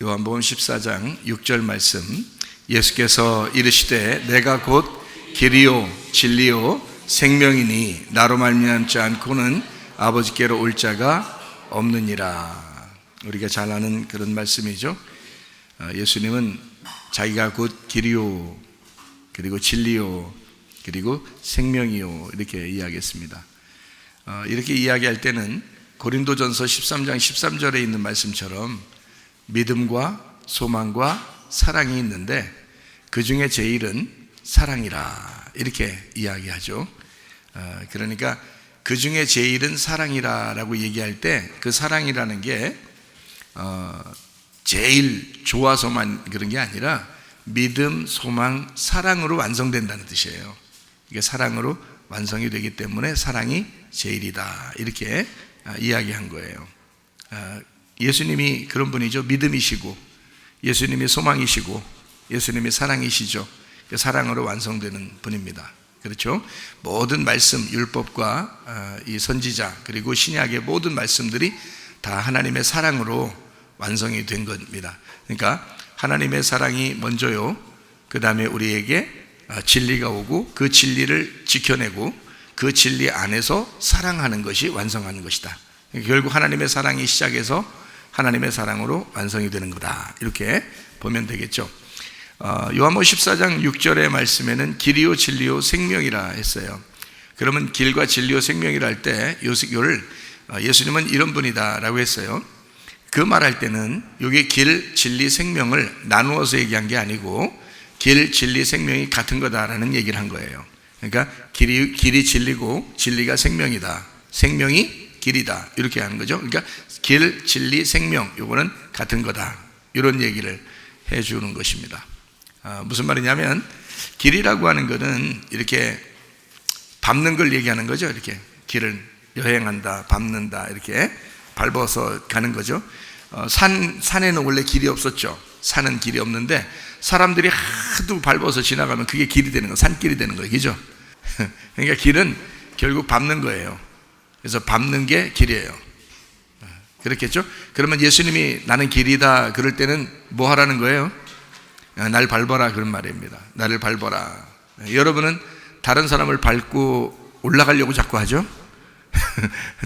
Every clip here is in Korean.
요한복음 14장 6절 말씀, 예수께서 이르시되 내가 곧 길이요 진리요 생명이니 나로 말미암지 않고는 아버지께로 올 자가 없느니라. 우리가 잘 아는 그런 말씀이죠. 예수님은 자기가 곧 길이요 그리고 진리요 그리고 생명이요 이렇게 이야기했습니다. 이렇게 이야기할 때는 고린도전서 13장 13절에 있는 말씀처럼 믿음과 소망과 사랑이 있는데 그 중에 제일은 사랑이라 이렇게 이야기하죠. 그러니까 그 중에 제일은 사랑이라라고 얘기할 때 그 사랑이라는 게 제일 좋아서만 그런 게 아니라 믿음, 소망, 사랑으로 완성된다는 뜻이에요. 이게 사랑으로 완성이 되기 때문에 사랑이 제일이다 이렇게 이야기한 거예요. 예수님이 그런 분이죠. 믿음이시고 예수님이 소망이시고 예수님이 사랑이시죠. 사랑으로 완성되는 분입니다. 그렇죠? 모든 말씀, 율법과 이 선지자 그리고 신약의 모든 말씀들이 다 하나님의 사랑으로 완성이 된 겁니다. 그러니까 하나님의 사랑이 먼저요, 그 다음에 우리에게 진리가 오고 그 진리를 지켜내고 그 진리 안에서 사랑하는 것이 완성하는 것이다. 결국 하나님의 사랑이 시작해서 하나님의 사랑으로 완성이 되는 거다 이렇게 보면 되겠죠. 요한복음 14장 6절의 말씀에는 길이요 진리요 생명이라 했어요. 그러면 길과 진리요 생명이라 할 때 이걸 예수님은 이런 분이다 라고 했어요. 그 말할 때는 여기 길, 진리, 생명을 나누어서 얘기한 게 아니고 길, 진리, 생명이 같은 거다라는 얘기를 한 거예요. 그러니까 길이 진리고 진리가 생명이다, 생명이 길이다 이렇게 하는 거죠. 그러니까 길, 진리, 생명 요거는 같은 거다 이런 얘기를 해주는 것입니다. 무슨 말이냐면 길이라고 하는 거는 이렇게 밟는 걸 얘기하는 거죠. 이렇게 길을 여행한다, 밟는다 이렇게 밟아서 가는 거죠. 산에는 원래 길이 없었죠. 산은 길이 없는데 사람들이 하도 밟아서 지나가면 그게 길이 되는 거, 산길이 되는 거예요. 그죠? 그러니까 길은 결국 밟는 거예요. 그래서 밟는 게 길이에요. 그렇겠죠? 그러면 예수님이 나는 길이다 그럴 때는 뭐 하라는 거예요? 날 밟아라 그런 말입니다. 나를 밟아라. 여러분은 다른 사람을 밟고 올라가려고 자꾸 하죠?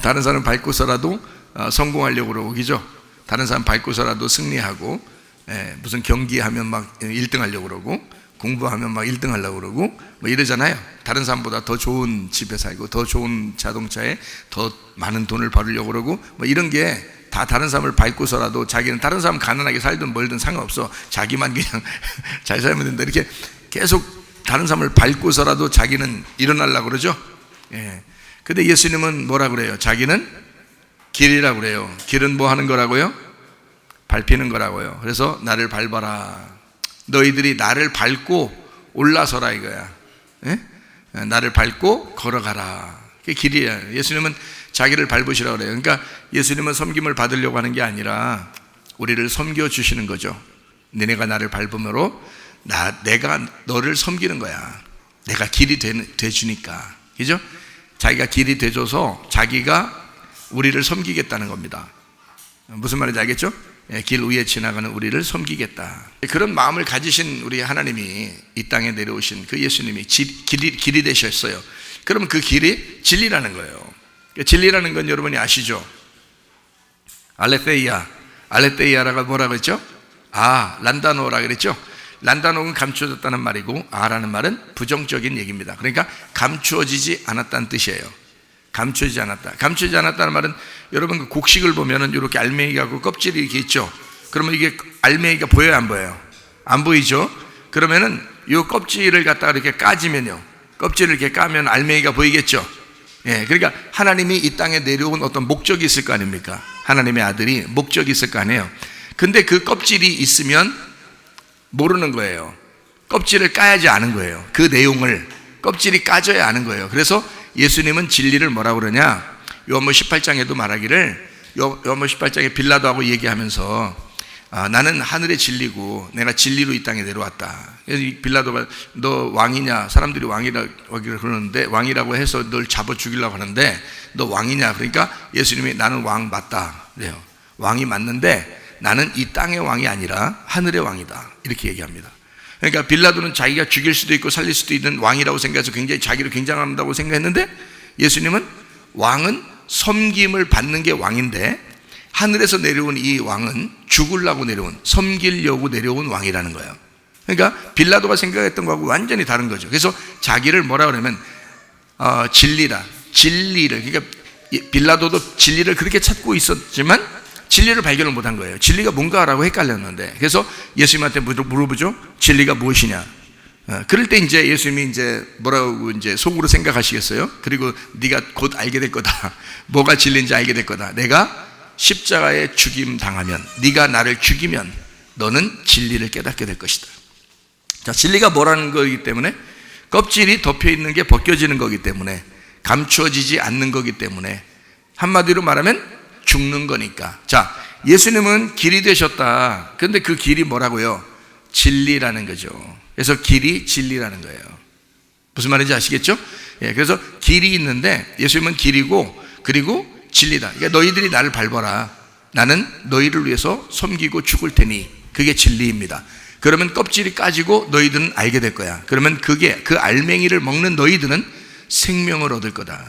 다른 사람 밟고서라도 성공하려고 그러고, 그죠? 다른 사람 밟고서라도 승리하고, 무슨 경기하면 막 1등 하려고 그러고, 공부하면 막 1등 하려고 그러고, 뭐 이러잖아요. 다른 사람보다 더 좋은 집에 살고, 더 좋은 자동차에 더 많은 돈을 벌으려고 그러고, 뭐 이런 게 다 다른 사람을 밟고서라도 자기는 다른 사람 가난하게 살든 멀든 상관없어. 자기만 그냥 잘 살면 된다. 이렇게 계속 다른 사람을 밟고서라도 자기는 일어나려고 그러죠. 근데 예수님은 뭐라 그래요? 자기는 길이라고 그래요. 길은 뭐 하는 거라고요? 밟히는 거라고요. 그래서 나를 밟아라. 너희들이 나를 밟고 올라서라 이거야. 나를 밟고 걸어가라. 그게 길이야. 예수님은 자기를 밟으시라고 그래요. 그러니까 예수님은 섬김을 받으려고 하는 게 아니라 우리를 섬겨주시는 거죠. 너네가 나를 밟음으로 내가 너를 섬기는 거야. 내가 길이 돼주니까. 그죠? 자기가 길이 돼줘서 자기가 우리를 섬기겠다는 겁니다. 무슨 말인지 알겠죠? 길 위에 지나가는 우리를 섬기겠다. 그런 마음을 가지신 우리 하나님이 이 땅에 내려오신 그 예수님이 길이 되셨어요. 그러면 그 길이 진리라는 거예요. 진리라는 건 여러분이 아시죠? 알레테이아라가 뭐라고 했죠? 란다노라 그랬죠? 란다노는 감추어졌다는 말이고 라는 말은 부정적인 얘기입니다. 그러니까 감추어지지 않았다는 뜻이에요. 감추어지지 않았다. 감추어지지 않았다는 말은 여러분 그 곡식을 보면은 이렇게 알맹이가 그 껍질이 이렇게 있죠. 그러면 이게 알맹이가 보여요, 안 보여요? 안 보이죠? 그러면은 이 껍질을 갖다가 이렇게 까지면요, 껍질을 이렇게 까면 알맹이가 보이겠죠. 그러니까 하나님이 이 땅에 내려온 어떤 목적이 있을 거 아닙니까? 하나님의 아들이 목적이 있을 거 아니에요. 근데 그 껍질이 있으면 모르는 거예요. 껍질을 까야지 아는 거예요. 그 내용을 껍질이 까져야 아는 거예요. 그래서 예수님은 진리를 뭐라고 그러냐? 요한복음 18장에도 말하기를, 요한복음 18장에 빌라도하고 얘기하면서 나는 하늘의 진리고 내가 진리로 이 땅에 내려왔다. 그래서 빌라도가 너 왕이냐? 사람들이 왕이라고 그러는데, 왕이라고 해서 널 잡아 죽이려고 하는데 너 왕이냐? 그러니까 예수님이 나는 왕 맞다 그래요. 왕이 맞는데 나는 이 땅의 왕이 아니라 하늘의 왕이다, 이렇게 얘기합니다. 그러니까 빌라도는 자기가 죽일 수도 있고 살릴 수도 있는 왕이라고 생각해서 굉장히 자기를 굉장한다고 생각했는데, 예수님은 왕은 섬김을 받는 게 왕인데 하늘에서 내려온 이 왕은 죽으려고 내려온, 섬기려고 내려온 왕이라는 거예요. 그러니까 빌라도가 생각했던 거하고 완전히 다른 거죠. 그래서 자기를 뭐라 그러면 진리를, 그러니까 빌라도도 진리를 그렇게 찾고 있었지만 진리를 발견을 못한 거예요. 진리가 뭔가라고 헷갈렸는데, 그래서 예수님한테 물어보죠. 진리가 무엇이냐? 그럴 때 이제 예수님이 이제 뭐라고 이제 속으로 생각하시겠어요? 그리고 네가 곧 알게 될 거다. 뭐가 진리인지 알게 될 거다. 내가 십자가에 죽임 당하면, 네가 나를 죽이면 너는 진리를 깨닫게 될 것이다. 자, 진리가 뭐라는 거기 때문에, 껍질이 덮여 있는 게 벗겨지는 거기 때문에, 감추어지지 않는 거기 때문에, 한마디로 말하면 죽는 거니까. 자, 예수님은 길이 되셨다. 근데 그 길이 뭐라고요? 진리라는 거죠. 그래서 길이 진리라는 거예요. 무슨 말인지 아시겠죠? 예, 그래서 길이 있는데 예수님은 길이고 그리고 진리다. 그러니까 너희들이 나를 밟아라. 나는 너희를 위해서 섬기고 죽을 테니 그게 진리입니다. 그러면 껍질이 까지고 너희들은 알게 될 거야. 그러면 그게, 그 알맹이를 먹는 너희들은 생명을 얻을 거다.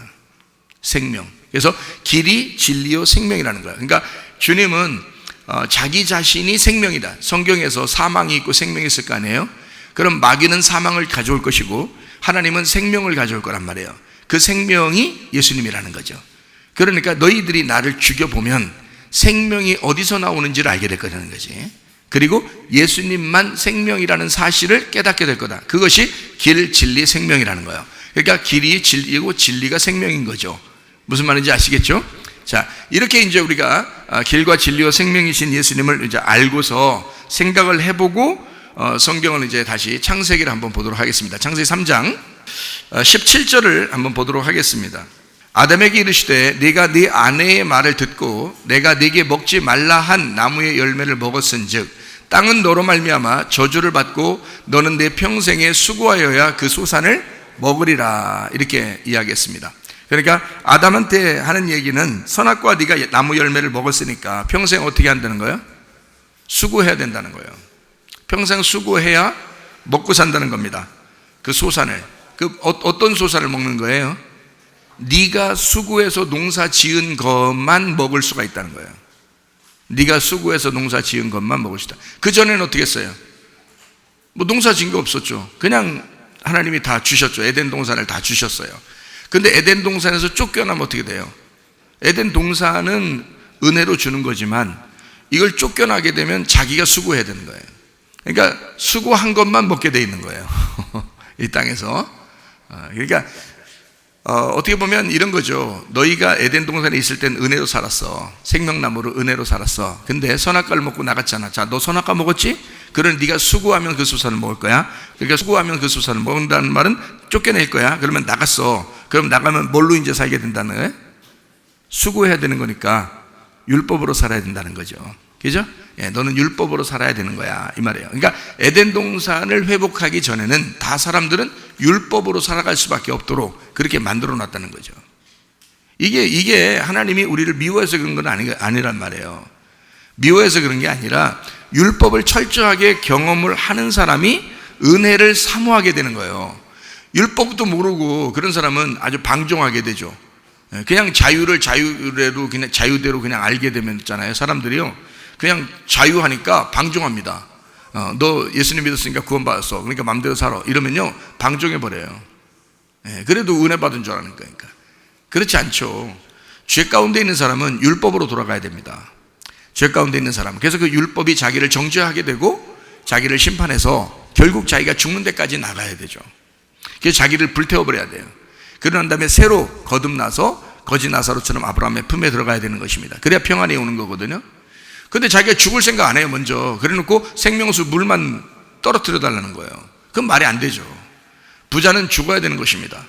생명. 그래서 길이 진리요 생명이라는 거야. 그러니까 주님은 자기 자신이 생명이다. 성경에서 사망이 있고 생명이 있을 거 아니에요? 그럼 마귀는 사망을 가져올 것이고 하나님은 생명을 가져올 거란 말이에요. 그 생명이 예수님이라는 거죠. 그러니까 너희들이 나를 죽여보면 생명이 어디서 나오는지를 알게 될 거라는 거지. 그리고 예수님만 생명이라는 사실을 깨닫게 될 거다. 그것이 길, 진리, 생명이라는 거예요. 그러니까 길이 진리고 진리가 생명인 거죠. 무슨 말인지 아시겠죠? 자, 이렇게 이제 우리가 길과 진리와 생명이신 예수님을 이제 알고서 생각을 해보고 성경을 이제 다시 창세기를 한번 보도록 하겠습니다. 창세기 3장 17절을 한번 보도록 하겠습니다. 아담에게 이르시되 네가 네 아내의 말을 듣고 내가 네게 먹지 말라 한 나무의 열매를 먹었은즉 땅은 너로 말미암아 저주를 받고 너는 내 평생에 수고하여야 그 소산을 먹으리라, 이렇게 이야기했습니다. 그러니까 아담한테 하는 얘기는 선악과 네가 나무 열매를 먹었으니까 평생 어떻게 한다는 거예요? 수고해야 된다는 거예요. 평생 수고해야 먹고 산다는 겁니다. 그 소산을, 어떤 소산을 먹는 거예요? 네가 수고해서 농사 지은 것만 먹을 수가 있다는 거예요. 네가 수고해서 농사 지은 것만 먹을 수 있다. 그 전에는 어떻게 했어요? 뭐 농사 지은 게 없었죠. 그냥 하나님이 다 주셨죠. 에덴 동산을 다 주셨어요. 근데 에덴 동산에서 쫓겨나면 어떻게 돼요? 에덴 동산은 은혜로 주는 거지만 이걸 쫓겨나게 되면 자기가 수고해야 되는 거예요. 그러니까 수고한 것만 먹게 돼 있는 거예요. 이 땅에서. 그러니까 어떻게 보면 이런 거죠. 너희가 에덴 동산에 있을 땐 은혜로 살았어. 생명나무로 은혜로 살았어. 근데 선악과를 먹고 나갔잖아. 자, 너 선악과 먹었지? 그러니 네가 수고하면 그 수산을 먹을 거야. 그러니까 수고하면 그 수산을 먹는다는 말은 쫓겨낼 거야. 그러면 나갔어. 그럼 나가면 뭘로 이제 살게 된다는 거예요? 수고해야 되는 거니까 율법으로 살아야 된다는 거죠. 그죠? 예, 너는 율법으로 살아야 되는 거야, 이 말이에요. 그러니까 에덴 동산을 회복하기 전에는 다 사람들은 율법으로 살아갈 수밖에 없도록 그렇게 만들어 놨다는 거죠. 이게 하나님이 우리를 미워해서 그런 건 아니란 말이에요. 미워해서 그런 게 아니라 율법을 철저하게 경험을 하는 사람이 은혜를 사모하게 되는 거예요. 율법도 모르고 그런 사람은 아주 방종하게 되죠. 그냥 자유대로 그냥 알게 되면 있잖아요. 사람들이요, 그냥 자유하니까 방종합니다. 너 예수님 믿었으니까 구원받았어. 그러니까 마음대로 살아. 이러면요, 방종해버려요. 그래도 은혜 받은 줄 아는 거니까. 그렇지 않죠. 죄 가운데 있는 사람은 율법으로 돌아가야 됩니다. 죄 가운데 있는 사람. 그래서 그 율법이 자기를 정죄하게 되고 자기를 심판해서 결국 자기가 죽는 데까지 나가야 되죠. 그래서 자기를 불태워버려야 돼요. 그러난 다음에 새로 거듭나서 거지 나사로처럼 아브라함의 품에 들어가야 되는 것입니다. 그래야 평안이 오는 거거든요. 근데 자기가 죽을 생각 안 해요, 먼저. 그래 놓고 생명수 물만 떨어뜨려 달라는 거예요. 그건 말이 안 되죠. 부자는 죽어야 되는 것입니다.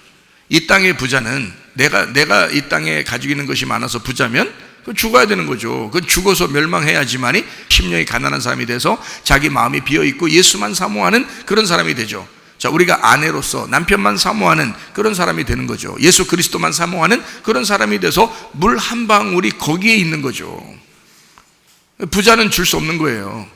이 땅의 부자는 내가 이 땅에 가지고 있는 것이 많아서 부자면 그건 죽어야 되는 거죠. 그건 죽어서 멸망해야지만이 심령이 가난한 사람이 돼서 자기 마음이 비어있고 예수만 사모하는 그런 사람이 되죠. 자, 우리가 아내로서 남편만 사모하는 그런 사람이 되는 거죠. 예수 그리스도만 사모하는 그런 사람이 돼서 물 한 방울이 거기에 있는 거죠. 부자는 줄 수 없는 거예요.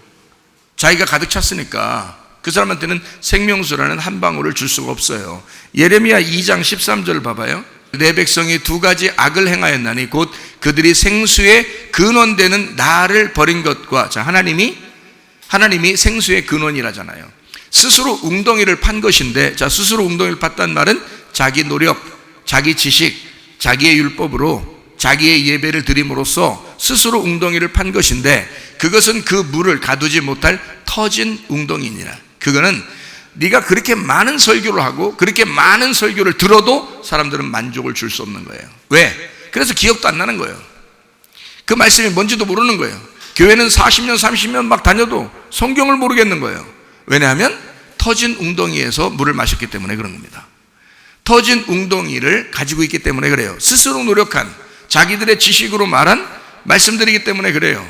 자기가 가득 찼으니까 그 사람한테는 생명수라는 한 방울을 줄 수가 없어요. 예레미야 2장 13절 봐봐요. 내 백성이 두 가지 악을 행하였나니 곧 그들이 생수의 근원되는 나를 버린 것과, 자, 하나님이 생수의 근원이라잖아요. 스스로 웅덩이를 판 것인데, 자, 스스로 웅덩이를 팠단 말은 자기 노력, 자기 지식, 자기의 율법으로 자기의 예배를 드림으로써 스스로 웅덩이를 판 것인데, 그것은 그 물을 가두지 못할 터진 웅덩이니라. 그거는 네가 그렇게 많은 설교를 하고 그렇게 많은 설교를 들어도 사람들은 만족을 줄 수 없는 거예요. 왜? 그래서 기억도 안 나는 거예요. 그 말씀이 뭔지도 모르는 거예요. 교회는 40년 30년 막 다녀도 성경을 모르겠는 거예요. 왜냐하면 터진 웅덩이에서 물을 마셨기 때문에 그런 겁니다. 터진 웅덩이를 가지고 있기 때문에 그래요. 스스로 노력한 자기들의 지식으로 말한 말씀들이기 때문에 그래요.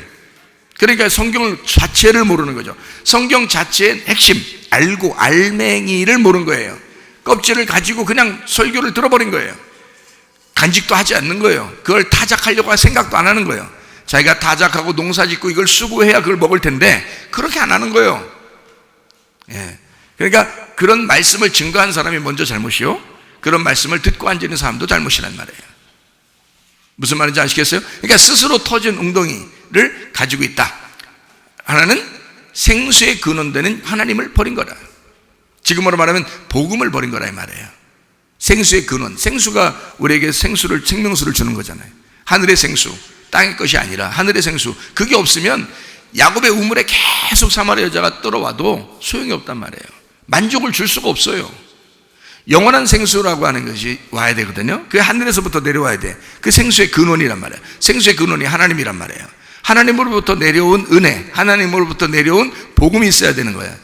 그러니까 성경 자체를 모르는 거죠. 성경 자체의 핵심, 알고 알맹이를 모르는 거예요. 껍질을 가지고 그냥 설교를 들어버린 거예요. 간직도 하지 않는 거예요. 그걸 타작하려고 생각도 안 하는 거예요. 자기가 타작하고 농사짓고 이걸 수고해야 그걸 먹을 텐데 그렇게 안 하는 거예요. 예. 그러니까 그런 말씀을 증거한 사람이 먼저 잘못이요, 그런 말씀을 듣고 앉는 사람도 잘못이란 말이에요. 무슨 말인지 아시겠어요? 그러니까 스스로 터진 웅덩이를 가지고 있다. 하나는 생수의 근원되는 하나님을 버린 거라. 지금으로 말하면 복음을 버린 거라 이 말이에요. 생수의 근원, 생수가 우리에게 생명수를 주는 거잖아요. 하늘의 생수, 땅의 것이 아니라 하늘의 생수. 그게 없으면 야곱의 우물에 계속 사마리아 여자가 떨어와도 소용이 없단 말이에요. 만족을 줄 수가 없어요. 영원한 생수라고 하는 것이 와야 되거든요. 그게 하늘에서부터 내려와야 돼. 그 생수의 근원이란 말이에요. 생수의 근원이 하나님이란 말이에요. 하나님으로부터 내려온 은혜, 하나님으로부터 내려온 복음이 있어야 되는 거예요.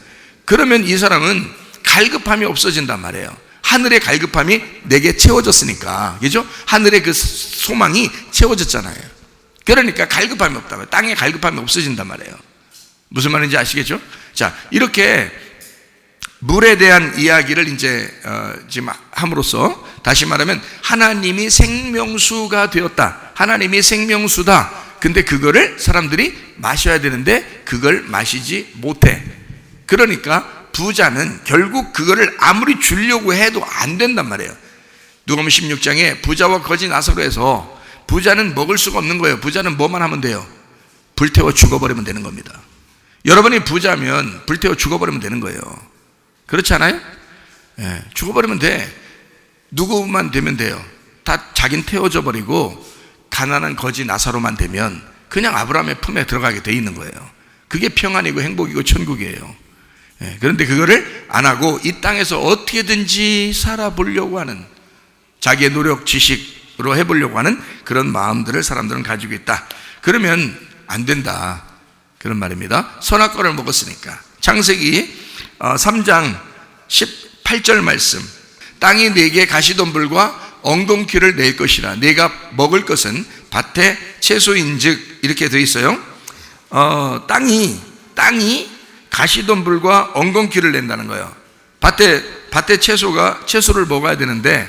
그러면 이 사람은 갈급함이 없어진단 말이에요. 하늘의 갈급함이 내게 채워졌으니까, 그죠? 하늘의 그 소망이 채워졌잖아요. 그러니까 갈급함이 없다고요. 땅에 갈급함이 없어진단 말이에요. 무슨 말인지 아시겠죠? 자, 이렇게 물에 대한 이야기를 이제 지금 함으로써, 다시 말하면 하나님이 생명수가 되었다. 하나님이 생명수다. 근데 그거를 사람들이 마셔야 되는데 그걸 마시지 못해. 그러니까 부자는 결국 그거를 아무리 주려고 해도 안 된단 말이에요. 누가복음 16장에 부자와 거지 나사로에서 부자는 먹을 수가 없는 거예요. 부자는 뭐만 하면 돼요? 불태워 죽어버리면 되는 겁니다. 여러분이 부자면 불태워 죽어버리면 되는 거예요. 그렇지 않아요? 예, 죽어버리면 돼. 누구만 되면 돼요? 다 자긴 태워져 버리고 가난한 거지 나사로만 되면 그냥 아브라함의 품에 들어가게 돼 있는 거예요. 그게 평안이고 행복이고 천국이에요. 예, 그런데 그거를 안 하고 이 땅에서 어떻게든지 살아보려고 하는, 자기의 노력 지식으로 해보려고 하는 그런 마음들을 사람들은 가지고 있다. 그러면 안 된다, 그런 말입니다. 선악과를 먹었으니까. 창세기 3장 18절 말씀, 땅이 내게 가시덤불과 엉겅퀴를 낼 것이라. 내가 먹을 것은 밭의 채소인즉, 이렇게 되어 있어요. 땅이 가시덤불과 엉겅퀴를 낸다는 거예요. 밭의 채소를 먹어야 되는데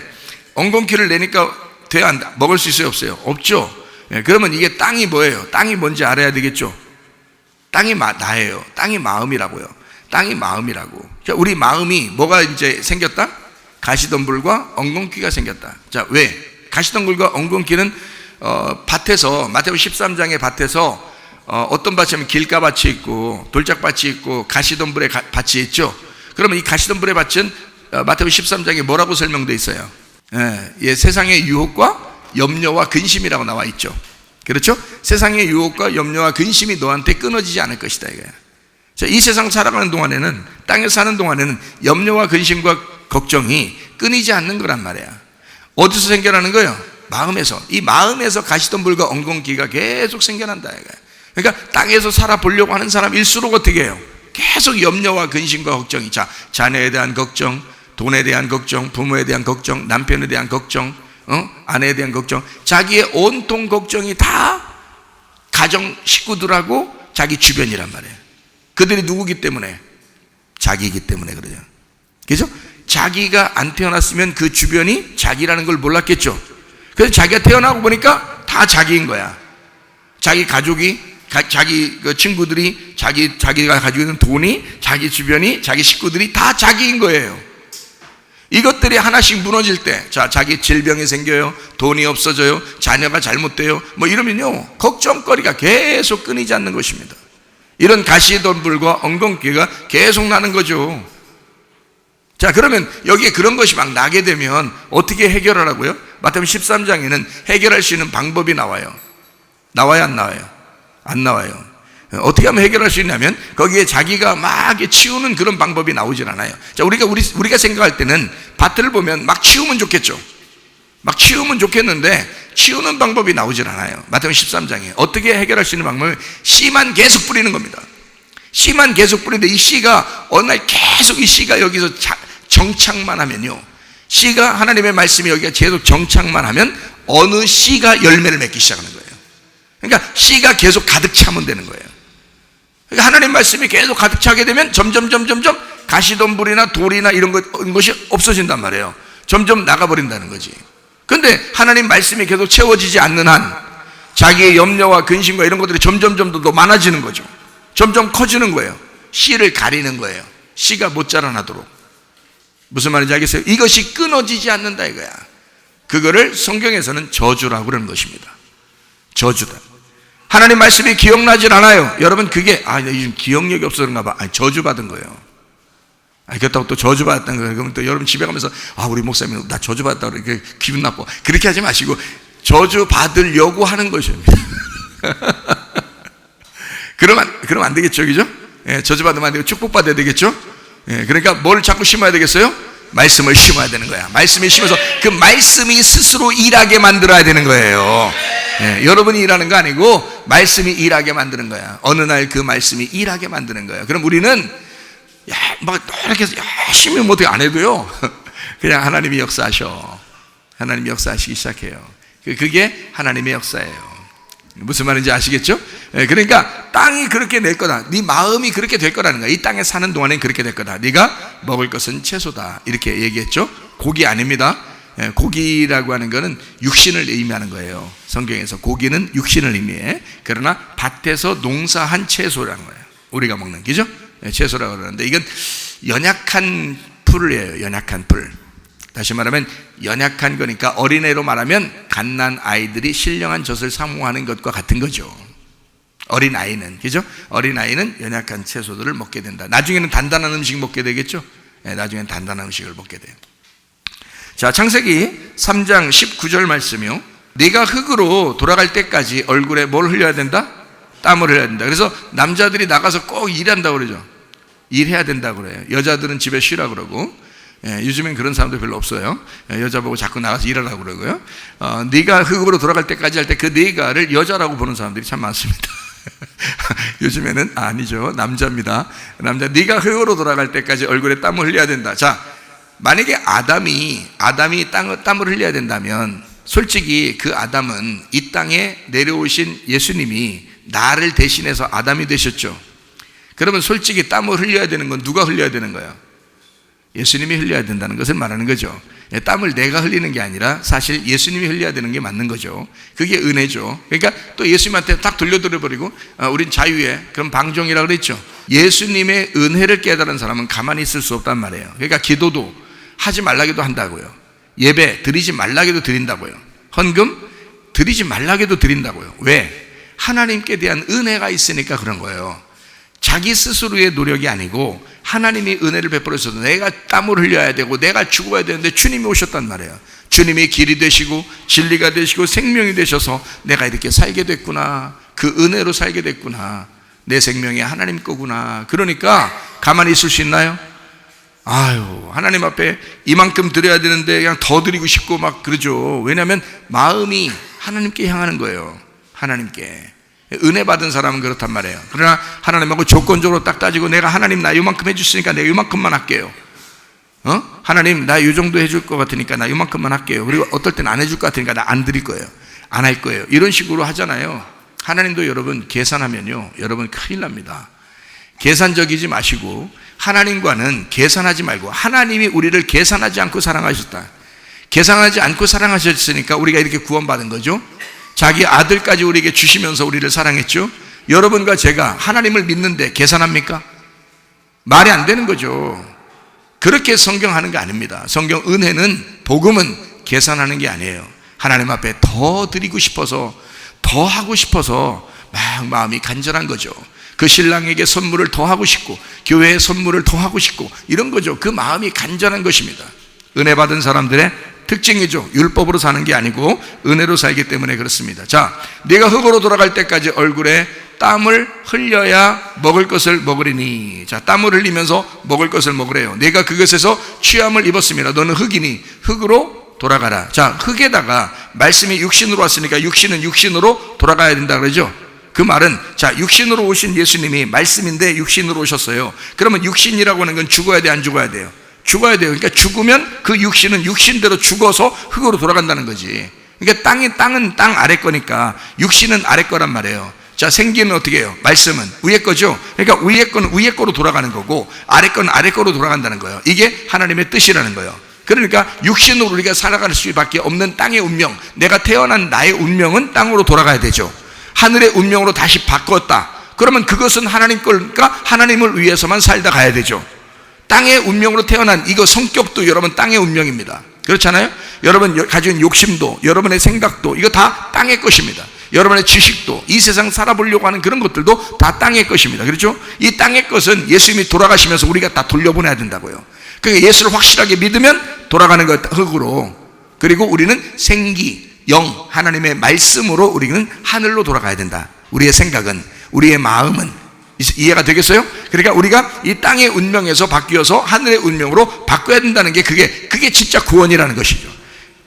엉겅퀴를 내니까 돼야 한다. 먹을 수 있어요, 없어요? 없죠. 예, 그러면 이게 땅이 뭐예요? 땅이 뭔지 알아야 되겠죠. 땅이 나예요. 땅이 마음이라고요. 땅이 마음이라고. 우리 마음이 뭐가 이제 생겼다? 가시덤불과 엉겅퀴가 생겼다. 자, 왜? 가시덤불과 엉겅퀴는 밭에서, 마태복음 13장의 밭에서 어떤 밭이면 길가밭이 있고 돌짝밭이 있고 가시덤불의 밭이 있죠. 그러면 이 가시덤불의 밭은 마태복음 13장에 뭐라고 설명되어 있어요? 예, 세상의 유혹과 염려와 근심이라고 나와 있죠. 그렇죠? 세상의 유혹과 염려와 근심이 너한테 끊어지지 않을 것이다 이거야. 자, 이 세상 살아가는 동안에는, 땅에 사는 동안에는 염려와 근심과 걱정이 끊이지 않는 거란 말이야. 어디서 생겨나는 거예요? 마음에서. 이 마음에서 가시덤불과 엉겅퀴가 계속 생겨난다 이거야. 그러니까 땅에서 살아보려고 하는 사람일수록 어떻게 해요? 계속 염려와 근심과 걱정이. 자, 자녀에 대한 걱정, 돈에 대한 걱정, 부모에 대한 걱정, 남편에 대한 걱정, 아내에 대한 걱정, 자기의 온통 걱정이 다 가정 식구들하고 자기 주변이란 말이에요. 그들이 누구기 때문에? 자기이기 때문에 그러죠. 그죠? 자기가 안 태어났으면 그 주변이 자기라는 걸 몰랐겠죠. 그래서 자기가 태어나고 보니까 다 자기인 거야. 자기 가족이 자기 그 친구들이, 자기가 가지고 있는 돈이, 자기 주변이, 자기 식구들이 다 자기인 거예요. 이것들이 하나씩 무너질 때, 자기 질병이 생겨요, 돈이 없어져요, 자녀가 잘못돼요, 뭐 이러면요, 걱정거리가 계속 끊이지 않는 것입니다. 이런 가시덤불과 엉겅퀴가 계속 나는 거죠. 자, 그러면 여기에 그런 것이 막 나게 되면 어떻게 해결하라고요? 마태복음 13장에는 해결할 수 있는 방법이 나와요. 나와요, 안 나와요? 안 나와요. 어떻게 하면 해결할 수 있냐면 거기에 자기가 막 치우는 그런 방법이 나오질 않아요. 자, 우리가 생각할 때는 밭을 보면 막 치우면 좋겠죠. 막 치우면 좋겠는데 치우는 방법이 나오질 않아요. 마태복음 13장에 어떻게 해결할 수 있는 방법은 씨만 계속 뿌리는 겁니다. 씨만 계속 뿌리는데 이 씨가 어느 날 계속 이 씨가 여기서 정착만 하면요, 씨가, 하나님의 말씀이 여기가 계속 정착만 하면 어느 씨가 열매를 맺기 시작하는 거예요. 그러니까 씨가 계속 가득 차면 되는 거예요. 그러니까 하나님 말씀이 계속 가득 차게 되면 점점 가시덤불이나 돌이나 이런 것이 없어진단 말이에요. 점점 나가버린다는 거지. 근데 하나님 말씀이 계속 채워지지 않는 한 자기의 염려와 근심과 이런 것들이 점점 더 많아지는 거죠. 점점 커지는 거예요. 씨를 가리는 거예요. 씨가 못 자라나도록. 무슨 말인지 알겠어요? 이것이 끊어지지 않는다 이거야. 그거를 성경에서는 저주라고 그러는 것입니다. 저주다. 하나님 말씀이 기억나질 않아요. 여러분, 그게 요즘 기억력이 없어서 그런가 봐. 저주받은 거예요. 그렇다고 또 저주받았다는 거예요. 그러면 또 여러분 집에 가면서 우리 목사님 나 저주받았다고 그렇게 기분 나빠. 그렇게 하지 마시고 저주받으려고 하는 것입니다. 그러면 안 되겠죠, 그죠? 저주받으면 안 되고 축복받아야 되겠죠? 그러니까 뭘 자꾸 심어야 되겠어요? 말씀을 심어야 되는 거야. 말씀을 심어서 그 말씀이 스스로 일하게 만들어야 되는 거예요. 여러분이 일하는 거 아니고 말씀이 일하게 만드는 거야. 어느 날 그 말씀이 일하게 만드는 거야. 그럼 우리는 막 이렇게 열심히 뭐 어떻게 안 해도요, 그냥 하나님이 역사하셔. 하나님이 역사하시기 시작해요. 그게 하나님의 역사예요. 무슨 말인지 아시겠죠? 그러니까 땅이 그렇게 될 거다. 네 마음이 그렇게 될 거라는 거야. 이 땅에 사는 동안엔 그렇게 될 거다. 네가 먹을 것은 채소다. 이렇게 얘기했죠. 고기 아닙니다. 고기라고 하는 거는 육신을 의미하는 거예요. 성경에서 고기는 육신을 의미해. 그러나 밭에서 농사한 채소라는 거예요. 우리가 먹는, 그죠? 채소라고 그러는데 이건 연약한 풀이에요. 연약한 풀. 다시 말하면 연약한 거니까 어린애로 말하면 갓난 아이들이 신령한 젖을 사모하는 것과 같은 거죠. 어린아이는, 그죠? 어린아이는 연약한 채소들을 먹게 된다. 나중에는 단단한 음식 먹게 되겠죠? 나중에는 단단한 음식을 먹게 돼요. 자, 창세기 3장 19절 말씀이요. 네가 흙으로 돌아갈 때까지 얼굴에 뭘 흘려야 된다? 땀을 흘려야 된다. 그래서 남자들이 나가서 꼭 일한다고 그러죠. 일해야 된다고 그래요. 여자들은 집에 쉬라 그러고. 요즘엔 그런 사람도 별로 없어요. 여자 보고 자꾸 나가서 일하라고 그러고요. 네가 흙으로 돌아갈 때까지 할 때 그 네가를 여자라고 보는 사람들이 참 많습니다. 요즘에는 아니죠. 남자입니다. 남자, 네가 흙으로 돌아갈 때까지 얼굴에 땀을 흘려야 된다. 자, 만약에 아담이 땀을 흘려야 된다면 솔직히 그 아담은 이 땅에 내려오신 예수님이 나를 대신해서 아담이 되셨죠. 그러면 솔직히 땀을 흘려야 되는 건 누가 흘려야 되는 거예요? 예수님이 흘려야 된다는 것을 말하는 거죠. 땀을 내가 흘리는 게 아니라 사실 예수님이 흘려야 되는 게 맞는 거죠. 그게 은혜죠. 그러니까 또 예수님한테 딱 돌려드려버리고 우린 자유에, 그럼 방종이라고 그랬죠. 예수님의 은혜를 깨달은 사람은 가만히 있을 수 없단 말이에요. 그러니까 기도도 하지 말라기도 한다고요. 예배 드리지 말라기도 드린다고요. 헌금 드리지 말라기도 드린다고요. 왜? 하나님께 대한 은혜가 있으니까 그런 거예요. 자기 스스로의 노력이 아니고 하나님이 은혜를 베풀어 주셔서 내가 땀을 흘려야 되고 내가 죽어야 되는데 주님이 오셨단 말이에요. 주님이 길이 되시고 진리가 되시고 생명이 되셔서 내가 이렇게 살게 됐구나. 그 은혜로 살게 됐구나. 내 생명이 하나님 거구나. 그러니까 가만히 있을 수 있나요? 하나님 앞에 이만큼 드려야 되는데 그냥 더 드리고 싶고 막 그러죠. 왜냐하면 마음이 하나님께 향하는 거예요. 하나님께. 은혜 받은 사람은 그렇단 말이에요. 그러나 하나님하고 조건적으로 딱 따지고 내가 하나님 나 이만큼 해주시니까 내가 이만큼만 할게요. 하나님 나 이 정도 해줄 것 같으니까 나 이만큼만 할게요. 그리고 어떨 때는 안 해줄 것 같으니까 나 안 드릴 거예요. 안 할 거예요. 이런 식으로 하잖아요. 하나님도 여러분 계산하면요, 여러분 큰일 납니다. 계산적이지 마시고 하나님과는 계산하지 말고 하나님이 우리를 계산하지 않고 사랑하셨다. 계산하지 않고 사랑하셨으니까 우리가 이렇게 구원받은 거죠. 자기 아들까지 우리에게 주시면서 우리를 사랑했죠. 여러분과 제가 하나님을 믿는데 계산합니까? 말이 안 되는 거죠. 그렇게 성경하는 게 아닙니다. 성경 은혜는, 복음은 계산하는 게 아니에요. 하나님 앞에 더 드리고 싶어서, 더 하고 싶어서 막 마음이 간절한 거죠. 그 신랑에게 선물을 더 하고 싶고, 교회에 선물을 더 하고 싶고, 이런 거죠. 그 마음이 간절한 것입니다. 은혜 받은 사람들의 특징이죠. 율법으로 사는 게 아니고 은혜로 살기 때문에 그렇습니다. 자, 네가 흙으로 돌아갈 때까지 얼굴에 땀을 흘려야 먹을 것을 먹으리니. 자, 땀을 흘리면서 먹을 것을 먹으래요. 내가 그것에서 취함을 입었습니다. 너는 흙이니 흙으로 돌아가라. 자, 흙에다가 말씀이 육신으로 왔으니까 육신은 육신으로 돌아가야 된다 그러죠. 그 말은, 자, 육신으로 오신 예수님이 말씀인데 육신으로 오셨어요. 그러면 육신이라고 하는 건 죽어야 돼, 안 죽어야 돼요? 죽어야 돼요. 그러니까 죽으면 그 육신은 육신대로 죽어서 흙으로 돌아간다는 거지. 그러니까 땅은 땅 아래 거니까 육신은 아래 거란 말이에요. 자, 생기는 어떻게 해요? 말씀은 위에 거죠. 그러니까 위에 거는 위에 거로 돌아가는 거고, 아래 거는 아래 거로 돌아간다는 거예요. 이게 하나님의 뜻이라는 거예요. 그러니까 육신으로 우리가 살아갈 수밖에 없는 땅의 운명, 내가 태어난 나의 운명은 땅으로 돌아가야 되죠. 하늘의 운명으로 다시 바꿨다. 그러면 그것은 하나님 거니까 하나님을 위해서만 살다 가야 되죠. 땅의 운명으로 태어난 이거 성격도 여러분 땅의 운명입니다. 그렇잖아요? 여러분 가진 욕심도, 여러분의 생각도 이거 다 땅의 것입니다. 여러분의 지식도, 이 세상 살아보려고 하는 그런 것들도 다 땅의 것입니다. 그렇죠? 이 땅의 것은 예수님이 돌아가시면서 우리가 다 돌려보내야 된다고요. 그러니까 예수를 확실하게 믿으면 돌아가는 것 흙으로, 그리고 우리는 생기, 영, 하나님의 말씀으로 우리는 하늘로 돌아가야 된다. 우리의 생각은, 우리의 마음은. 이해가 되겠어요? 그러니까 우리가 이 땅의 운명에서 바뀌어서 하늘의 운명으로 바꿔야 된다는 게 그게 진짜 구원이라는 것이죠.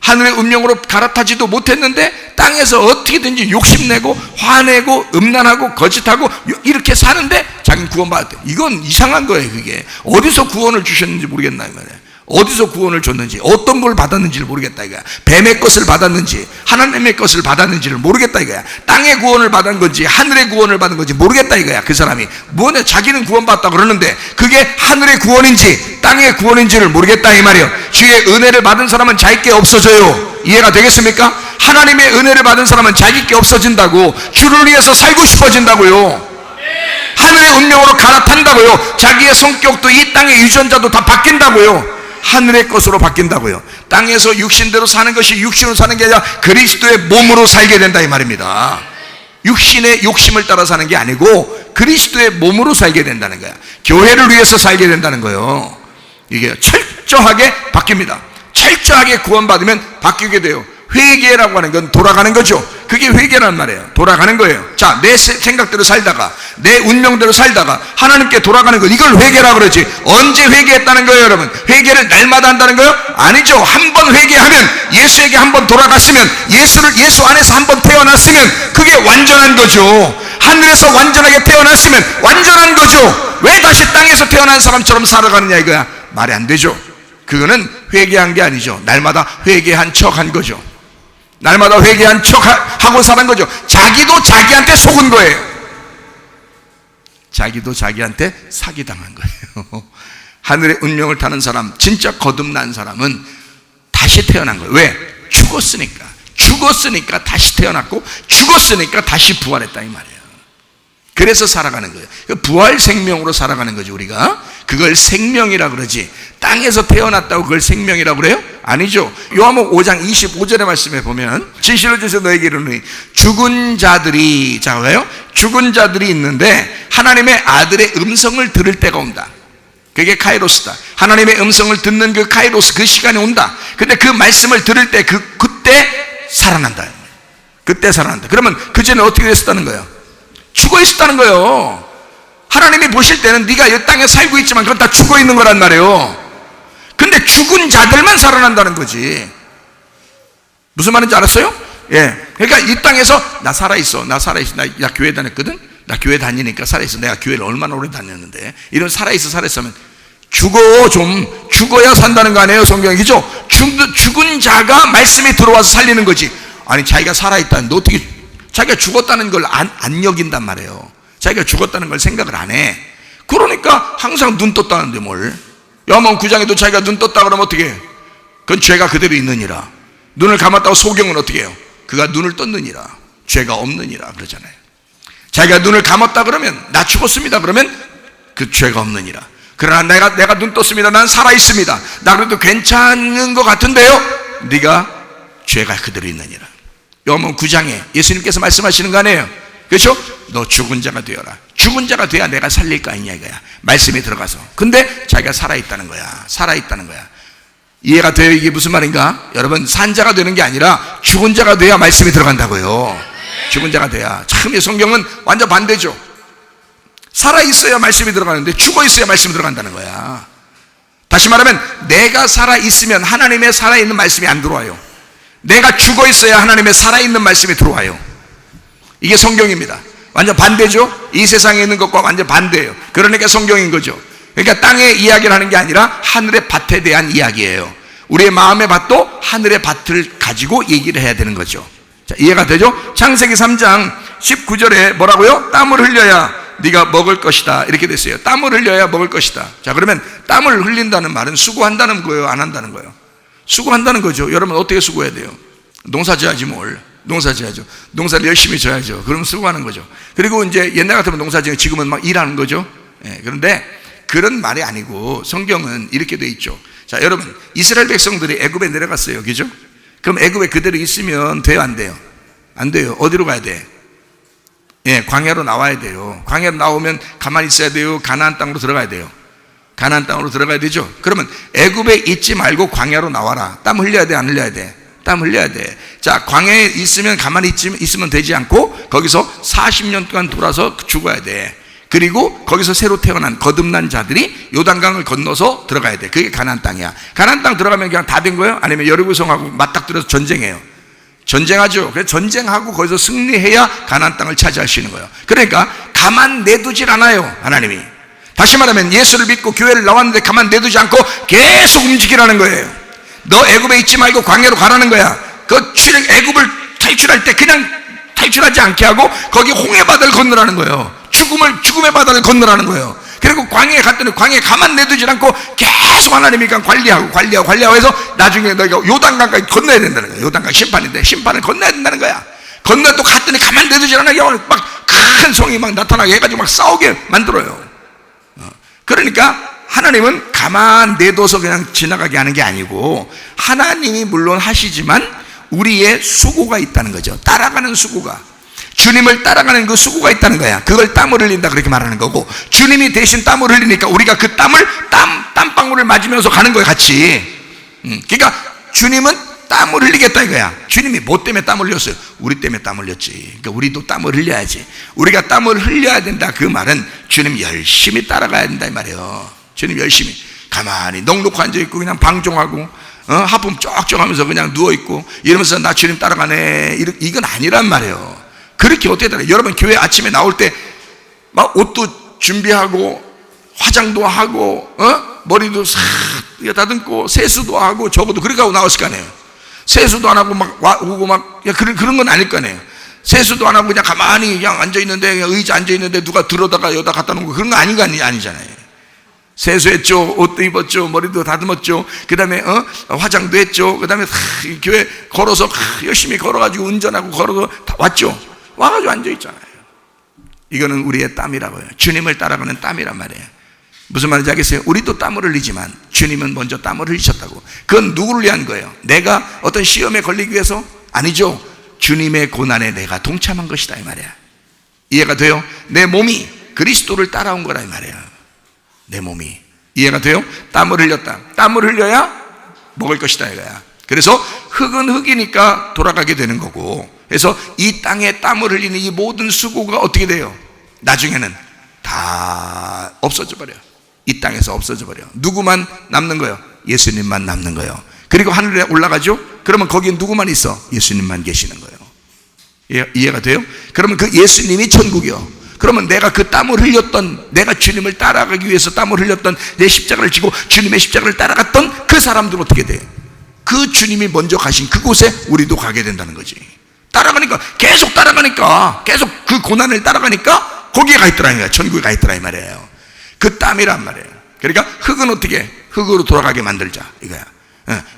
하늘의 운명으로 갈아타지도 못했는데 땅에서 어떻게든지 욕심내고 화내고 음란하고 거짓하고 이렇게 사는데 자기는 구원받았대. 이건 이상한 거예요. 그게 어디서 구원을 주셨는지 모르겠나 이 말이에요. 어디서 구원을 줬는지, 어떤 걸 받았는지를 모르겠다 이거야. 뱀의 것을 받았는지 하나님의 것을 받았는지를 모르겠다 이거야. 땅의 구원을 받은 건지 하늘의 구원을 받은 건지 모르겠다 이거야. 그 사람이 뭐냐, 자기는 구원받았다 그러는데 그게 하늘의 구원인지 땅의 구원인지를 모르겠다 이 말이에요. 주의 은혜를 받은 사람은 자기 게 없어져요. 이해가 되겠습니까? 하나님의 은혜를 받은 사람은 자기 게 없어진다고. 주를 위해서 살고 싶어진다고요. 하늘의 운명으로 갈아탄다고요. 자기의 성격도 이 땅의 유전자도 다 바뀐다고요. 하늘의 것으로 바뀐다고요. 땅에서 육신대로 사는 것이 육신으로 사는 게 아니라 그리스도의 몸으로 살게 된다 이 말입니다. 육신의 욕심을 따라 사는 게 아니고 그리스도의 몸으로 살게 된다는 거야. 교회를 위해서 살게 된다는 거예요. 이게 철저하게 바뀝니다. 철저하게 구원받으면 바뀌게 돼요. 회개라고 하는 건 돌아가는 거죠. 그게 회개란 말이에요. 돌아가는 거예요. 자, 내 생각대로 살다가 내 운명대로 살다가 하나님께 돌아가는 거, 이걸 회개라고 그러지. 언제 회개했다는 거예요 여러분? 회개를 날마다 한다는 거예요? 아니죠. 한 번 회개하면, 예수에게 한 번 돌아갔으면, 예수 안에서 한 번 태어났으면 그게 완전한 거죠. 하늘에서 완전하게 태어났으면 완전한 거죠. 왜 다시 땅에서 태어난 사람처럼 살아가느냐 이거야. 말이 안 되죠. 그거는 회개한 게 아니죠. 날마다 회개한 척 한 거죠. 날마다 회개한 척 하고 사는 거죠. 자기도 자기한테 속은 거예요. 자기도 자기한테 사기당한 거예요. 하늘의 운명을 타는 사람, 진짜 거듭난 사람은 다시 태어난 거예요. 왜? 죽었으니까 다시 태어났고, 죽었으니까 다시 부활했다 이 말이에요. 그래서 살아가는 거예요. 부활 생명으로 살아가는 거죠. 우리가 그걸 생명이라 그러지. 땅에서 태어났다고 그걸 생명이라고 그래요? 아니죠. 요한복음 5장 25절의 말씀에 보면, 진실로 주서 너에게 이르노니 죽은 자들이, 자 왜요? 죽은 자들이 있는데 하나님의 아들의 음성을 들을 때가 온다. 그게 카이로스다. 하나님의 음성을 듣는 그 카이로스, 그 시간이 온다. 근데 그 말씀을 들을 때 그때 살아난다. 그때 살아난다. 그러면 그전에 어떻게 됐었다는 거예요? 죽어 있었다는 거예요. 하나님이 보실 때는 네가 이 땅에 살고 있지만 그건 다 죽어 있는 거란 말이에요. 근데 죽은 자들만 살아난다는 거지. 무슨 말인지 알았어요? 예. 그러니까 이 땅에서 나 살아있어. 나 교회 다녔거든? 나 교회 다니니까 살아있어. 내가 교회를 얼마나 오래 다녔는데. 이런 살아있으면 죽어야 산다는 거 아니에요? 성경이. 그죠? 죽은 자가 말씀이 들어와서 살리는 거지. 아니, 자기가 살아있다는데 어떻게, 자기가 죽었다는 걸 안 여긴단 말이에요. 자기가 죽었다는 걸 생각을 안 해. 그러니까 항상 눈 떴다는데 뭘. 요한복음 9장에도 자기가 눈 떴다 그러면 어떻게 해? 그건 죄가 그대로 있느니라. 눈을 감았다고 소경은 어떻게 해요? 그가 눈을 떴느니라. 죄가 없느니라 그러잖아요. 자기가 눈을 감았다 그러면 나 죽었습니다 그러면 그 죄가 없느니라. 그러나 내가 눈 떴습니다. 난 살아있습니다. 나 그래도 괜찮은 것 같은데요, 네가 죄가 그대로 있느니라. 요한복음 9장에 예수님께서 말씀하시는 거 아니에요? 그렇죠? 너 죽은 자가 되어라. 죽은 자가 돼야 내가 살릴 거 아니냐 이거야. 말씀이 들어가서. 근데 자기가 살아있다는 거야. 살아있다는 거야. 이해가 돼요? 이게 무슨 말인가? 여러분, 산 자가 되는 게 아니라 죽은 자가 돼야 말씀이 들어간다고요. 죽은 자가 돼야. 참, 이 성경은 완전 반대죠. 살아있어야 말씀이 들어가는데 죽어있어야 말씀이 들어간다는 거야. 다시 말하면 내가 살아있으면 하나님의 살아있는 말씀이 안 들어와요. 내가 죽어있어야 하나님의 살아있는 말씀이 들어와요. 이게 성경입니다. 완전 반대죠. 이 세상에 있는 것과 완전 반대예요. 그러니까 성경인 거죠. 그러니까 땅의 이야기를 하는 게 아니라 하늘의 밭에 대한 이야기예요. 우리의 마음의 밭도 하늘의 밭을 가지고 얘기를 해야 되는 거죠. 자, 이해가 되죠? 창세기 3장 19절에 뭐라고요? 땀을 흘려야 네가 먹을 것이다 이렇게 됐어요. 땀을 흘려야 먹을 것이다. 자, 그러면 땀을 흘린다는 말은 수고한다는 거예요, 안 한다는 거예요? 수고한다는 거죠. 여러분, 어떻게 수고해야 돼요? 농사 지어야지 뭘. 농사 지어야죠. 농사를 열심히 져야죠. 그러면 수고하는 거죠. 그리고 이제 옛날 같으면 농사 지어 지금은 막 일하는 거죠. 그런데 그런 말이 아니고 성경은 이렇게 돼 있죠. 자, 여러분, 이스라엘 백성들이 애굽에 내려갔어요. 그죠? 그럼 애굽에 그대로 있으면 돼요, 안 돼요? 안 돼요. 어디로 가야 돼? 광야로 나와야 돼요. 광야로 나오면 가만히 있어야 돼요? 가나안 땅으로 들어가야 돼요? 가나안 땅으로 들어가야 되죠. 그러면 애굽에 있지 말고 광야로 나와라. 땀 흘려야 돼, 안 흘려야 돼? 땀 흘려야 돼. 자, 광야에 있으면 가만히 있으면 되지 않고 거기서 40년 동안 돌아서 죽어야 돼. 그리고 거기서 새로 태어난 거듭난 자들이 요단강을 건너서 들어가야 돼. 그게 가나안 땅이야. 가나안 땅 들어가면 그냥 다 된 거예요? 아니면 여리고성하고 맞닥뜨려서 전쟁해요? 전쟁하죠. 그래서 전쟁하고 거기서 승리해야 가나안 땅을 차지할 수 있는 거예요. 그러니까 가만 내두질 않아요, 하나님이. 다시 말하면 예수를 믿고 교회를 나왔는데 가만 내두지 않고 계속 움직이라는 거예요. 너 애굽에 있지 말고 광야로 가라는 거야. 그 애굽을 탈출할 때 그냥 탈출하지 않게 하고 거기 홍해 바다를 건너라는 거예요. 죽음의 바다를 건너라는 거예요. 그리고 광야에 갔더니 광야에 가만 내두지 않고 계속 하나님이 관리하고 해서 나중에 너희가 요단강까지 건너야 된다는 거예요. 요단강 심판인데 심판을 건너야 된다는 거야. 건너 또 갔더니 가만 내두지 않게 막 큰 성이 막 나타나게 해가지고 막 싸우게 만들어요. 그러니까 하나님은 가만 내둬서 그냥 지나가게 하는 게 아니고 하나님이 물론 하시지만 우리의 수고가 있다는 거죠. 따라가는 수고가. 주님을 따라가는 그 수고가 있다는 거야. 그걸 땀을 흘린다 그렇게 말하는 거고, 주님이 대신 땀을 흘리니까 우리가 그 땀방울을 맞으면서 가는 거야, 같이. 그러니까 주님은 땀을 흘리겠다 이거야. 주님이 뭐 때문에 땀을 흘렸어요? 우리 때문에 땀을 흘렸지. 그러니까 우리도 땀을 흘려야지. 우리가 땀을 흘려야 된다. 그 말은 주님 열심히 따라가야 된다 이 말이에요. 주님 열심히 가만히 넉넉히 앉아있고 그냥 방종하고 하품 쩍쩍 하면서 그냥 누워있고 이러면서 나 주님 따라가네, 이건 아니란 말이에요. 그렇게 어떻게 따라가요? 여러분, 교회 아침에 나올 때 막 옷도 준비하고 화장도 하고 머리도 싹 다듬고 세수도 하고 적어도 그렇게 하고 나왔을 거 아니에요. 세수도 안 하고 막 오고 막 그런 건 아닐 거 아니에요. 세수도 안 하고 그냥 가만히 그냥 앉아있는데, 그냥 의자 앉아있는데 누가 들어다가 여기다 갖다 놓은 거, 그런 거 아니잖아요. 세수했죠, 옷도 입었죠, 머리도 다듬었죠, 그 다음에 화장도 했죠, 그 다음에 교회 걸어서 열심히 걸어가지고 운전하고 걸어서 다 왔죠. 와가지고 앉아있잖아요. 이거는 우리의 땀이라고요. 주님을 따라가는 땀이란 말이에요. 무슨 말인지 알겠어요? 우리도 땀을 흘리지만 주님은 먼저 땀을 흘리셨다고. 그건 누구를 위한 거예요? 내가 어떤 시험에 걸리기 위해서? 아니죠. 주님의 고난에 내가 동참한 것이다 이 말이야. 이해가 돼요? 내 몸이 그리스도를 따라온 거라 이 말이에요. 내 몸이. 이해가 돼요? 땀을 흘렸다. 땀을 흘려야 먹을 것이다 이거야. 그래서 흙은 흙이니까 돌아가게 되는 거고, 그래서 이 땅에 땀을 흘리는 이 모든 수고가 어떻게 돼요? 나중에는 다 없어져 버려요. 이 땅에서 없어져 버려. 누구만 남는 거예요? 예수님만 남는 거예요. 그리고 하늘에 올라가죠? 그러면 거기에 누구만 있어? 예수님만 계시는 거예요. 이해가 돼요? 그러면 그 예수님이 천국이요. 그러면 내가 그 땀을 흘렸던, 내가 주님을 따라가기 위해서 땀을 흘렸던, 내 십자가를 지고 주님의 십자가를 따라갔던 그 사람들은 어떻게 돼? 그 주님이 먼저 가신 그곳에 우리도 가게 된다는 거지. 따라가니까, 계속 따라가니까, 계속 그 고난을 따라가니까 거기에 가 있더라 이 말이야. 천국에 가 있더라 이 말이에요. 그 땀이란 말이에요. 그러니까 흙은 어떻게? 흙으로 돌아가게 만들자 이거야.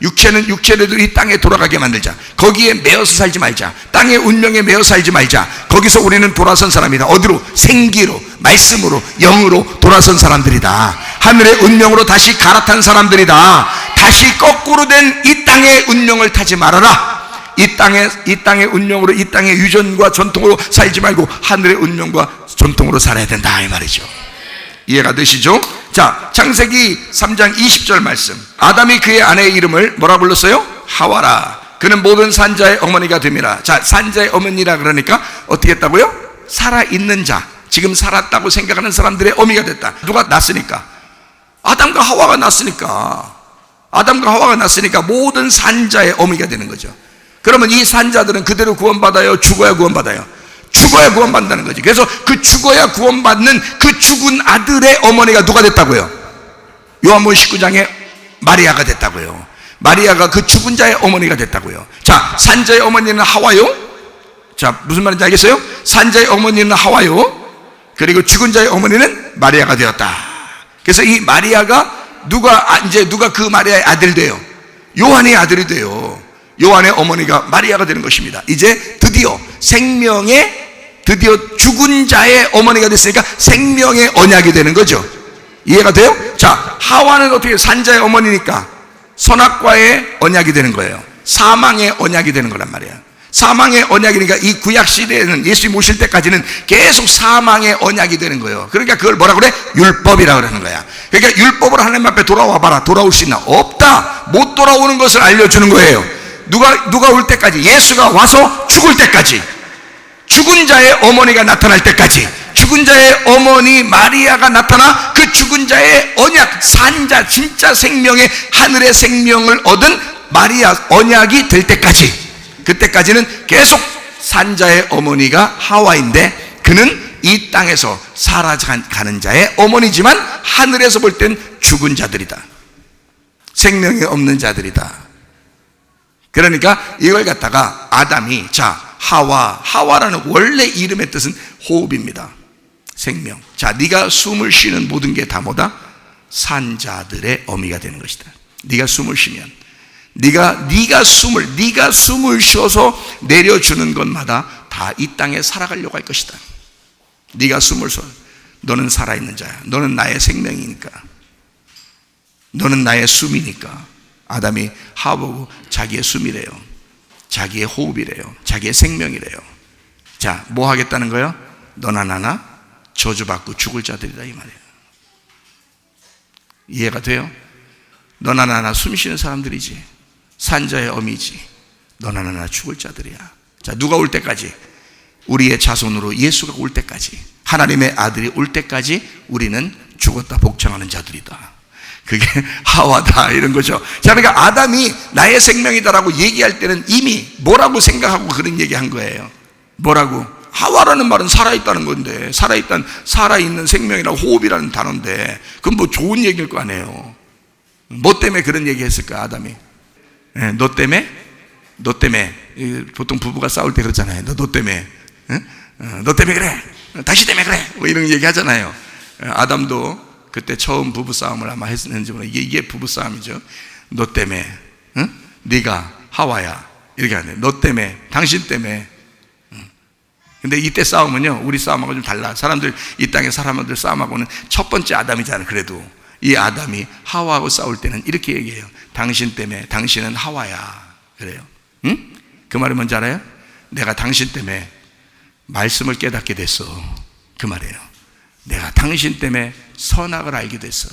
육체는 육체대로 이 땅에 돌아가게 만들자. 거기에 매여서 살지 말자. 땅의 운명에 매여 살지 말자. 거기서 우리는 돌아선 사람이다. 어디로? 생기로, 말씀으로, 영으로 돌아선 사람들이다. 하늘의 운명으로 다시 갈아탄 사람들이다. 다시 거꾸로 된 이 땅의 운명을 타지 말아라. 이 땅의 운명으로, 이 땅의 유전과 전통으로 살지 말고 하늘의 운명과 전통으로 살아야 된다, 이 말이죠. 이해가 되시죠? 자, 창세기 3장 20절 말씀. 아담이 그의 아내의 이름을 뭐라 불렀어요? 하와라. 그는 모든 산자의 어머니가 됨이라. 자, 산자의 어머니라 그러니까 어떻게 했다고요? 살아있는 자, 지금 살았다고 생각하는 사람들의 어미가 됐다. 누가 낳았으니까? 아담과 하와가 낳았으니까. 아담과 하와가 낳았으니까 모든 산자의 어미가 되는 거죠. 그러면 이 산자들은 그대로 구원받아요? 죽어야 구원받아요? 죽어야 구원받는다는 거지. 그래서 그 죽어야 구원받는 그 죽은 아들의 어머니가 누가 됐다고요? 요한복음 19장에 마리아가 됐다고요. 마리아가 그 죽은 자의 어머니가 됐다고요. 자, 산자의 어머니는 하와요. 자, 무슨 말인지 알겠어요? 산자의 어머니는 하와요. 그리고 죽은 자의 어머니는 마리아가 되었다. 그래서 이 마리아가 누가 그 마리아의 아들 돼요? 요한의 아들이 돼요. 요한의 어머니가 마리아가 되는 것입니다. 이제 드디어 죽은 자의 어머니가 됐으니까 생명의 언약이 되는 거죠. 이해가 돼요? 자, 하와는 어떻게 산자의 어머니니까 선악과의 언약이 되는 거예요. 사망의 언약이 되는 거란 말이에요. 사망의 언약이니까 이 구약 시대에는 예수님 오실 때까지는 계속 사망의 언약이 되는 거예요. 그러니까 그걸 뭐라 그래? 율법이라 그러는 거야. 그러니까 율법으로 하나님 앞에 돌아와 봐라. 돌아올 수 있나? 없다. 못 돌아오는 것을 알려주는 거예요. 누가 올 때까지, 예수가 와서 죽을 때까지, 죽은 자의 어머니가 나타날 때까지, 죽은 자의 어머니 마리아가 나타나 그 죽은 자의 언약, 산자, 진짜 생명의 하늘의 생명을 얻은 마리아 언약이 될 때까지, 그때까지는 계속 산자의 어머니가 하와인데 그는 이 땅에서 살아가는 자의 어머니지만 하늘에서 볼 땐 죽은 자들이다. 생명이 없는 자들이다. 그러니까 이걸 갖다가 아담이, 자, 하와라는 원래 이름의 뜻은 호흡입니다. 생명. 자, 네가 숨을 쉬는 모든 게 다 뭐다? 산자들의 어미가 되는 것이다. 네가 숨을 쉬면, 네가 숨을 쉬어서 내려주는 것마다 다 이 땅에 살아가려고 할 것이다. 네가 숨을 쉬어. 너는 살아있는 자야. 너는 나의 생명이니까. 너는 나의 숨이니까. 아담이 하와보고 자기의 숨이래요. 자기의 호흡이래요. 자기의 생명이래요. 자, 뭐 하겠다는 거예요? 너나 나나 저주받고 죽을 자들이다, 이 말이에요. 이해가 돼요? 너나 나나 숨 쉬는 사람들이지. 산자의 어미지. 너나 나나 죽을 자들이야. 자, 누가 올 때까지? 우리의 자손으로 예수가 올 때까지, 하나님의 아들이 올 때까지 우리는 죽었다 복창하는 자들이다. 그게 하와다, 이런 거죠. 자, 그러니까 아담이 나의 생명이다라고 얘기할 때는 이미 뭐라고 생각하고 그런 얘기한 거예요. 뭐라고? 하와라는 말은 살아있다는 건데, 살아있는 생명이라고, 호흡이라는 단어인데, 그건 뭐 좋은 얘기일 거 아니에요. 뭐 때문에 그런 얘기 했을까, 아담이? 네, 너 때문에 보통 부부가 싸울 때 그러잖아요. 너 때문에, 너 때문에 그래, 당신 때문에 그래, 뭐 이런 얘기 하잖아요. 아담도 그때 처음 부부싸움을 아마 했는지 모르겠는데 이게 부부싸움이죠. 너 때문에, 응? 네가 하와야, 이렇게 하네. 너 때문에, 당신 때문에. 근데 이때 싸움은요, 우리 싸움하고 좀 달라. 이 땅의 사람들 싸움하고는 첫 번째 아담이잖아요. 그래도 이 아담이 하와하고 싸울 때는 이렇게 얘기해요. 당신 때문에, 당신은 하와야, 그래요. 응? 그 말이 뭔지 알아요? 내가 당신 때문에 말씀을 깨닫게 됐어, 그 말이에요. 내가 당신 때문에 선악을 알게 됐어.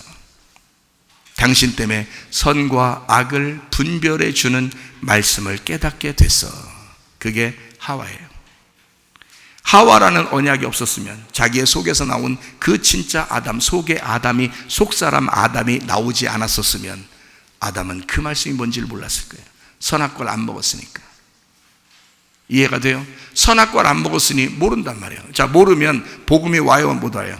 당신 때문에 선과 악을 분별해 주는 말씀을 깨닫게 됐어. 그게 하와예요. 하와라는 언약이 없었으면, 자기의 속에서 나온 그 진짜 아담, 속의 아담이, 속사람 아담이 나오지 않았었으면 아담은 그 말씀이 뭔지를 몰랐을 거예요. 선악과를 안 먹었으니까. 이해가 돼요? 선악과를 안 먹었으니 모른단 말이에요. 자, 모르면 복음이 와요, 못 와요?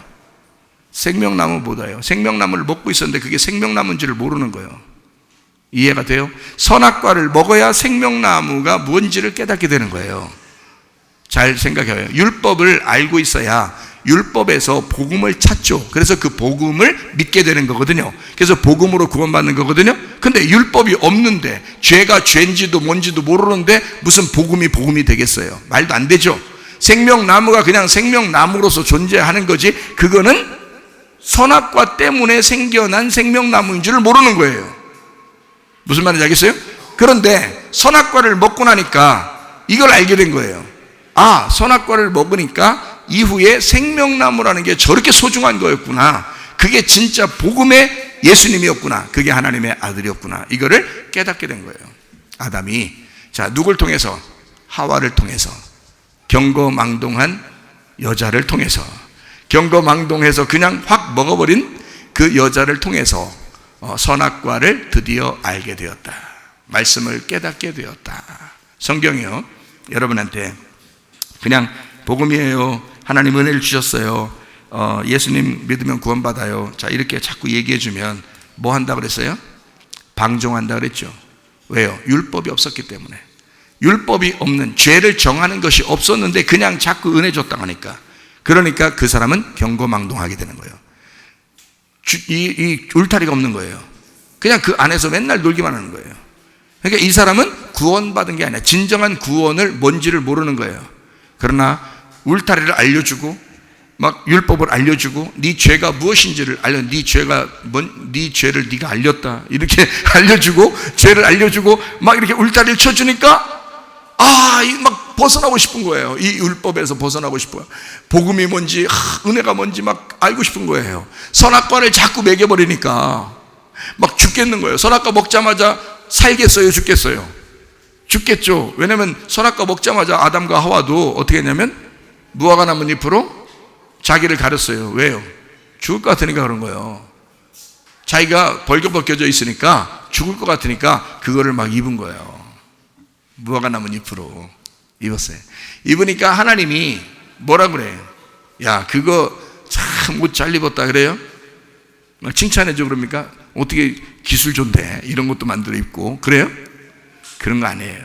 생명나무 못 와요. 생명나무를 먹고 있었는데 그게 생명나무인지를 모르는 거예요. 이해가 돼요? 선악과를 먹어야 생명나무가 뭔지를 깨닫게 되는 거예요. 잘 생각해요. 율법을 알고 있어야 율법에서 복음을 찾죠. 그래서 그 복음을 믿게 되는 거거든요. 그래서 복음으로 구원받는 거거든요. 근데 율법이 없는데, 죄가 죄인지도 뭔지도 모르는데 무슨 복음이 되겠어요? 말도 안 되죠. 생명나무가 그냥 생명나무로서 존재하는 거지, 그거는 선악과 때문에 생겨난 생명나무인 줄을 모르는 거예요. 무슨 말인지 알겠어요? 그런데 선악과를 먹고 나니까 이걸 알게 된 거예요. 아, 선악과를 먹으니까 이후에 생명나무라는 게 저렇게 소중한 거였구나. 그게 진짜 복음의 예수님이었구나. 그게 하나님의 아들이었구나. 이거를 깨닫게 된 거예요. 아담이, 자, 누굴 통해서? 하와를 통해서, 경거망동한 여자를 통해서, 경거망동해서 그냥 확 먹어버린 그 여자를 통해서 선악과를 드디어 알게 되었다. 말씀을 깨닫게 되었다. 성경이요, 여러분한테 그냥 복음이에요, 하나님 은혜를 주셨어요, 예수님 믿으면 구원받아요, 자, 이렇게 자꾸 얘기해주면 뭐 한다 그랬어요? 방종한다 그랬죠. 왜요? 율법이 없었기 때문에. 율법이 없는, 죄를 정하는 것이 없었는데 그냥 자꾸 은혜 줬다고 하니까, 그러니까 그 사람은 경거망동하게 되는 거예요. 이 울타리가 없는 거예요. 그냥 그 안에서 맨날 놀기만 하는 거예요. 그러니까 이 사람은 구원받은 게 아니라 진정한 구원을 뭔지를 모르는 거예요. 그러나 울타리를 알려주고 막 율법을 알려주고 네 죄가 무엇인지를 네 죄를 네가 알렸다 이렇게 알려주고, 죄를 알려주고 막 이렇게 울타리를 쳐주니까 막 벗어나고 싶은 거예요. 이 율법에서 벗어나고 싶어요. 복음이 뭔지, 은혜가 뭔지 막 알고 싶은 거예요. 선악과를 자꾸 먹여버리니까 막 죽겠는 거예요. 선악과 먹자마자 살겠어요, 죽겠어요? 죽겠죠. 왜냐하면 선악과 먹자마자 아담과 하와도 어떻게 했냐면 무화과 나무 잎으로 자기를 가렸어요. 왜요? 죽을 것 같으니까 그런 거예요. 자기가 벌거벗겨져 있으니까 죽을 것 같으니까 그거를 막 입은 거예요. 무화과 나무 잎으로 입었어요. 입으니까 하나님이 뭐라 그래요? 야, 그거 참 옷 잘 입었다 그래요? 막 칭찬해줘 그럽니까? 어떻게 기술 좋네, 이런 것도 만들어 입고 그래요? 그런 거 아니에요.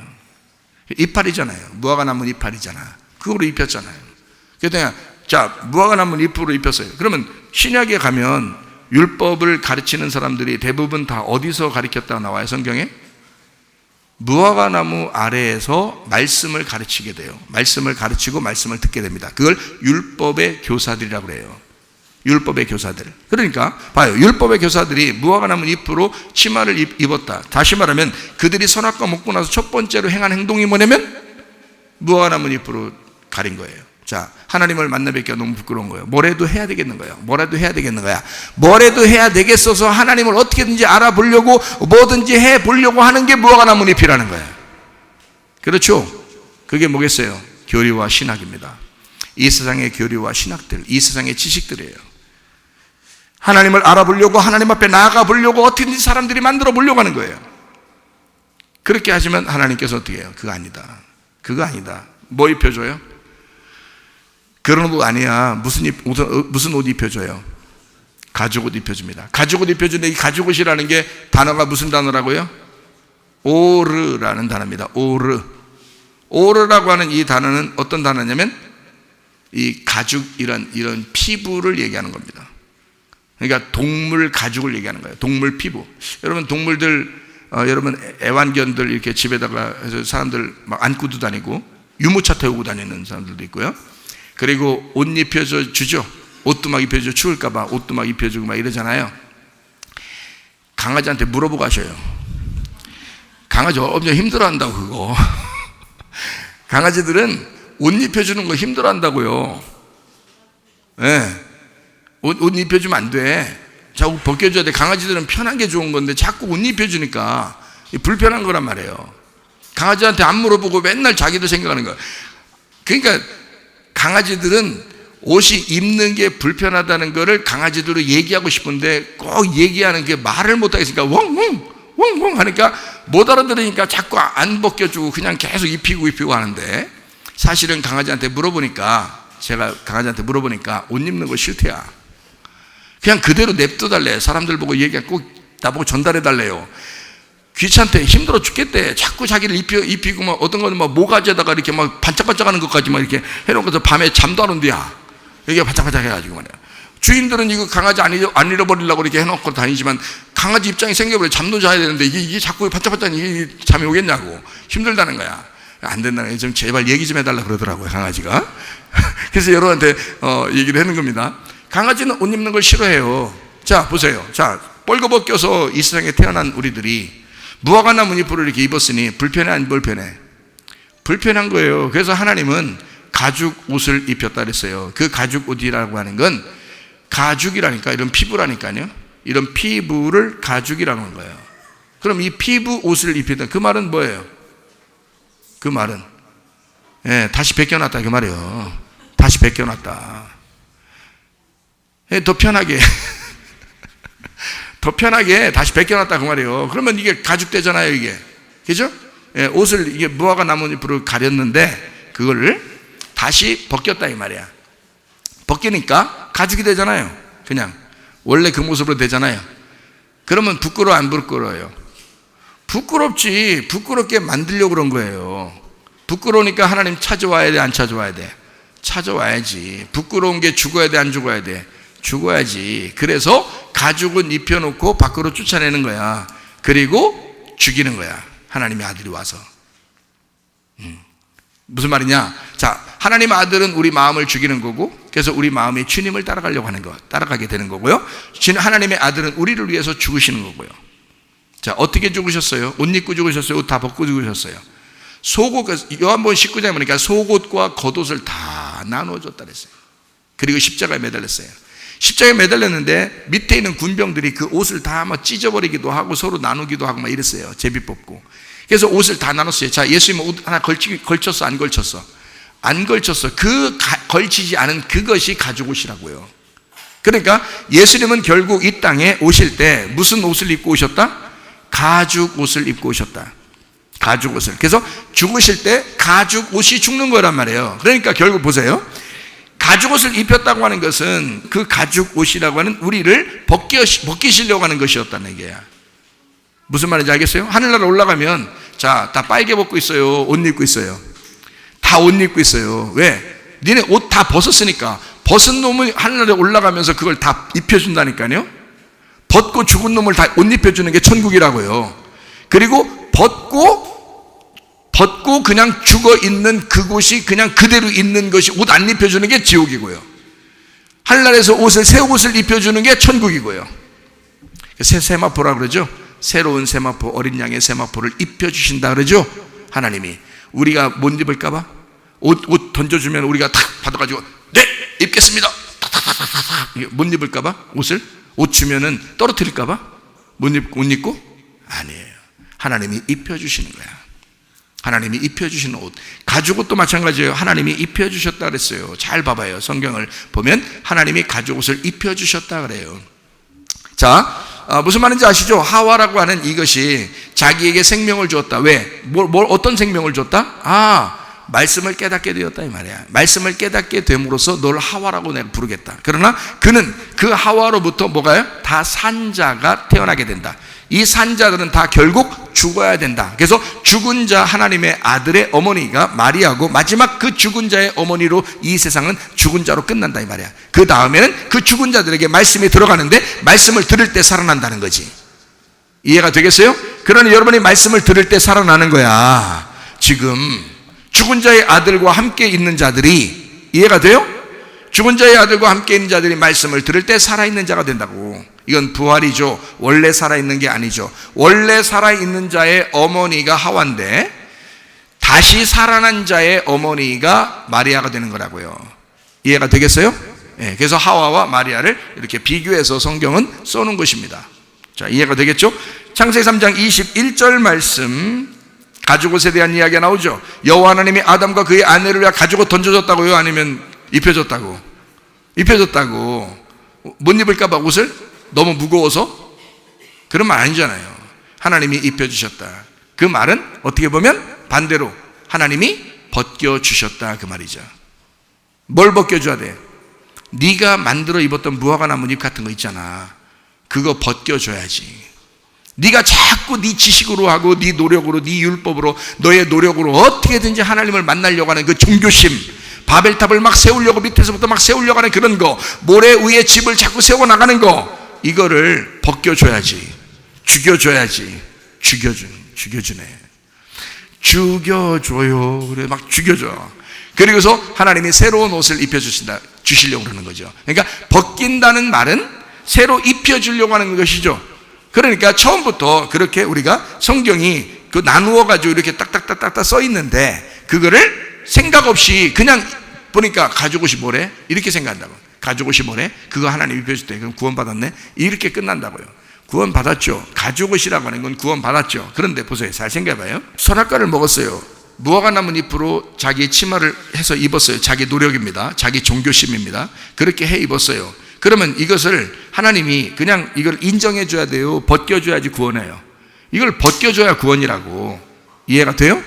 이파리잖아요. 무화과 나무 이파리잖아. 그거로 입혔잖아요. 그래서 자, 무화과 나무 잎으로 입혔어요. 그러면 신약에 가면 율법을 가르치는 사람들이 대부분 다 어디서 가르쳤다고 나와요, 성경에? 무화과 나무 아래에서 말씀을 가르치게 돼요. 말씀을 가르치고 말씀을 듣게 됩니다. 그걸 율법의 교사들이라고 그래요. 율법의 교사들. 그러니까 봐요, 율법의 교사들이 무화과 나무 잎으로 치마를 입었다. 다시 말하면 그들이 선악과 먹고 나서 첫 번째로 행한 행동이 뭐냐면 무화과 나무 잎으로 가린 거예요. 자, 하나님을 만나 뵙기가 너무 부끄러운 거예요. 뭐라도 해야 되겠는 거예요. 뭐라도 해야 되겠는 거야. 뭐라도 해야 되겠어서 하나님을 어떻게든지 알아보려고 뭐든지 해보려고 하는 게 무화과 나무 잎이라는 거예요. 그렇죠? 그게 뭐겠어요? 교리와 신학입니다. 이 세상의 교리와 신학들, 이 세상의 지식들이에요. 하나님을 알아보려고, 하나님 앞에 나아가 보려고 어떻게든지 사람들이 만들어 보려고 하는 거예요. 그렇게 하시면 하나님께서 어떻게 해요? 그거 아니다. 그거 아니다. 뭐 입혀줘요? 그런 옷 아니야. 무슨 옷 입혀줘요? 가죽옷 입혀줍니다. 가죽옷 입혀주는데 이 가죽옷이라는 게 단어가 무슨 단어라고요? 오르라는 단어입니다. 오르. 오르라고 하는 이 단어는 어떤 단어냐면 이 가죽, 이런 피부를 얘기하는 겁니다. 그러니까 동물 가죽을 얘기하는 거예요. 동물 피부. 여러분 동물들, 여러분 애완견들 이렇게 집에다가 해서 사람들 막 안고도 다니고 유모차 태우고 다니는 사람들도 있고요. 그리고 옷 입혀줘 주죠. 옷도 막 입혀줘, 추울까봐 옷도 막 입혀주고 막 이러잖아요. 강아지한테 물어보고 하셔요. 강아지 엄청 힘들어한다고 그거. 강아지들은 옷 입혀주는 거 힘들어한다고요. 네. 옷 입혀주면 안 돼. 자꾸 벗겨줘야 돼. 강아지들은 편한 게 좋은 건데 자꾸 옷 입혀주니까 불편한 거란 말이에요. 강아지한테 안 물어보고 맨날 자기들 생각하는 거야. 그러니까 강아지들은 옷이 입는 게 불편하다는 거를 강아지들로 얘기하고 싶은데 꼭 얘기하는 게 말을 못 하겠으니까 웡웡 하니까 못 알아들으니까 자꾸 안 벗겨주고 그냥 계속 입히고 하는데, 사실은 강아지한테 물어보니까, 제가 강아지한테 물어보니까 옷 입는 거 싫대야. 그냥 그대로 냅둬달래. 사람들 보고 얘기하고 꼭 나보고 전달해달래요. 귀찮대. 힘들어 죽겠대. 자꾸 자기를 입히고 막 어떤 거는 막 모가지에다가 이렇게 막 반짝반짝하는 것까지 막 이렇게 해놓고서 밤에 잠도 안 온대야. 이게 바짝바짝 해가지고 말이야. 주인들은 이거 강아지 안 잃어버리려고 이렇게 해놓고 다니지만 강아지 입장이 생겨버려. 잠도 자야 되는데 이게 자꾸 바짝바짝 이게 잠이 오겠냐고. 힘들다는 거야. 안 된다는 거야. 좀 제발 얘기 좀 해달라 그러더라고요, 강아지가. 그래서 여러분한테 얘기를 하는 겁니다. 강아지는 옷 입는 걸 싫어해요. 자, 보세요. 자, 뻘거벗겨서 이 세상에 태어난 우리들이 무화과나무 잎을 이렇게 입었으니 불편해 안 불편해? 불편한 거예요. 그래서 하나님은 가죽 옷을 입혔다 그랬어요. 그 가죽 옷이라고 하는 건 가죽이라니까, 이런 피부라니까요. 이런 피부를 가죽이라고 하는 거예요. 그럼 이 피부 옷을 입혔다. 그 말은 뭐예요? 그 말은 다시 벗겨놨다 그 말이에요. 다시 벗겨놨다. 더 편하게 더 편하게 다시 벗겨놨다 그 말이에요. 그러면 이게 가죽되잖아요, 이게. 그죠? 옷을 이게 무화과 나뭇잎으로 가렸는데 그걸 다시 벗겼다 이 말이야. 벗기니까 가죽이 되잖아요. 그냥 원래 그 모습으로 되잖아요. 그러면 부끄러워 안 부끄러워요? 부끄럽지. 부끄럽게 만들려고 그런 거예요. 부끄러우니까 하나님 찾아와야 돼, 안 찾아와야 돼? 찾아와야지. 부끄러운 게 죽어야 돼, 안 죽어야 돼? 죽어야지. 그래서 가죽은 입혀놓고 밖으로 쫓아내는 거야. 그리고 죽이는 거야, 하나님의 아들이 와서. 무슨 말이냐? 자, 하나님의 아들은 우리 마음을 죽이는 거고, 그래서 우리 마음이 주님을 따라가려고 하는 거, 따라가게 되는 거고요. 하나님의 아들은 우리를 위해서 죽으시는 거고요. 자, 어떻게 죽으셨어요? 옷 입고 죽으셨어요? 옷 다 벗고 죽으셨어요? 속옷, 요한복음 19장에 보니까 속옷과 겉옷을 다 나눠줬다 그랬어요. 그리고 십자가에 매달렸어요. 십자가에 매달렸는데 밑에 있는 군병들이 그 옷을 다 막 찢어버리기도 하고 서로 나누기도 하고 막 이랬어요. 제비 뽑고. 그래서 옷을 다 나눴어요. 자, 예수님은 옷 하나 걸쳤어, 안 걸쳤어? 안 걸쳤어. 걸치지 않은 그것이 가죽 옷이라고요. 그러니까 예수님은 결국 이 땅에 오실 때 무슨 옷을 입고 오셨다? 가죽 옷을 입고 오셨다. 가죽 옷을. 그래서 죽으실 때 가죽 옷이 죽는 거란 말이에요. 그러니까 결국 보세요. 가죽 옷을 입혔다고 하는 것은 그 가죽 옷이라고 하는 우리를 벗기시려고 하는 것이었다는 얘기야. 무슨 말인지 알겠어요? 하늘나라 올라가면 자, 다 빨개 벗고 있어요? 옷 입고 있어요? 다 옷 입고 있어요. 왜? 니네 옷 다 벗었으니까. 벗은 놈이 하늘나라에 올라가면서 그걸 다 입혀준다니까요. 벗고 죽은 놈을 다 옷 입혀주는 게 천국이라고요. 그리고 벗고 그냥 죽어 있는 그곳이 그냥 그대로 있는 것이 옷 안 입혀주는 게 지옥이고요. 하늘나라에서 새 옷을 입혀주는 게 천국이고요. 새 세마포라 그러죠. 새로운 세마포, 어린 양의 세마포를 입혀주신다 그러죠. 하나님이. 우리가 못 입을까봐 옷 던져주면 우리가 탁 받아가지고 네 입겠습니다 못 입을까봐 옷 주면은 떨어뜨릴까봐 못 입고 아니에요. 하나님이 입혀주시는 거야. 하나님이 입혀주시는 옷. 가죽 옷도 마찬가지예요. 하나님이 입혀주셨다 그랬어요. 잘 봐봐요. 성경을 보면 하나님이 가죽 옷을 입혀주셨다 그래요. 자, 무슨 말인지 아시죠? 하와라고 하는 이것이 자기에게 생명을 주었다. 왜? 어떤 생명을 줬다? 말씀을 깨닫게 되었다 이 말이야. 말씀을 깨닫게 됨으로써 널 하와라고 내가 부르겠다. 그러나 그는 그 하와로부터 뭐가요? 다 산자가 태어나게 된다. 이 산자들은 다 결국 죽어야 된다. 그래서 죽은 자 하나님의 아들의 어머니가 마리아고 마지막 그 죽은 자의 어머니로 이 세상은 죽은 자로 끝난다 이 말이야. 그 다음에는 그 죽은 자들에게 말씀이 들어가는데 말씀을 들을 때 살아난다는 거지. 이해가 되겠어요? 그러니 여러분이 말씀을 들을 때 살아나는 거야. 지금 죽은 자의 아들과 함께 있는 자들이, 이해가 돼요? 죽은 자의 아들과 함께 있는 자들이 말씀을 들을 때 살아있는 자가 된다고. 이건 부활이죠. 원래 살아있는 게 아니죠. 원래 살아있는 자의 어머니가 하와인데 다시 살아난 자의 어머니가 마리아가 되는 거라고요. 이해가 되겠어요? 네, 그래서 하와와 마리아를 이렇게 비교해서 성경은 써놓은 것입니다. 자, 이해가 되겠죠? 창세기 3장 21절 말씀, 가죽옷에 대한 이야기가 나오죠. 여호와 하나님이 아담과 그의 아내를 위하여 가죽옷 던져줬다고요? 아니면 입혀줬다고? 입혀줬다고. 못 입을까봐 옷을? 너무 무거워서? 그런 말 아니잖아요. 하나님이 입혀주셨다. 그 말은 어떻게 보면 반대로 하나님이 벗겨주셨다 그 말이죠. 뭘 벗겨줘야 돼? 네가 만들어 입었던 무화과 나뭇잎 같은 거 있잖아. 그거 벗겨줘야지. 네가 자꾸 네 지식으로 하고 네 노력으로 네 율법으로 너의 노력으로 어떻게든지 하나님을 만나려고 하는 그 종교심, 바벨탑을 막 세우려고 밑에서부터 막 세우려고 하는 그런 거, 모래 위에 집을 자꾸 세워나가는 거, 이거를 벗겨줘야지, 죽여줘야지. 죽여주네. 죽여줘요. 그래 막 죽여줘. 그리고서 하나님이 새로운 옷을 주시려고 그러는 거죠. 그러니까 벗긴다는 말은 새로 입혀주려고 하는 것이죠. 그러니까 처음부터 그렇게 우리가 성경이 그 나누어 가지고 이렇게 딱딱딱딱 써 있는데, 그거를 생각 없이 그냥 보니까 가죽옷이 뭐래? 이렇게 생각한다고. 가죽옷이 뭐래? 그거 하나님 입혀줄 때 그럼 구원받았네? 이렇게 끝난다고요. 구원받았죠. 가죽옷이라고 하는 건 구원받았죠. 그런데 보세요. 잘 생각해봐요. 선악과를 먹었어요. 무화과 나무 잎으로 자기 치마를 해서 입었어요. 자기 노력입니다. 자기 종교심입니다. 그렇게 해 입었어요. 그러면 이것을 하나님이 그냥 이걸 인정해 줘야 돼요? 벗겨줘야지 구원해요? 이걸 벗겨줘야 구원이라고. 이해가 돼요?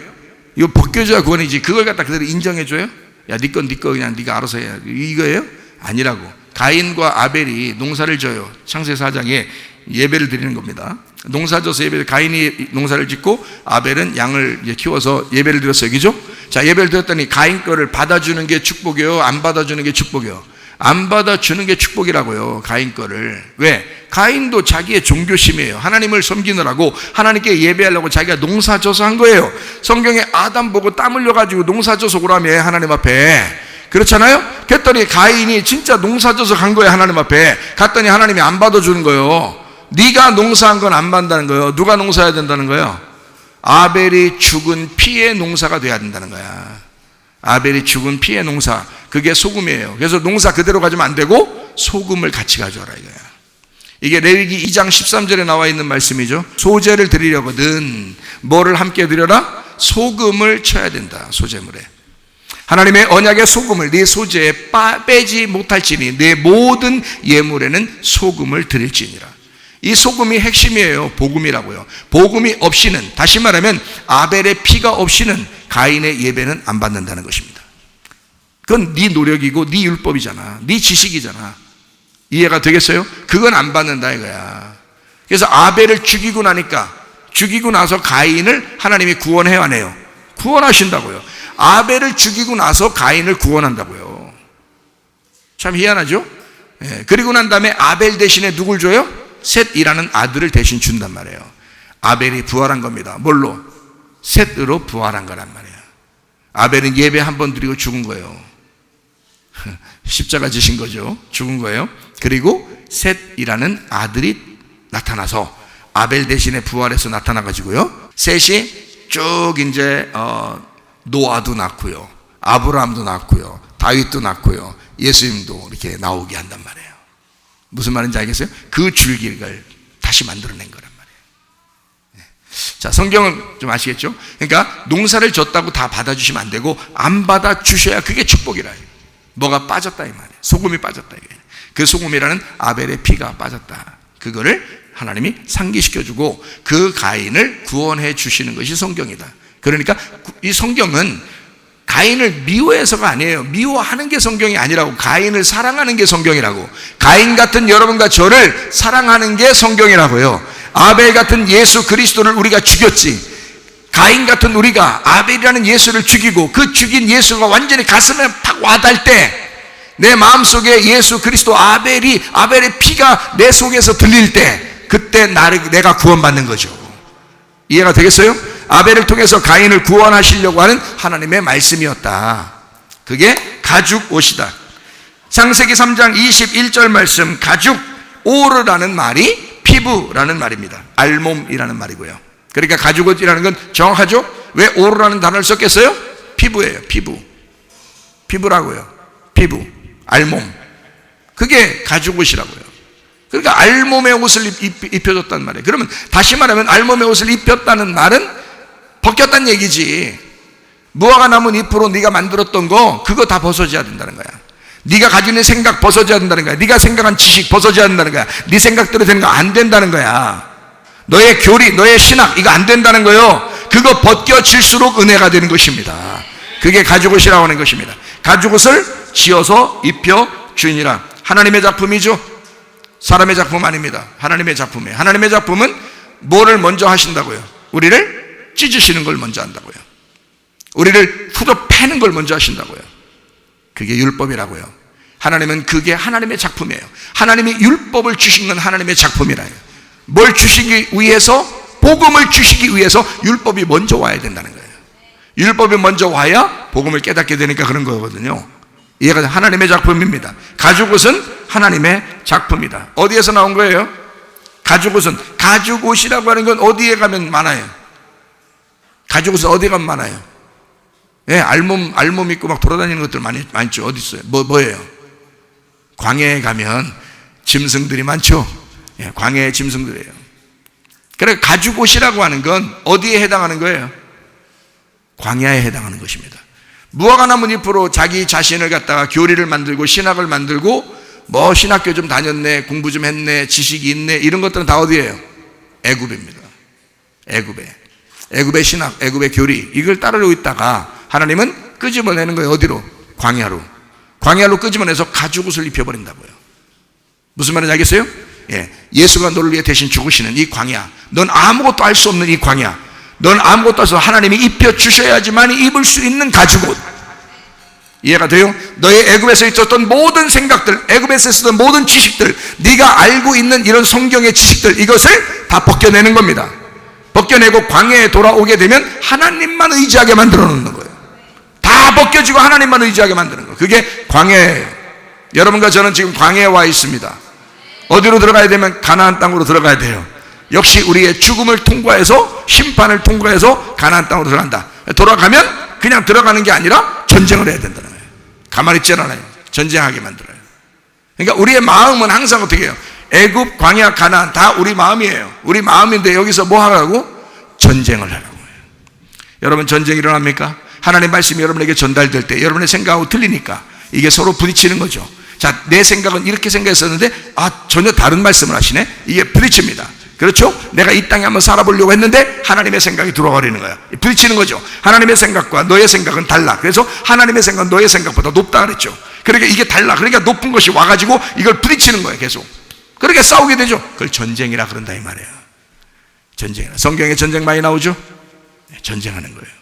이거 벗겨줘야 구원이지, 그걸 갖다 그대로 인정해 줘요? 야, 네 건 그냥 네가 알아서 해, 이거예요? 아니라고. 가인과 아벨이 농사를 져요. 창세기 4장에 예배를 드리는 겁니다. 농사져서 예배를, 가인이 농사를 짓고 아벨은 양을 키워서 예배를 드렸어요. 그죠? 자, 예배를 드렸더니 가인 거를 받아주는 게 축복이요, 안 받아주는 게 축복이요? 안 받아주는 게 축복이라고요. 가인 거를. 왜? 가인도 자기의 종교심이에요. 하나님을 섬기느라고, 하나님께 예배하려고 자기가 농사져서 한 거예요. 성경에 아담 보고 땀 흘려가지고 농사져서 오라며, 하나님 앞에. 그렇잖아요? 그랬더니 가인이 진짜 농사져서 간 거예요. 하나님 앞에 갔더니 하나님이 안 받아주는 거예요. 네가 농사한 건 안 받는다는 거예요. 누가 농사해야 된다는 거예요? 아벨이 죽은 피의 농사가 돼야 된다는 거야. 아벨이 죽은 피의 농사, 그게 소금이에요. 그래서 농사 그대로 가지면 안 되고 소금을 같이 가져와라 이거야. 이게 레위기 2장 13절에 나와 있는 말씀이죠. 소제를 드리려거든 뭐를 함께 드려라? 소금을 쳐야 된다. 소제물에 하나님의 언약의 소금을 네 소제에 빼지 못할지니 내 모든 예물에는 소금을 드릴지니라. 이 소금이 핵심이에요. 복음이라고요. 복음이 없이는, 다시 말하면 아벨의 피가 없이는 가인의 예배는 안 받는다는 것입니다. 그건 네 노력이고 네 율법이잖아. 네 지식이잖아. 이해가 되겠어요? 그건 안 받는다 이거야. 그래서 아벨을 죽이고 나니까, 죽이고 나서 가인을 하나님이 구원해야하네요. 구원하신다고요. 아벨을 죽이고 나서 가인을 구원한다고요. 참 희한하죠? 예, 그리고 난 다음에 아벨 대신에 누굴 줘요? 셋이라는 아들을 대신 준단 말이에요. 아벨이 부활한 겁니다. 뭘로? 셋으로 부활한 거란 말이에요. 아벨은 예배 한 번 드리고 죽은 거예요. 십자가 지신 거죠. 죽은 거예요. 그리고 셋이라는 아들이 나타나서 아벨 대신에 부활해서 나타나가지고요, 셋이 쭉 이제 노아도 낳고요, 아브라함도 낳고요, 다윗도 낳고요, 예수님도 이렇게 나오게 한단 말이에요. 무슨 말인지 알겠어요? 그 줄기를 다시 만들어낸 거란 말이에요. 자, 성경은 좀 아시겠죠? 그러니까 농사를 졌다고 다 받아주시면 안 되고, 안 받아주셔야 그게 축복이라. 뭐가 빠졌다 이 말이에요. 소금이 빠졌다 이거예요. 그 소금이라는 아벨의 피가 빠졌다. 그거를 하나님이 상기시켜주고 그 가인을 구원해 주시는 것이 성경이다. 그러니까 이 성경은 가인을 미워해서가 아니에요. 미워하는 게 성경이 아니라고. 가인을 사랑하는 게 성경이라고. 가인 같은 여러분과 저를 사랑하는 게 성경이라고요. 아벨 같은 예수 그리스도를 우리가 죽였지, 가인 같은 우리가 아벨이라는 예수를 죽이고 그 죽인 예수가 완전히 가슴에 팍 와닿을 때, 내 마음속에 예수 그리스도 아벨의 피가 내 속에서 들릴 때, 그때 내가 구원받는 거죠. 이해가 되겠어요? 아벨을 통해서 가인을 구원하시려고 하는 하나님의 말씀이었다. 그게 가죽 옷이다. 창세기 3장 21절 말씀, 가죽, 오르라는 말이 피부라는 말입니다. 알몸이라는 말이고요. 그러니까 가죽 옷이라는 건 정확하죠? 왜 오르라는 단어를 썼겠어요? 피부예요. 피부라고요. 피부, 알몸. 그게 가죽 옷이라고요. 그러니까 알몸의 옷을 입혀줬단 말이에요. 그러면 다시 말하면 알몸의 옷을 입혔다는 말은 벗겼다는 얘기지. 무화과 나무 잎으로 네가 만들었던 거, 그거 다 벗어져야 된다는 거야. 네가 가지고 있는 생각 벗어져야 된다는 거야. 네가 생각한 지식 벗어져야 된다는 거야. 네 생각대로 되는 거 안 된다는 거야. 너의 교리, 너의 신학, 이거 안 된다는 거요. 그거 벗겨질수록 은혜가 되는 것입니다. 그게 가죽옷이라고 하는 것입니다. 가죽옷을 지어서 입혀 주니라. 하나님의 작품이죠. 사람의 작품 아닙니다. 하나님의 작품이에요. 하나님의 작품은 뭐를 먼저 하신다고요? 우리를 찢으시는 걸 먼저 한다고요. 우리를 후벼 패는 걸 먼저 하신다고요. 그게 율법이라고요. 하나님은 그게 하나님의 작품이에요. 하나님이 율법을 주신 건 하나님의 작품이라요. 뭘 주시기 위해서? 복음을 주시기 위해서 율법이 먼저 와야 된다는 거예요. 율법이 먼저 와야 복음을 깨닫게 되니까 그런 거거든요. 이해가 하나님의 작품입니다. 가죽옷은 하나님의 작품이다. 어디에서 나온 거예요? 가죽옷은, 가죽옷이라고 하는 건 어디에 가면 많아요? 가죽옷은 어디에 가면 많아요? 예, 알몸 입고 막 돌아다니는 것들 많죠. 어디 있어요? 뭐예요? 광야에 가면 짐승들이 많죠. 예, 광야의 짐승들이에요. 그래, 가죽옷이라고 하는 건 어디에 해당하는 거예요? 광야에 해당하는 것입니다. 무화과 나무 잎으로 자기 자신을 갖다가 교리를 만들고 신학을 만들고 뭐 신학교 좀 다녔네, 공부 좀 했네, 지식이 있네, 이런 것들은 다 어디예요? 애굽입니다. 애굽의 신학, 애굽의 교리, 이걸 따르고 있다가 하나님은 끄집어내는 거예요. 어디로? 광야로 끄집어내서 가죽옷을 입혀버린다고요. 무슨 말인지 알겠어요? 예, 예수가 너를 위해 대신 죽으시는 이 광야, 넌 아무것도 알 수 없는 이 광야, 넌 아무것도 알 수 없어 하나님이 입혀주셔야지만 입을 수 있는 가죽옷. 이해가 돼요? 너의 애굽에서 있었던 모든 생각들, 애굽에서 있었던 모든 지식들, 네가 알고 있는 이런 성경의 지식들, 이것을 다 벗겨내는 겁니다. 벗겨내고 광야에 돌아오게 되면 하나님만 의지하게 만들어 놓는 거예요. 다 벗겨지고 하나님만 의지하게 만드는 거예요. 그게 광야예요. 여러분과 저는 지금 광야에 와 있습니다. 어디로 들어가야 되면 가나안 땅으로 들어가야 돼요. 역시 우리의 죽음을 통과해서, 심판을 통과해서 가나안 땅으로 들어간다. 돌아가면 그냥 들어가는 게 아니라 전쟁을 해야 된다는 거예요. 가만히 있지 않아요. 전쟁하게 만들어요. 그러니까 우리의 마음은 항상 어떻게 해요? 애굽, 광야, 가나안 다 우리 마음이에요. 우리 마음인데 여기서 뭐 하라고? 전쟁을 하라고 해요. 여러분, 전쟁이 일어납니까? 하나님 말씀이 여러분에게 전달될 때 여러분의 생각하고 틀리니까 이게 서로 부딪히는 거죠. 자, 내 생각은 이렇게 생각했었는데 전혀 다른 말씀을 하시네. 이게 부딪힙니다. 그렇죠? 내가 이 땅에 한번 살아보려고 했는데 하나님의 생각이 들어와 버리는 거야. 부딪히는 거죠. 하나님의 생각과 너의 생각은 달라. 그래서 하나님의 생각은 너의 생각보다 높다 그랬죠. 그러니까 이게 달라. 그러니까 높은 것이 와가지고 이걸 부딪히는 거예요. 계속. 그러니까 싸우게 되죠. 그걸 전쟁이라 그런다 이 말이에요. 전쟁이라. 성경에 전쟁 많이 나오죠? 네, 전쟁하는 거예요.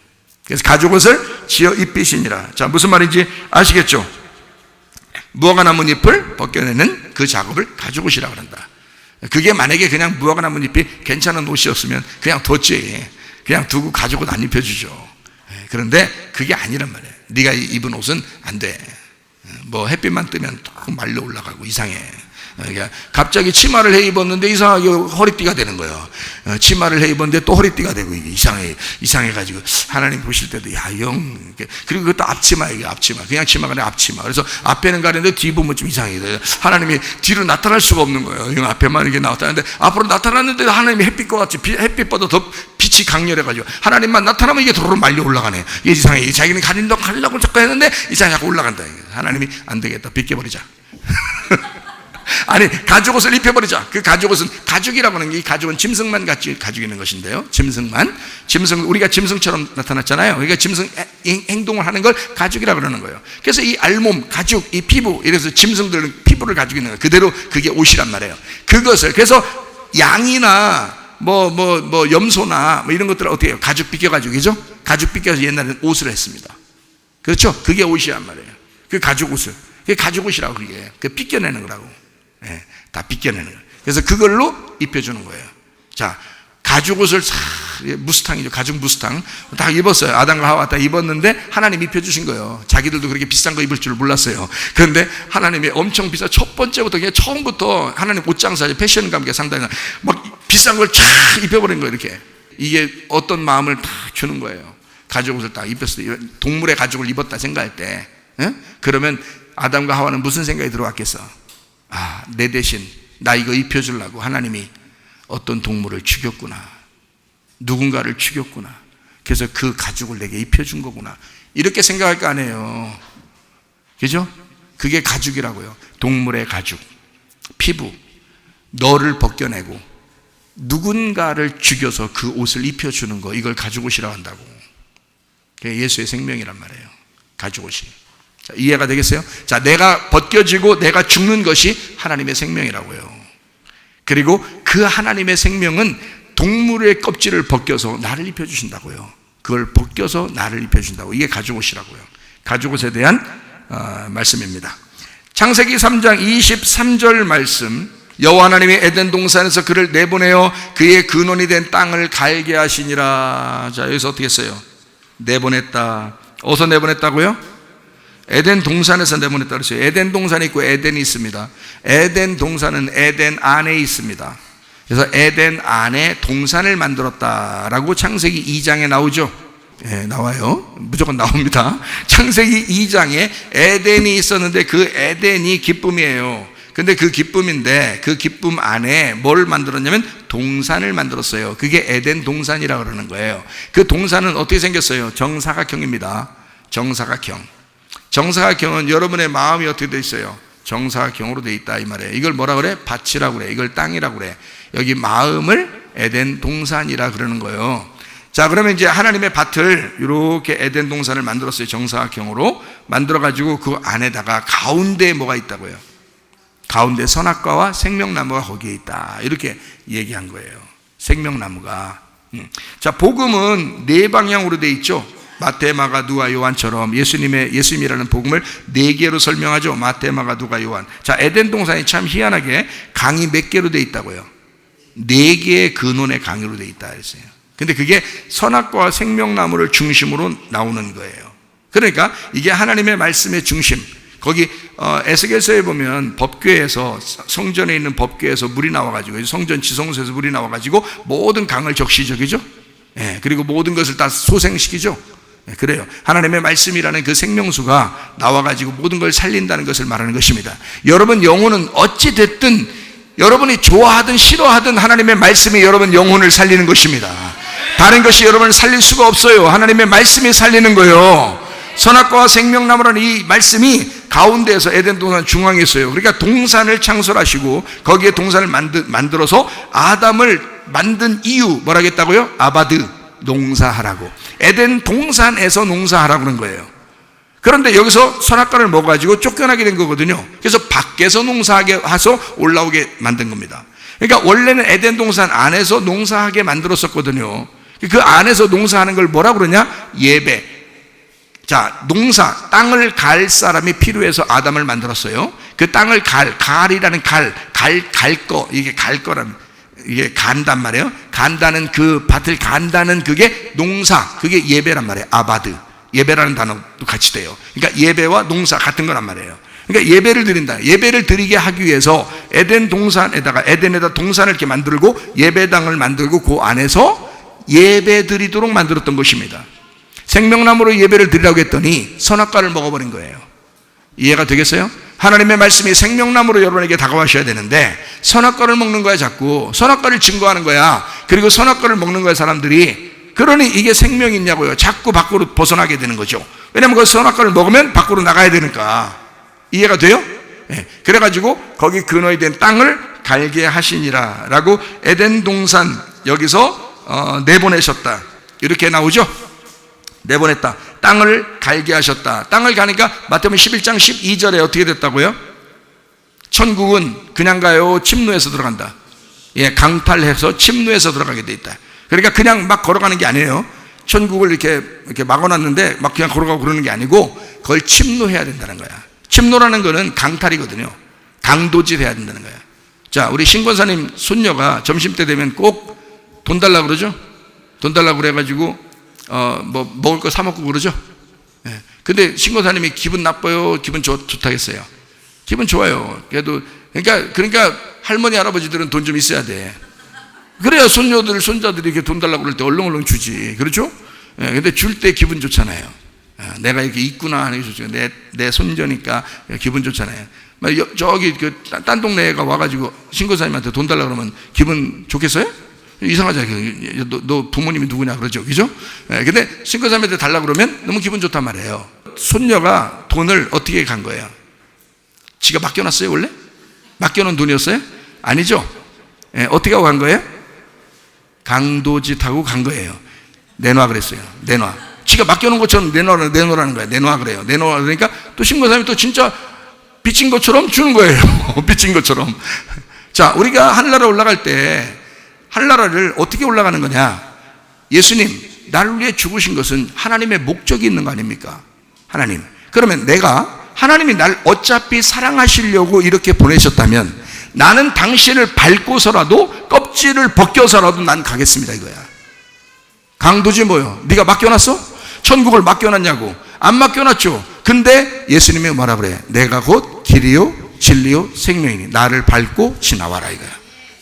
그래서 가죽옷을 지어 입히시니라. 자, 무슨 말인지 아시겠죠? 무화과 나무 잎을 벗겨내는 그 작업을 가죽옷이라 그런다. 그게 만약에 그냥 무화과 나무 잎이 괜찮은 옷이었으면 그냥 뒀지. 그냥 두고 가죽옷 안 입혀주죠. 그런데 그게 아니란 말이에요. 네가 입은 옷은 안 돼. 뭐 햇빛만 뜨면 또 말려 올라가고 이상해. 그러니까 갑자기 치마를 해 입었는데 이상하게 허리띠가 되는 거예요. 치마를 해 입었는데 또 허리띠가 되고 이게 이상해가지고 하나님 보실 때도 야, 영. 그리고 그것도 앞치마, 이게 앞치마. 그냥 치마가 아니라 앞치마. 그래서 앞에는 가는데 뒤 보면 좀 이상해. 하나님이 뒤로 나타날 수가 없는 거예요. 영 앞에만 이렇게 나왔다는데 앞으로 나타났는데 하나님이 햇빛과 같이 햇빛보다 더 빛이 강렬해가지고 하나님만 나타나면 이게 도로 말려 올라가네. 이게 이상해. 자기는 가려고 자꾸 했는데 이상하게 자꾸 올라간다. 하나님이 안 되겠다. 벗겨버리자. 아니, 가죽옷을 입혀버리자. 그 가죽옷은, 가죽이라고 하는 게, 이 가죽은 짐승만 같이 가지고 있는 것인데요. 우리가 짐승처럼 나타났잖아요. 그러니까 짐승 행동을 하는 걸 가죽이라고 그러는 거예요. 그래서 이 알몸, 가죽, 이 피부, 이래서 짐승들은 피부를 가지고 있는 거예요. 그대로 그게 옷이란 말이에요. 그것을, 그래서 양이나 염소나 뭐 이런 것들은 어떻게 해요? 가죽 빗겨가지고, 그죠? 가죽 빗겨서 옛날에는 옷을 했습니다. 그렇죠? 그게 옷이란 말이에요. 그 가죽 옷을. 그게 가죽 옷이라고 그게. 그 빗겨내는 거라고. 네, 다 빗겨내는 거예요. 그래서 그걸로 입혀주는 거예요. 자, 가죽옷을 무스탕이죠. 가죽 무스탕 다 입었어요. 아담과 하와 다 입었는데 하나님 입혀주신 거예요. 자기들도 그렇게 비싼 거 입을 줄 몰랐어요. 그런데 하나님이 엄청 비싼, 첫 번째부터 그냥 처음부터 하나님 옷장사, 패션 감각에 상당히 막 비싼 걸 쫙 입혀버린 거예요. 이렇게. 이게 어떤 마음을 다 주는 거예요. 가죽옷을 딱 입혔어요. 동물의 가죽을 입었다 생각할 때, 그러면 아담과 하와는 무슨 생각이 들어왔겠어? 내 대신 나 이거 입혀주려고 하나님이 어떤 동물을 죽였구나, 누군가를 죽였구나, 그래서 그 가죽을 내게 입혀준 거구나, 이렇게 생각할 거 아니에요. 그죠? 그게 가죽이라고요. 동물의 가죽, 피부, 너를 벗겨내고 누군가를 죽여서 그 옷을 입혀주는 거, 이걸 가죽옷이라고 한다고. 그게 예수의 생명이란 말이에요. 가죽옷이. 자, 이해가 되겠어요? 자, 내가 벗겨지고 내가 죽는 것이 하나님의 생명이라고요. 그리고 그 하나님의 생명은 동물의 껍질을 벗겨서 나를 입혀주신다고요. 그걸 벗겨서 나를 입혀준다고. 이게 가죽옷이라고요. 가죽옷에 대한 말씀입니다. 창세기 3장 23절 말씀, 여호와 하나님이 에덴 동산에서 그를 내보내어 그의 근원이 된 땅을 갈게 하시니라. 자, 여기서 어떻게 했어요? 내보냈다. 어디서 내보냈다고요? 에덴 동산에서 내보냈다 그랬어요. 에덴 동산이 있고 에덴이 있습니다. 에덴 동산은 에덴 안에 있습니다. 그래서 에덴 안에 동산을 만들었다라고 창세기 2장에 나오죠. 예, 나와요. 무조건 나옵니다. 창세기 2장에 에덴이 있었는데 그 에덴이 기쁨이에요. 근데 그 기쁨인데 그 기쁨 안에 뭘 만들었냐면 동산을 만들었어요. 그게 에덴 동산이라고 그러는 거예요. 그 동산은 어떻게 생겼어요? 정사각형입니다. 정사각형. 정사각형은 여러분의 마음이 어떻게 되어 있어요? 정사각형으로 되어 있다 이 말이에요. 이걸 뭐라 그래? 밭이라고 그래. 이걸 땅이라고 그래. 여기 마음을 에덴 동산이라 그러는 거예요. 자, 그러면 이제 하나님의 밭을 이렇게 에덴 동산을 만들었어요. 정사각형으로 만들어가지고 그 안에다가 가운데에 뭐가 있다고요? 가운데 선악과와 생명나무가 거기에 있다. 이렇게 얘기한 거예요. 생명나무가. 자, 복음은 네 방향으로 돼 있죠. 마태, 마가, 누가, 요한처럼 예수님이라는 복음을 네 개로 설명하죠. 마태, 마가, 누가, 요한. 자, 에덴 동산이 참 희한하게 강이 몇 개로 돼 있다고요? 네 개의 근원의 강으로 돼 있다 했어요. 근데 그게 선악과와 생명나무를 중심으로 나오는 거예요. 그러니까 이게 하나님의 말씀의 중심. 거기 에스겔서에 보면 법궤에서, 성전에 있는 법궤에서 물이 나와가지고, 성전 지성소에서 물이 나와가지고 모든 강을 적시적이죠. 예, 그리고 모든 것을 다 소생시키죠. 예, 그래요. 하나님의 말씀이라는 그 생명수가 나와가지고 모든 걸 살린다는 것을 말하는 것입니다. 여러분 영혼은 어찌 됐든 여러분이 좋아하든 싫어하든 하나님의 말씀이 여러분 영혼을 살리는 것입니다. 다른 것이 여러분을 살릴 수가 없어요. 하나님의 말씀이 살리는 거예요. 선악과와 생명나무라는 이 말씀이 가운데에서 에덴 동산 중앙에 있어요. 그러니까 동산을 창설하시고 거기에 동산을 만들어서 아담을 만든 이유 뭐라 했다고요? 아바드, 농사하라고. 에덴 동산에서 농사하라고 그런 거예요. 그런데 여기서 선악과를 먹어가지고 쫓겨나게 된 거거든요. 그래서 밖에서 농사하게 해서 올라오게 만든 겁니다. 그러니까 원래는 에덴 동산 안에서 농사하게 만들었었거든요. 그 안에서 농사하는 걸 뭐라고 그러냐? 예배. 자, 농사, 땅을 갈 사람이 필요해서 아담을 만들었어요. 그 땅을 갈이라는 이게 갈 거라는, 이게 간단 말이에요. 간다는 그 밭을 간다는 그게 농사, 그게 예배란 말이에요. 아바드. 예배라는 단어도 같이 돼요. 그러니까 예배와 농사 같은 거란 말이에요. 그러니까 예배를 드린다. 예배를 드리게 하기 위해서 에덴 에덴에다 동산을 이렇게 만들고 예배당을 만들고 그 안에서 예배 드리도록 만들었던 것입니다. 생명나무로 예배를 드리라고 했더니 선악과를 먹어버린 거예요. 이해가 되겠어요? 하나님의 말씀이 생명나무로 여러분에게 다가와셔야 되는데 선악과를 먹는 거야. 자꾸 선악과를 증거하는 거야. 그리고 선악과를 먹는 거야 사람들이. 그러니 이게 생명이 있냐고요. 자꾸 밖으로 벗어나게 되는 거죠. 왜냐하면 그 선악과를 먹으면 밖으로 나가야 되니까. 이해가 돼요? 네. 그래가지고 거기 근원이 된 땅을 갈게 하시니라 라고 에덴 동산 여기서 내보내셨다 이렇게 나오죠. 내보냈다. 땅을 갈게 하셨다. 땅을 가니까 마태복음 11장 12절에 어떻게 됐다고요? 천국은 그냥 가요? 침노해서 들어간다. 예, 강탈해서 침노해서 들어가게 돼 있다. 그러니까 그냥 막 걸어가는 게 아니에요. 천국을 이렇게 막아놨는데 막 그냥 걸어가고 그러는 게 아니고 그걸 침노해야 된다는 거야. 침노라는 거는 강탈이거든요. 강도질 해야 된다는 거야. 자, 우리 신권사님 손녀가 점심때 되면 꼭 돈 달라고 그러죠? 돈 달라고 그래가지고 뭐 먹을 거 사 먹고 그러죠. 예. 근데 신고사님이 기분 나빠요? 기분 좋다겠어요? 기분 좋아요. 그래도 그러니까 할머니 할아버지들은 돈 좀 있어야 돼. 그래야 손자들이 이렇게 돈 달라고 그럴 때 얼렁얼렁 주지. 그렇죠? 예. 근데 줄 때 기분 좋잖아요. 내가 이렇게 있구나 하는 게 좋죠. 내 손자니까 기분 좋잖아요. 저기 딴 동네가 와가지고 신고사님한테 돈 달라고 그러면 기분 좋겠어요? 이상하잖아요. 너 부모님이 누구냐 그러죠. 그죠? 근데 신고사님한테 달라고 그러면 너무 기분 좋단 말이에요. 손녀가 돈을 어떻게 간 거예요? 지가 맡겨놨어요 원래? 맡겨놓은 돈이었어요? 아니죠. 어떻게 하고 간 거예요? 강도짓하고 간 거예요. 내놔 그랬어요. 내놔. 지가 맡겨놓은 것처럼 내놓으라는 거예요. 내놔 그래요. 내놔 그러니까 또 신고사님이 또 진짜 빚진 것처럼 주는 거예요. 빚진 것처럼. 자, 우리가 하늘나라 올라갈 때 하늘나라를 어떻게 올라가는 거냐? 예수님, 나를 위해 죽으신 것은 하나님의 목적이 있는 거 아닙니까? 하나님. 그러면 내가 하나님이 날 어차피 사랑하시려고 이렇게 보내셨다면 나는 당신을 밟고서라도 껍질을 벗겨서라도 난 가겠습니다 이거야. 강도지 뭐요? 네가 맡겨놨어? 천국을 맡겨놨냐고? 안 맡겨놨죠. 근데 예수님이 뭐라 그래? 내가 곧 길이요 진리요 생명이니 나를 밟고 지나와라 이거야.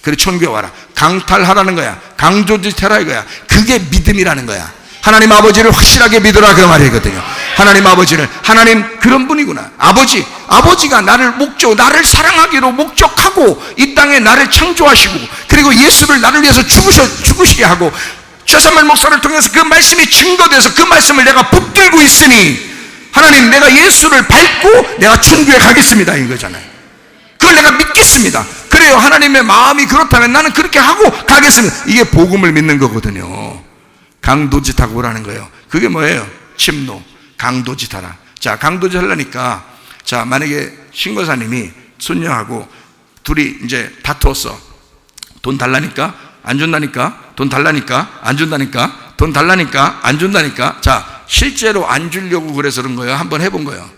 그래 천국에 와라. 강탈하라는 거야. 강조짓해라 이거야. 그게 믿음이라는 거야. 하나님 아버지를 확실하게 믿으라 그 말이거든요. 하나님 아버지를, 하나님 그런 분이구나. 아버지가 나를 나를 사랑하기로 목적하고 이 땅에 나를 창조하시고 그리고 예수를 나를 위해서 죽으시게 하고 최선말 목사를 통해서 그 말씀이 증거돼서 그 말씀을 내가 붙들고 있으니 하나님 내가 예수를 밟고 내가 천국에 가겠습니다 이거잖아요. 그걸 내가 믿겠습니다. 그래요. 하나님의 마음이 그렇다면 나는 그렇게 하고 가겠습니다. 이게 복음을 믿는 거거든요. 강도짓하고 오라는 거예요. 그게 뭐예요? 침노. 강도짓하라. 자, 강도짓 하려니까 자, 만약에 신고사님이 손녀하고 둘이 이제 다투었어. 돈 달라니까 안 준다니까, 돈 달라니까 안 준다니까, 돈 달라니까 안 준다니까. 자, 실제로 안 주려고 그래서 그런 거예요? 한번 해본 거예요?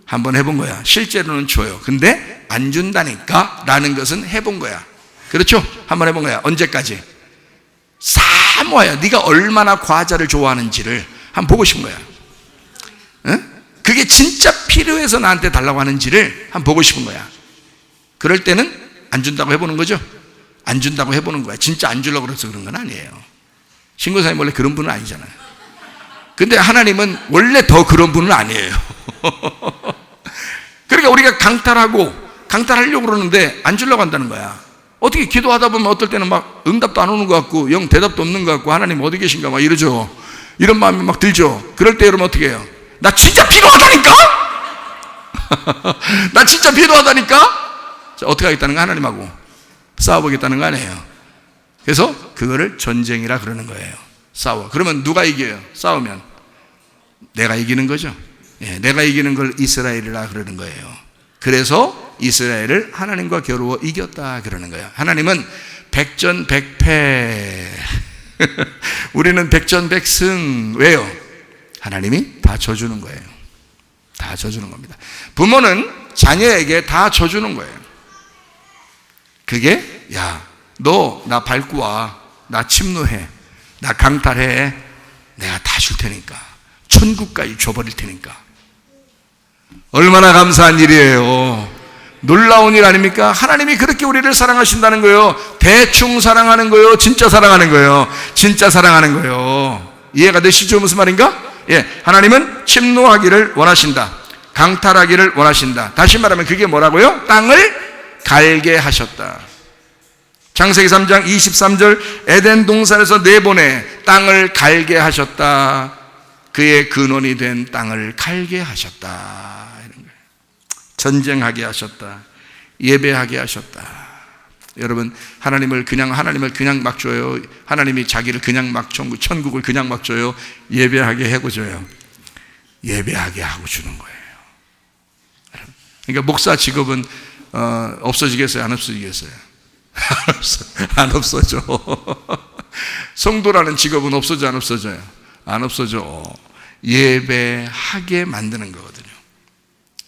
한번 해본 거야. 실제로는 줘요. 근데 안 준다니까 라는 것은 해본 거야. 그렇죠? 한번 해본 거야. 언제까지? 사모아요. 네가 얼마나 과자를 좋아하는지를 한번 보고 싶은 거야. 응? 그게 진짜 필요해서 나한테 달라고 하는지를 한번 보고 싶은 거야. 그럴 때는 안 준다고 해보는 거죠. 안 준다고 해보는 거야. 진짜 안 주려고 그래서 그런 건 아니에요. 신고사님 원래 그런 분은 아니잖아요. 근데 하나님은 원래 더 그런 분은 아니에요. 그러니까 우리가 강탈하려고 그러는데 안 주려고 한다는 거야. 어떻게 기도하다 보면 어떨 때는 막 응답도 안 오는 것 같고 영 대답도 없는 것 같고 하나님 어디 계신가 막 이러죠. 이런 마음이 막 들죠. 그럴 때 여러분 어떻게 해요? 나 진짜 필요하다니까? 나 진짜 필요하다니까? 자, 어떻게 하겠다는 거? 하나님하고 싸워보겠다는 거 아니에요. 그래서 그거를 전쟁이라 그러는 거예요. 싸워. 그러면 누가 이겨요? 싸우면 내가 이기는 거죠. 예, 내가 이기는 걸 이스라엘이라 그러는 거예요. 그래서 이스라엘을 하나님과 겨루어 이겼다 그러는 거예요. 하나님은 백전백패 우리는 백전백승. 왜요? 하나님이 다 져주는 거예요. 다 져주는 겁니다. 부모는 자녀에게 다 져주는 거예요. 그게 야, 너 나 밟고 와, 나 침노해, 나 강탈해, 내가 다 줄 테니까, 천국까지 줘버릴 테니까. 얼마나 감사한 일이에요. 놀라운 일 아닙니까? 하나님이 그렇게 우리를 사랑하신다는 거예요. 대충 사랑하는 거예요? 진짜 사랑하는 거예요? 진짜 사랑하는 거예요. 이해가 되시죠? 무슨 말인가? 예, 하나님은 침노하기를 원하신다. 강탈하기를 원하신다. 다시 말하면 그게 뭐라고요? 땅을 갈게 하셨다. 창세기 3장 23절 에덴 동산에서 내보내 땅을 갈게 하셨다. 그의 근원이 된 땅을 갈게 하셨다. 이런 거예요. 전쟁하게 하셨다. 예배하게 하셨다. 여러분, 하나님을 그냥 막 줘요? 하나님이 자기를 그냥 막 천국을 그냥 막 줘요? 예배하게 하고 줘요? 예배하게 하고 주는 거예요. 그러니까 목사 직업은 없어지겠어요? 안 없어지겠어요? 안 없어져. 성도라는 직업은 없어져? 안 없어져요? 안 없어져. 예배하게 만드는 거거든요.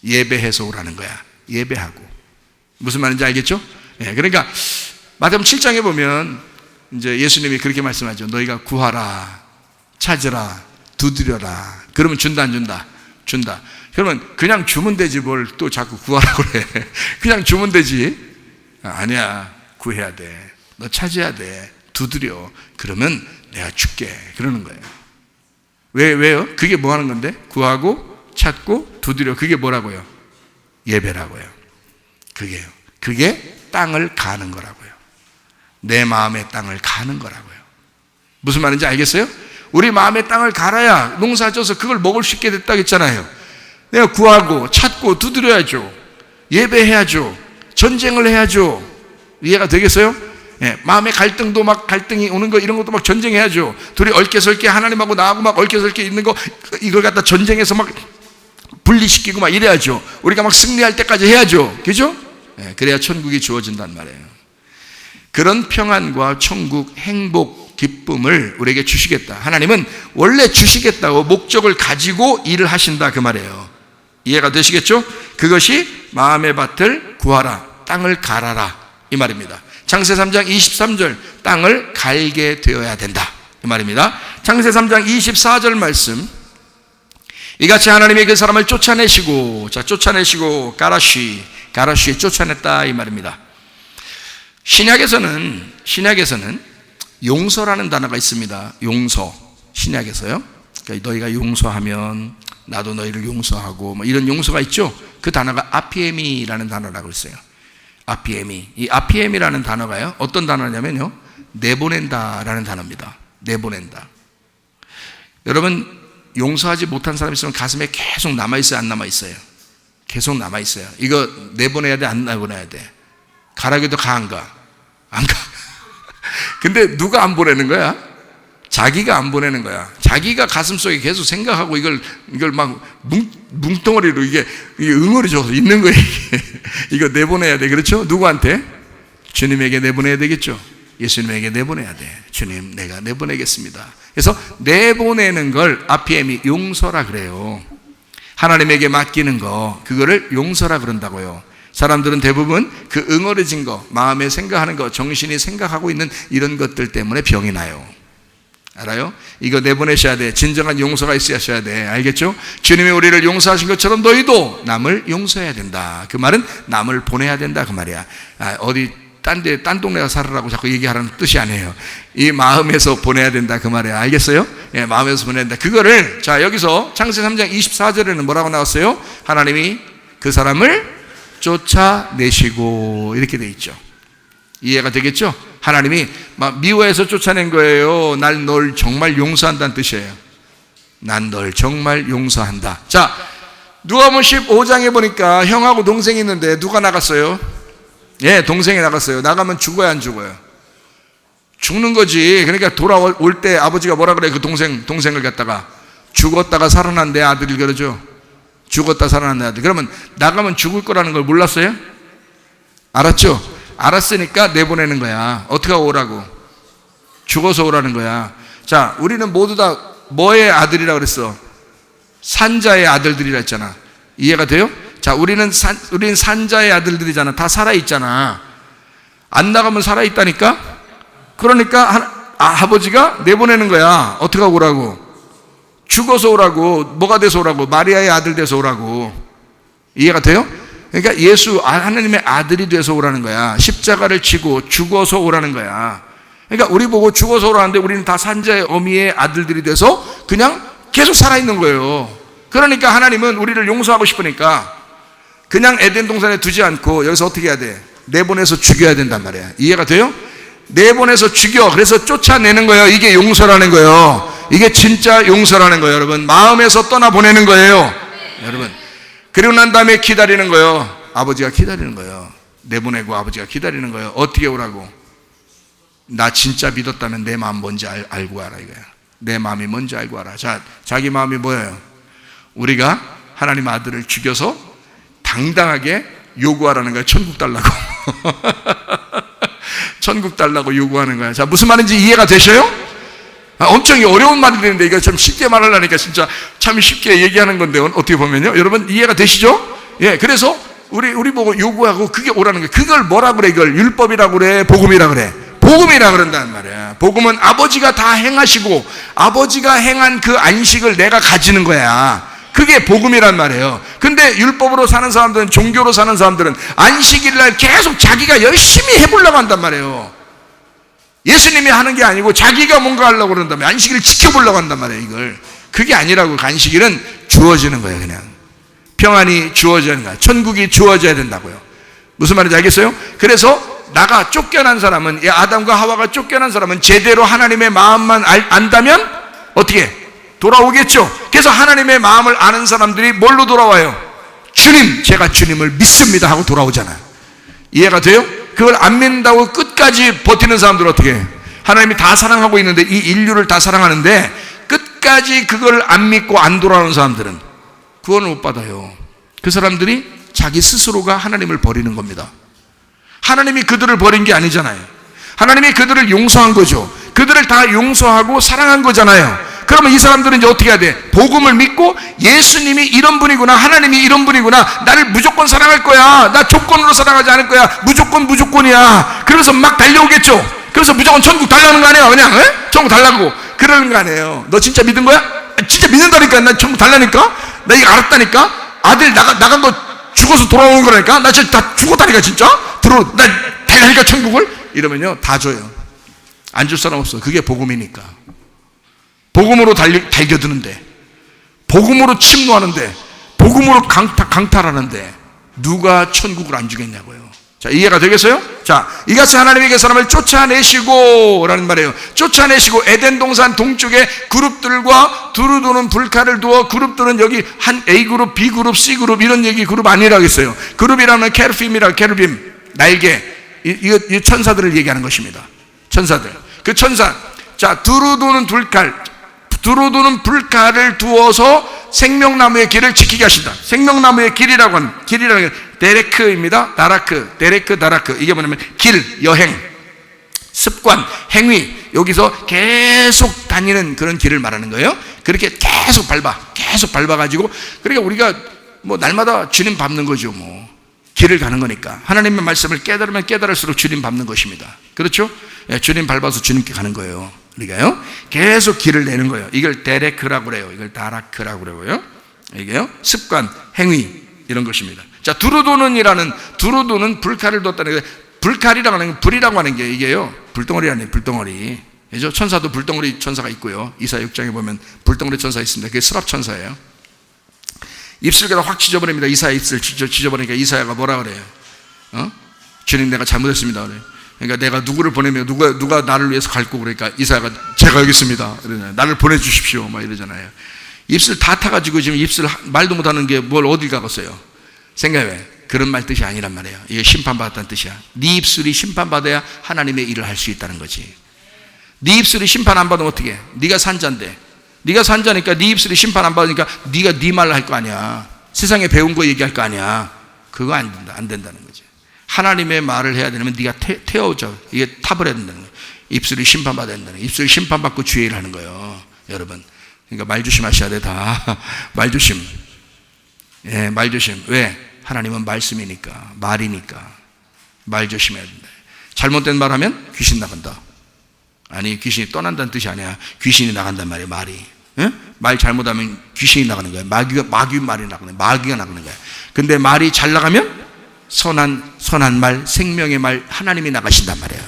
예배해서 오라는 거야. 예배하고. 무슨 말인지 알겠죠? 예, 그러니까 마태복음 7장에 보면 이제 예수님이 그렇게 말씀하죠. 너희가 구하라, 찾으라, 두드려라. 그러면 준다 안 준다? 준다. 그러면 그냥 주면 되지 뭘 또 자꾸 구하라고 그래. 그냥 주면 되지. 아니야, 구해야 돼. 너 찾아야 돼. 두드려. 그러면 내가 줄게. 그러는 거예요. 왜요? 그게 뭐 하는 건데? 구하고 찾고 두드려. 그게 뭐라고요? 예배라고요. 그게요. 그게 땅을 가는 거라고요. 내 마음의 땅을 가는 거라고요. 무슨 말인지 알겠어요? 우리 마음의 땅을 갈아야 농사 져서 그걸 먹을 수 있게 됐다고 했잖아요. 내가 구하고 찾고 두드려야죠. 예배해야죠. 전쟁을 해야죠. 이해가 되겠어요? 예, 마음의 갈등도 막 갈등이 오는 거 이런 것도 막 전쟁해야죠. 둘이 얽혀설게 하나님하고 나하고 막 얽혀설게 있는 거 이걸 갖다 전쟁해서 막 분리시키고 막 이래야죠. 우리가 막 승리할 때까지 해야죠. 그죠? 예, 그래야 천국이 주어진단 말이에요. 그런 평안과 천국, 행복, 기쁨을 우리에게 주시겠다. 하나님은 원래 주시겠다고 목적을 가지고 일을 하신다 그 말이에요. 이해가 되시겠죠? 그것이 마음의 밭을 구하라, 땅을 갈아라 이 말입니다. 창세 3장 23절 땅을 갈게 되어야 된다 이 말입니다. 창세 3장 24절 말씀, 이같이 하나님이 그 사람을 쫓아내시고, 자, 쫓아내시고 가라쉬에 쫓아냈다 이 말입니다. 신약에서는 용서라는 단어가 있습니다. 용서. 신약에서요. 그러니까 너희가 용서하면 나도 너희를 용서하고 뭐 이런 용서가 있죠. 그 단어가 아피에미라는 단어라고 있어요. 아피에미. 이 아피에미라는 단어가요, 어떤 단어냐면요, 내보낸다라는 단어입니다. 내보낸다. 여러분, 용서하지 못한 사람이 있으면 가슴에 계속 남아있어요, 안 남아있어요? 계속 남아있어요. 이거 내보내야 돼, 안 내보내야 돼? 가라기도 가, 안 가? 안 가. 근데 누가 안 보내는 거야? 자기가 안 보내는 거야. 자기가 가슴속에 계속 생각하고 이걸 막 뭉덩어리로 이게 응어리져서 있는 거예요. 이거 내보내야 돼. 그렇죠? 누구한테? 주님에게 내보내야 되겠죠? 예수님에게 내보내야 돼. 주님, 내가 내보내겠습니다. 그래서 내보내는 걸 아피엠이 용서라 그래요. 하나님에게 맡기는 거, 그거를 용서라 그런다고요. 사람들은 대부분 그 응어리진 거, 마음에 생각하는 거, 정신이 생각하고 있는 이런 것들 때문에 병이 나요. 알아요? 이거 내보내셔야 돼. 진정한 용서가 있어야 돼. 알겠죠? 주님이 우리를 용서하신 것처럼 너희도 남을 용서해야 된다. 그 말은 남을 보내야 된다 그 말이야. 어디 딴 동네 가서 살으라고 자꾸 얘기하라는 뜻이 아니에요. 이 마음에서 보내야 된다 그 말이야. 알겠어요? 예, 마음에서 보내야 된다. 그거를, 자, 여기서 창세 3장 24절에는 뭐라고 나왔어요? 하나님이 그 사람을 쫓아내시고 이렇게 돼 있죠. 이해가 되겠죠? 하나님이 막 미워해서 쫓아낸 거예요. 널 정말 용서한다는 뜻이에요. 난 널 정말 용서한다. 자, 누가복음 15장에 보니까 형하고 동생이 있는데 누가 나갔어요? 예, 동생이 나갔어요. 나가면 죽어야 안 죽어요? 죽는 거지. 그러니까 돌아올 때 아버지가 뭐라 그래? 그 동생을 갖다가 죽었다가 살아난 내 아들이 그러죠. 죽었다 살아난 내 아들. 그러면 나가면 죽을 거라는 걸 몰랐어요? 알았죠? 알았으니까 내보내는 거야. 어떻게 오라고? 죽어서 오라는 거야. 자, 우리는 모두 다 뭐의 아들이라 그랬어? 산자의 아들들이라 했잖아. 이해가 돼요? 자, 우리는 산자의 아들들이잖아. 다 살아있잖아. 안 나가면 살아있다니까? 그러니까 아버지가 내보내는 거야. 어떻게 오라고? 죽어서 오라고. 뭐가 돼서 오라고? 마리아의 아들 돼서 오라고. 이해가 돼요? 그러니까 예수, 하나님의 아들이 돼서 오라는 거야. 십자가를 지고 죽어서 오라는 거야. 그러니까 우리 보고 죽어서 오라는데 우리는 다 산자의 어미의 아들들이 돼서 그냥 계속 살아있는 거예요. 그러니까 하나님은 우리를 용서하고 싶으니까 그냥 에덴 동산에 두지 않고 여기서 어떻게 해야 돼? 내보내서 죽여야 된단 말이야. 이해가 돼요? 내보내서 죽여. 그래서 쫓아내는 거예요. 이게 용서라는 거예요. 이게 진짜 용서라는 거예요, 여러분. 마음에서 떠나보내는 거예요, 여러분. 그리고 난 다음에 기다리는 거예요. 아버지가 기다리는 거예요. 내보내고 아버지가 기다리는 거예요. 어떻게 오라고? 나 진짜 믿었다면 내 마음 뭔지 알고 와라 이거야. 내 마음이 뭔지 알고 와라. 자, 자기 마음이 뭐예요? 우리가 하나님 아들을 죽여서 당당하게 요구하라는 거야. 천국 달라고. 천국 달라고 요구하는 거야. 자, 무슨 말인지 이해가 되셔요? 엄청 어려운 말이 되는데 이거 참 쉽게 말하려니까 진짜 참 쉽게 얘기하는 건데 어떻게 보면요, 여러분 이해가 되시죠? 예, 그래서 우리 보고 요구하고 그게 오라는 거예요. 그걸 뭐라 그래? 이걸 율법이라고 그래? 복음이라 그래? 복음이라 그런단 말이야. 복음은 아버지가 다 행하시고 아버지가 행한 그 안식을 내가 가지는 거야. 그게 복음이란 말이에요. 근데 율법으로 사는 사람들은, 종교로 사는 사람들은 안식일날 계속 자기가 열심히 해보려고 한단 말이에요. 예수님이 하는 게 아니고 자기가 뭔가 하려고 그런다며 안식일을 지켜보려고 한단 말이에요. 이걸 그게 아니라고. 안식일은 주어지는 거예요. 그냥 평안이 주어지는 거야. 천국이 주어져야 된다고요. 무슨 말인지 알겠어요? 그래서 나가 쫓겨난 사람은, 아담과 하와가 쫓겨난 사람은 제대로 하나님의 마음만 안다면 어떻게 돌아오겠죠. 그래서 하나님의 마음을 아는 사람들이 뭘로 돌아와요? 주님, 제가 주님을 믿습니다 하고 돌아오잖아요. 이해가 돼요? 그걸 안 믿는다고 끝까지 버티는 사람들은 어떻게 해요? 하나님이 다 사랑하고 있는데, 이 인류를 다 사랑하는데 끝까지 그걸 안 믿고 안 돌아오는 사람들은 구원을 못 받아요. 그 사람들이 자기 스스로가 하나님을 버리는 겁니다. 하나님이 그들을 버린 게 아니잖아요. 하나님이 그들을 용서한 거죠. 그들을 다 용서하고 사랑한 거잖아요. 그러면 이 사람들은 이제 어떻게 해야 돼? 복음을 믿고 예수님이 이런 분이구나, 하나님이 이런 분이구나, 나를 무조건 사랑할 거야, 나 조건으로 사랑하지 않을 거야, 무조건이야. 그래서 막 달려오겠죠. 그래서 무조건 천국 달라는 거 아니야? 그냥 천국 달라고 그러는 거 아니에요. 너 진짜 믿은 거야? 진짜 믿는다니까. 나 천국 달라니까. 나 이거 알았다니까. 아들 나간 거 죽어서 돌아오는 거라니까. 나 진짜 다 죽었다니까. 진짜 나 달라니까 천국을. 이러면요 다 줘요. 안 줄 사람 없어. 그게 복음이니까. 복음으로 달겨드는데, 복음으로 침노하는데, 복음으로 강탈하는데 누가 천국을 안 주겠냐고요. 자, 이해가 되겠어요? 자, 이같이 하나님에게 사람을 쫓아내시고 라는 말이에요. 쫓아내시고 에덴 동산 동쪽에 그룹들과 두루 도는 불칼을 두어, 그룹들은 여기 한 A그룹, B그룹, C그룹 이런 얘기 그룹 아니라고 했어요. 그룹이라면 케르빔이라, 케르빔 날개, 이 천사들을 얘기하는 것입니다. 천사들. 그 천사, 자, 두루 도는 불칼을 두어서 생명나무의 길을 지키게 하신다. 생명나무의 길이라고 하는, 길이라는 게 데레크입니다. 다라크. 이게 뭐냐면 길, 여행, 습관, 행위, 여기서 계속 다니는 그런 길을 말하는 거예요. 그렇게 계속 밟아가지고, 그러니까 우리가 뭐 날마다 주님 밟는 거죠. 뭐 길을 가는 거니까. 하나님의 말씀을 깨달으면 깨달을수록 주님 밟는 것입니다. 그렇죠? 예, 주님 밟아서 주님께 가는 거예요. 그러니까요, 계속 길을 내는 거예요. 이걸 데레크라고 그래요. 이걸 다라크라고 그래요. 이게요, 습관, 행위 이런 것입니다. 자, 두루도는 불칼을 뒀다는 게, 불칼이라고 하는 게, 불이라고 하는 게 이게요, 불덩어리 아니에요. 불덩어리. 그죠? 천사도 불덩어리 천사가 있고요. 이사야 6장에 보면 불덩어리 천사 있습니다. 그게 스랍 천사예요. 입술에다 확 찢어버립니다. 이사야 입술 찢어버리니까 이사야가 뭐라 그래요? 주님, 내가 잘못했습니다. 그래요. 그러니까 내가 누구를 보내면 누가 나를 위해서 갈고, 그러니까 이사야가 제가 여기 있습니다. 이러잖아요. 나를 보내주십시오. 막 이러잖아요. 입술 다 타가지고 지금 입술 말도 못하는 게 뭘 어딜 가겠어요? 생각해. 그런 말 뜻이 아니란 말이에요. 이게 심판받았다는 뜻이야. 네 입술이 심판받아야 하나님의 일을 할 수 있다는 거지. 네 입술이 심판 안 받으면 어떻게 해? 네가 산자인데, 네가 산자니까 네 입술이 심판 안 받으니까 네가 네 말을 할 거 아니야. 세상에 배운 거 얘기할 거 아니야. 그거 안 된다는 거지. 하나님의 말을 해야 되면 네가 태워져. 이게 탑을 해야 된다는 거예요. 입술이 심판받아야 된다는 거예요. 입술이 심판받고 주의 일을 하는 거예요, 여러분. 그러니까 말 조심하셔야 돼. 다 말조심. 예, 말조심. 왜? 하나님은 말씀이니까, 말이니까 말 조심해야 된다. 잘못된 말 하면 귀신 나간다. 아니, 귀신이 떠난다는 뜻이 아니야. 귀신이 나간단 말이에요. 말이. 예? 말 잘못하면 귀신이 나가는 거야. 마귀 말이 나가는 거야. 마귀가 나가는 거야. 근데 말이 잘 나가면 선한 말, 생명의 말, 하나님이 나가신단 말이에요.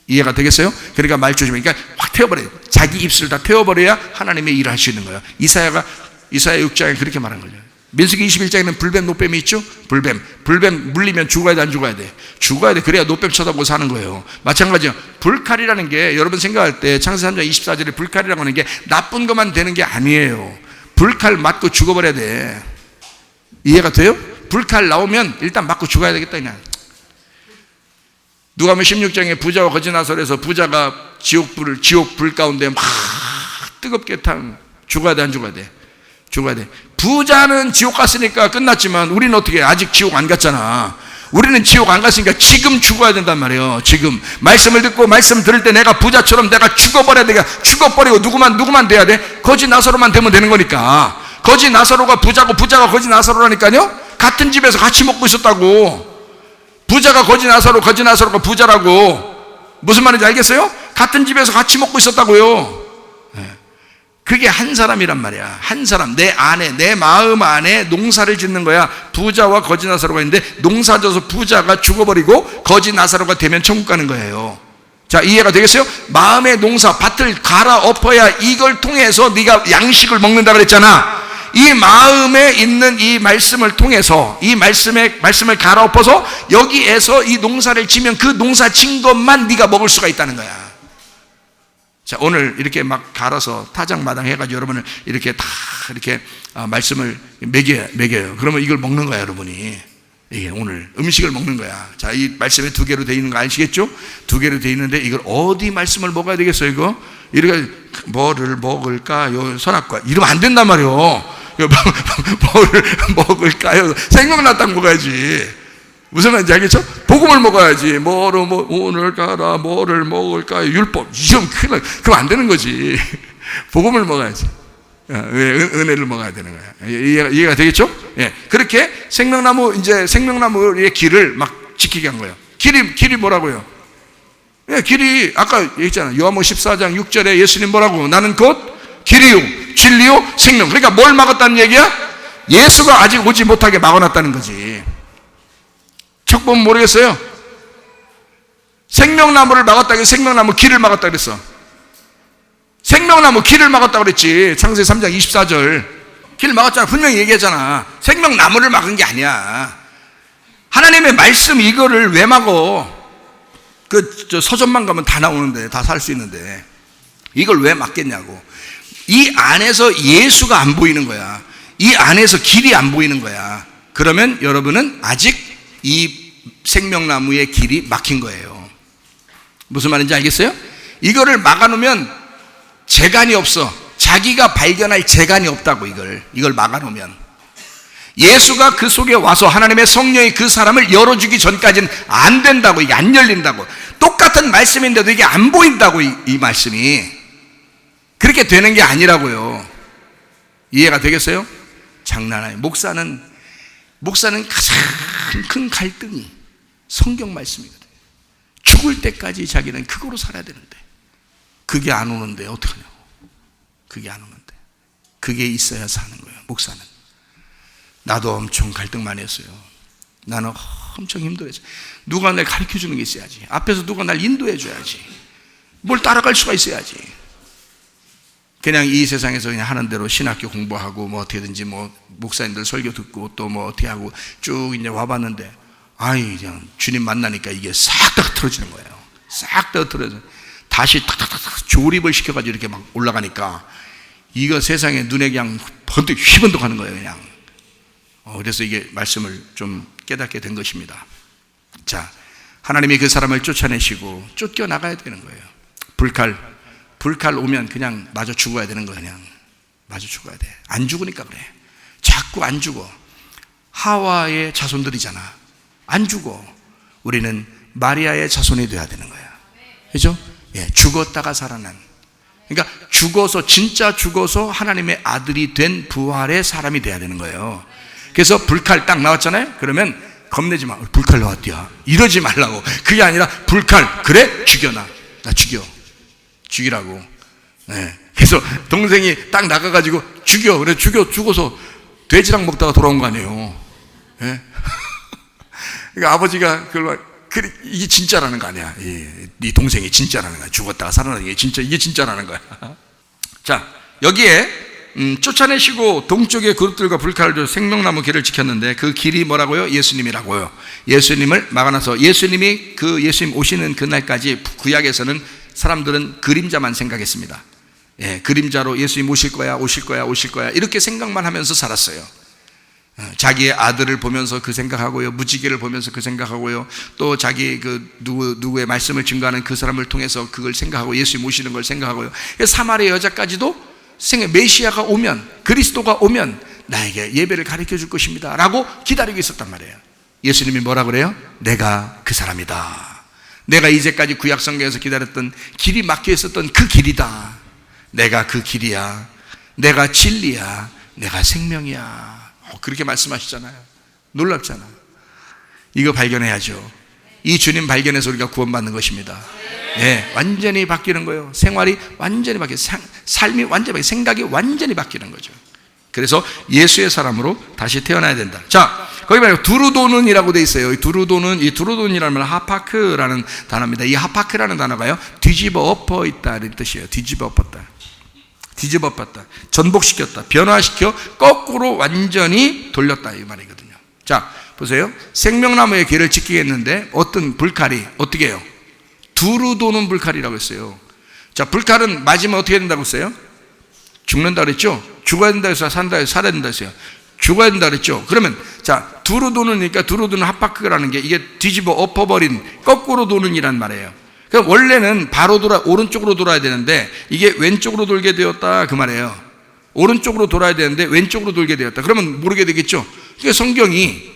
이해가 되겠어요? 그러니까 말 조심해. 그러니까 확 태워버려요. 자기 입술 다 태워버려야 하나님의 일을 할 수 있는 거예요. 이사야 6장에 그렇게 말한 거죠. 민수기 21장에는 불뱀, 노뱀이 있죠? 불뱀 물리면 죽어야 돼, 안 죽어야 돼? 죽어야 돼. 그래야 노뱀 쳐다보고 사는 거예요. 마찬가지요. 불칼이라는 게, 여러분 생각할 때 창세기 3장 24절에 불칼이라고 하는 게 나쁜 것만 되는 게 아니에요. 불칼 맞고 죽어버려야 돼. 이해가 돼요? 불칼 나오면 일단 맞고 죽어야 되겠다. 그냥. 누가복음 16장에 부자와 거지 나설에서 부자가 지옥 불 가운데 막 뜨겁게 죽어야 돼, 안 죽어야 돼? 죽어야 돼. 부자는 지옥 갔으니까 끝났지만 우리는 어떻게 해? 아직 지옥 안 갔잖아. 우리는 지옥 안 갔으니까 지금 죽어야 된단 말이에요. 지금 말씀을 듣고 말씀 들을 때 내가 부자처럼 내가 죽어버려야 돼. 죽어버리고 누구만 돼야 돼? 거지 나사로만 되면 되는 거니까. 거지 나사로가 부자고 부자가 거지 나사로라니까요. 같은 집에서 같이 먹고 있었다고. 부자가 거지 나사로가 부자라고. 무슨 말인지 알겠어요? 같은 집에서 같이 먹고 있었다고요. 그게 한 사람이란 말이야. 한 사람, 내 안에, 내 마음 안에 농사를 짓는 거야. 부자와 거지 나사로가 있는데, 농사 져서 부자가 죽어버리고 거지 나사로가 되면 천국 가는 거예요. 자, 이해가 되겠어요? 마음의 농사, 밭을 갈아엎어야 이걸 통해서 네가 양식을 먹는다 그랬잖아. 이 마음에 있는 이 말씀을 통해서, 이 말씀을 갈아엎어서 여기에서 이 농사를 지면 그 농사 진 것만 네가 먹을 수가 있다는 거야. 자, 오늘 이렇게 막 갈아서 타작마당 해가지고 여러분을 이렇게 다 이렇게 말씀을 먹여요. 그러면 이걸 먹는 거야, 여러분이. 이게 오늘 음식을 먹는 거야. 자, 이 말씀에 2개로 되어 있는 거 아시겠죠? 2개로 되어 있는데 이걸 어디 말씀을 먹어야 되겠어요, 이거? 이렇게 뭐를 먹을까요? 선악과 이러면 안 된단 말이에요. 뭐를 먹을까요? 생각났다고 먹어야지. 무슨 말인지 알겠죠? 복음을 먹어야지. 오늘 가라, 뭐를 먹을까요? 율법. 이건 큰일 나. 그럼 안 되는 거지. 복음을 먹어야지. 왜 은혜를 먹어야 되는 거야. 이해가 되겠죠? 예. 그렇게 생명나무의 길을 막 지키게 한 거예요. 길이 뭐라고요? 예, 길이 아까 얘기했잖아요. 요한복음 14장 6절에 예수님 뭐라고? 나는 곧 길이요 진리요 생명. 그러니까 뭘 막았다는 얘기야? 예수가 아직 오지 못하게 막아놨다는 거지. 척 보면 모르겠어요? 생명나무를 막았다, 생명나무 길을 막았다 그랬어. 생명나무 길을 막았다 그랬지. 창세기 3장 24절. 길 막았잖아. 분명히 얘기하잖아. 생명나무를 막은 게 아니야. 하나님의 말씀 이거를 왜 막어? 서점만 가면 다 나오는데, 다 살 수 있는데 이걸 왜 막겠냐고. 이 안에서 예수가 안 보이는 거야. 이 안에서 길이 안 보이는 거야. 그러면 여러분은 아직 이 생명나무의 길이 막힌 거예요. 무슨 말인지 알겠어요? 이거를 막아놓으면 재간이 없어. 자기가 발견할 재간이 없다고. 이걸 막아놓으면 예수가 그 속에 와서 하나님의 성령이 그 사람을 열어주기 전까지는 안 된다고. 이게 안 열린다고. 똑같은 말씀인데도 이게 안 보인다고. 이 말씀이 그렇게 되는 게 아니라고요. 이해가 되겠어요? 장난 아니에요. 목사는 가장 큰 갈등이 성경 말씀이거든요. 죽을 때까지 자기는 그거로 살아야 되는데 그게 안 오는데 어떡하냐고. 그게 안 오는데 그게 있어야 사는 거예요. 목사는. 나도 엄청 갈등 많이 했어요. 나는 엄청 힘들었어요. 누가 날 가르쳐 주는 게 있어야지. 앞에서 누가 날 인도해 줘야지. 뭘 따라갈 수가 있어야지. 그냥 이 세상에서 그냥 하는 대로 신학교 공부하고 뭐 어떻게든지 뭐 목사님들 설교 듣고 또 뭐 어떻게 하고 쭉 이제 와봤는데 그냥 주님 만나니까 이게 싹 다 틀어지는 거예요. 싹 다 틀어져. 다시 탁탁탁 조립을 시켜가지고 이렇게 막 올라가니까 이거 세상에 눈에 그냥 번뜩 휘번뜩 하는 거예요. 그냥. 그래서 이게 말씀을 좀 깨닫게 된 것입니다. 자, 하나님이 그 사람을 쫓아내시고 쫓겨나가야 되는 거예요. 불칼 오면 그냥 마저 죽어야 되는 거예요. 그냥 마저 죽어야 돼. 안 죽으니까 그래. 자꾸 안 죽어. 하와의 자손들이잖아. 안 죽어. 우리는 마리아의 자손이 돼야 되는 거야. 그죠? 예, 죽었다가 살아난. 그러니까 진짜 죽어서 하나님의 아들이 된 부활의 사람이 돼야 되는 거예요. 그래서 불칼 딱 나왔잖아요. 그러면 겁내지 마. 불칼 나왔디야. 이러지 말라고. 그게 아니라 불칼. 그래? 죽여놔. 나 죽이라고. 네. 그래서 동생이 딱 나가가지고 죽여. 그래 죽어서 돼지랑 먹다가 돌아온 거 아니에요. 네? 그러니까 아버지가 이게 진짜라는 거 아니야. 네 동생이 진짜라는 거야. 죽었다가 살아나는 게 이게 진짜라는 거야. 자, 여기에 쫓아내시고 동쪽의 그룹들과 불칼로 생명나무 길을 지켰는데 그 길이 뭐라고요? 예수님이라고요. 예수님을 막아놔서 예수님 오시는 그날까지 구약에서는 사람들은 그림자만 생각했습니다. 예, 그림자로 예수님 오실 거야 이렇게 생각만 하면서 살았어요. 자기의 아들을 보면서 그 생각하고요, 무지개를 보면서 그 생각하고요, 또 자기 누구의 말씀을 증거하는 그 사람을 통해서 그걸 생각하고 예수님 오시는 걸 생각하고요. 사마리아 여자까지도 메시아가 오면, 그리스도가 오면 나에게 예배를 가르쳐 줄 것입니다 라고 기다리고 있었단 말이에요. 예수님이 뭐라 그래요? 내가 그 사람이다. 내가 이제까지 구약성경에서 기다렸던 길이 막혀 있었던 그 길이다. 내가 그 길이야. 내가 진리야. 내가 생명이야. 그렇게 말씀하시잖아요. 놀랍잖아. 이거 발견해야죠. 이 주님 발견해서 우리가 구원받는 것입니다. 네, 완전히 바뀌는 거예요. 생활이 완전히 바뀌어요. 삶이 완전히 바뀌어요. 생각이 완전히 바뀌는 거죠. 그래서 예수의 사람으로 다시 태어나야 된다. 자, 거기 말고 두루도는이라고 돼 있어요. 이 두루돈이라는 말 하파크라는 단어입니다. 이 하파크라는 단어가요, 뒤집어 엎어 있다 이런 뜻이에요. 뒤집어 엎었다. 전복시켰다. 변화시켜 거꾸로 완전히 돌렸다 이 말이거든요. 자, 보세요. 생명나무의 길을 지키겠는데 어떤 불칼이 어떻게 해요? 두루 도는 불칼이라고 했어요. 자, 불칼은 맞으면 어떻게 된다고 했어요? 죽는다 그랬죠? 죽어야 된다 해서 살아야 된다 했어요. 죽어야 된다 그랬죠? 그러면 자, 두루 도는니까 두루 도는 하파크라는 게 이게 뒤집어 엎어버린 거꾸로 도는 이란 말이에요. 그러니까 원래는 바로 오른쪽으로 돌아야 되는데 이게 왼쪽으로 돌게 되었다 그 말이에요. 오른쪽으로 돌아야 되는데 왼쪽으로 돌게 되었다. 그러면 모르게 되겠죠? 그러니까 성경이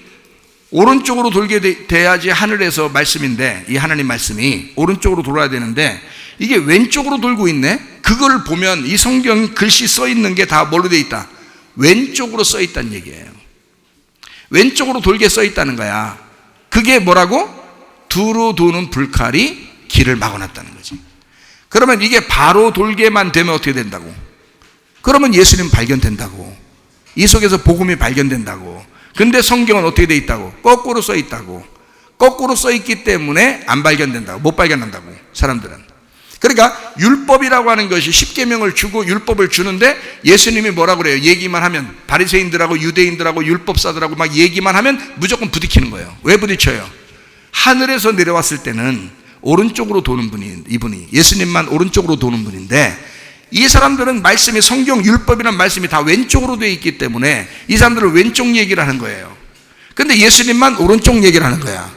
오른쪽으로 돌게 돼야지 하늘에서 말씀인데, 이 하나님 말씀이 오른쪽으로 돌아야 되는데 이게 왼쪽으로 돌고 있네. 그걸 보면 이 성경 글씨 써 있는 게 다 뭘로 돼 있다? 왼쪽으로 써 있다는 얘기예요. 왼쪽으로 돌게 써 있다는 거야. 그게 뭐라고? 두루 도는 불칼이 길을 막아놨다는 거지. 그러면 이게 바로 돌게만 되면 어떻게 된다고? 그러면 예수님 발견된다고. 이 속에서 복음이 발견된다고. 근데 성경은 어떻게 돼 있다고? 거꾸로 써 있다고. 거꾸로 써 있기 때문에 안 발견된다고. 못 발견한다고, 사람들은. 그러니까 율법이라고 하는 것이 십계명을 주고 율법을 주는데 예수님이 뭐라고 그래요? 얘기만 하면, 바리새인들하고 유대인들하고 율법사들하고 막 얘기만 하면 무조건 부딪히는 거예요. 왜 부딪혀요? 하늘에서 내려왔을 때는 오른쪽으로 도는 분이, 이분이 예수님만 오른쪽으로 도는 분인데, 이 사람들은 말씀이, 성경 율법이라는 말씀이 다 왼쪽으로 되어 있기 때문에 이 사람들은 왼쪽 얘기를 하는 거예요. 근데 예수님만 오른쪽 얘기를 하는 거야.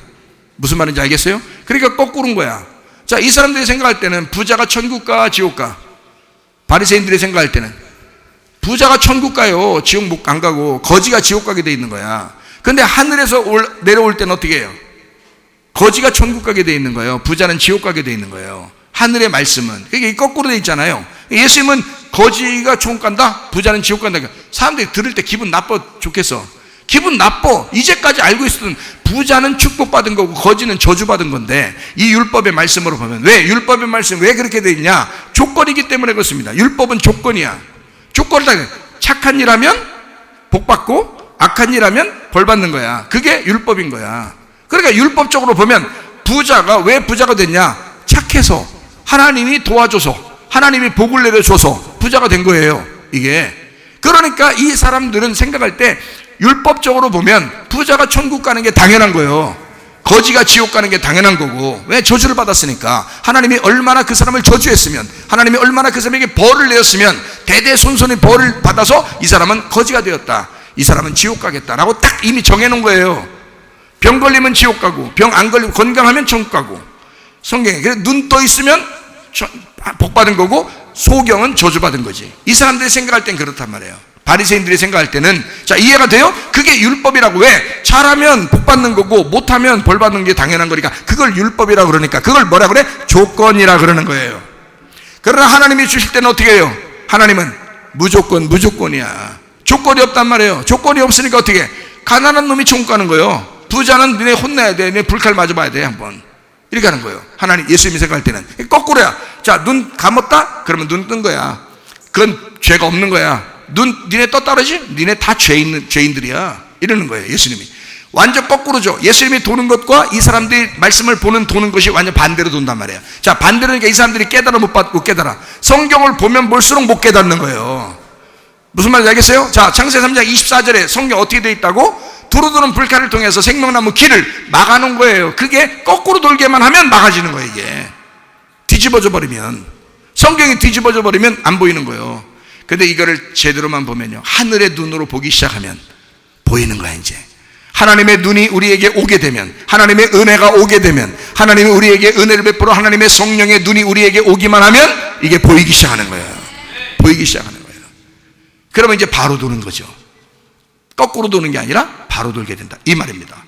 무슨 말인지 알겠어요? 그러니까 거꾸로인 거야. 자, 이 사람들이 생각할 때는 부자가 천국 가, 지옥 가? 바리새인들이 생각할 때는 부자가 천국 가요, 지옥 안 가고 거지가 지옥 가게 돼 있는 거야. 근데 하늘에서 내려올 때는 어떻게 해요? 거지가 천국 가게 돼 있는 거예요. 부자는 지옥 가게 돼 있는 거예요. 하늘의 말씀은. 그게 거꾸로 돼 있잖아요. 예수님은 거지가 천국 간다, 부자는 지옥 간다. 사람들이 들을 때 기분 나빠 좋겠어. 기분 나빠. 이제까지 알고 있었던 부자는 축복받은 거고 거지는 저주받은 건데, 이 율법의 말씀으로 보면, 왜 율법의 말씀 왜 그렇게 돼 있냐? 조건이기 때문에 그렇습니다. 율법은 조건이야. 조건을 다, 착한 일 하면 복 받고 악한 일 하면 벌 받는 거야. 그게 율법인 거야. 그러니까 율법적으로 보면 부자가 왜 부자가 됐냐? 착해서, 하나님이 도와줘서, 하나님이 복을 내려줘서 부자가 된 거예요, 이게. 그러니까 이 사람들은 생각할 때 율법적으로 보면 부자가 천국 가는 게 당연한 거예요. 거지가 지옥 가는 게 당연한 거고. 왜? 저주를 받았으니까. 하나님이 얼마나 그 사람을 저주했으면, 하나님이 얼마나 그 사람에게 벌을 내었으면 대대손손이 벌을 받아서 이 사람은 거지가 되었다, 이 사람은 지옥 가겠다라고 딱 이미 정해놓은 거예요. 병 걸리면 지옥 가고, 병 안 걸리고 건강하면 천국 가고. 성경에. 그래서 눈 떠 있으면 복 받은 거고, 소경은 저주받은 거지. 이 사람들이 생각할 땐 그렇단 말이에요. 바리새인들이 생각할 때는. 자, 이해가 돼요? 그게 율법이라고. 왜? 잘하면 복 받는 거고 못하면 벌 받는 게 당연한 거니까 그걸 율법이라고 그러니까 그걸 뭐라 그래? 조건이라 그러는 거예요. 그러나 하나님이 주실 때는 어떻게 해요? 하나님은 무조건이야. 조건이 없단 말이에요. 조건이 없으니까 어떻게 해? 가난한 놈이 천국 가는 거예요. 부자는 너네 혼내야 돼, 너네 불칼 맞아봐야 돼 한번, 이렇게 하는 거예요. 하나님, 예수님이 생각할 때는 거꾸로야. 자, 눈 감았다? 그러면 눈 뜬 거야. 그건 죄가 없는 거야. 니네 떴다 그러지? 니네 다 죄인들이야, 이러는 거예요, 예수님이. 완전 거꾸로죠. 예수님이 도는 것과 이 사람들이 말씀을 도는 것이 완전 반대로 돈단 말이에요. 자, 반대로니까 이 사람들이 깨달아 못 깨달아. 성경을 보면 볼수록 못 깨닫는 거예요. 무슨 말인지 알겠어요? 자, 창세기 3장 24절에 성경 어떻게 돼 있다고? 두루 도는 불칼을 통해서 생명나무 길을 막아놓은 거예요. 그게 거꾸로 돌게만 하면 막아지는 거예요. 이게 뒤집어져 버리면, 성경이 뒤집어져 버리면 안 보이는 거예요. 근데 이거를 제대로만 보면요, 하늘의 눈으로 보기 시작하면 보이는 거야. 이제 하나님의 눈이 우리에게 오게 되면, 하나님의 은혜가 오게 되면, 하나님이 우리에게 은혜를 베풀어 하나님의 성령의 눈이 우리에게 오기만 하면 이게 보이기 시작하는 거예요. 보이기 시작하는 거예요. 그러면 이제 바로 도는 거죠. 거꾸로 도는 게 아니라 바로 돌게 된다, 이 말입니다.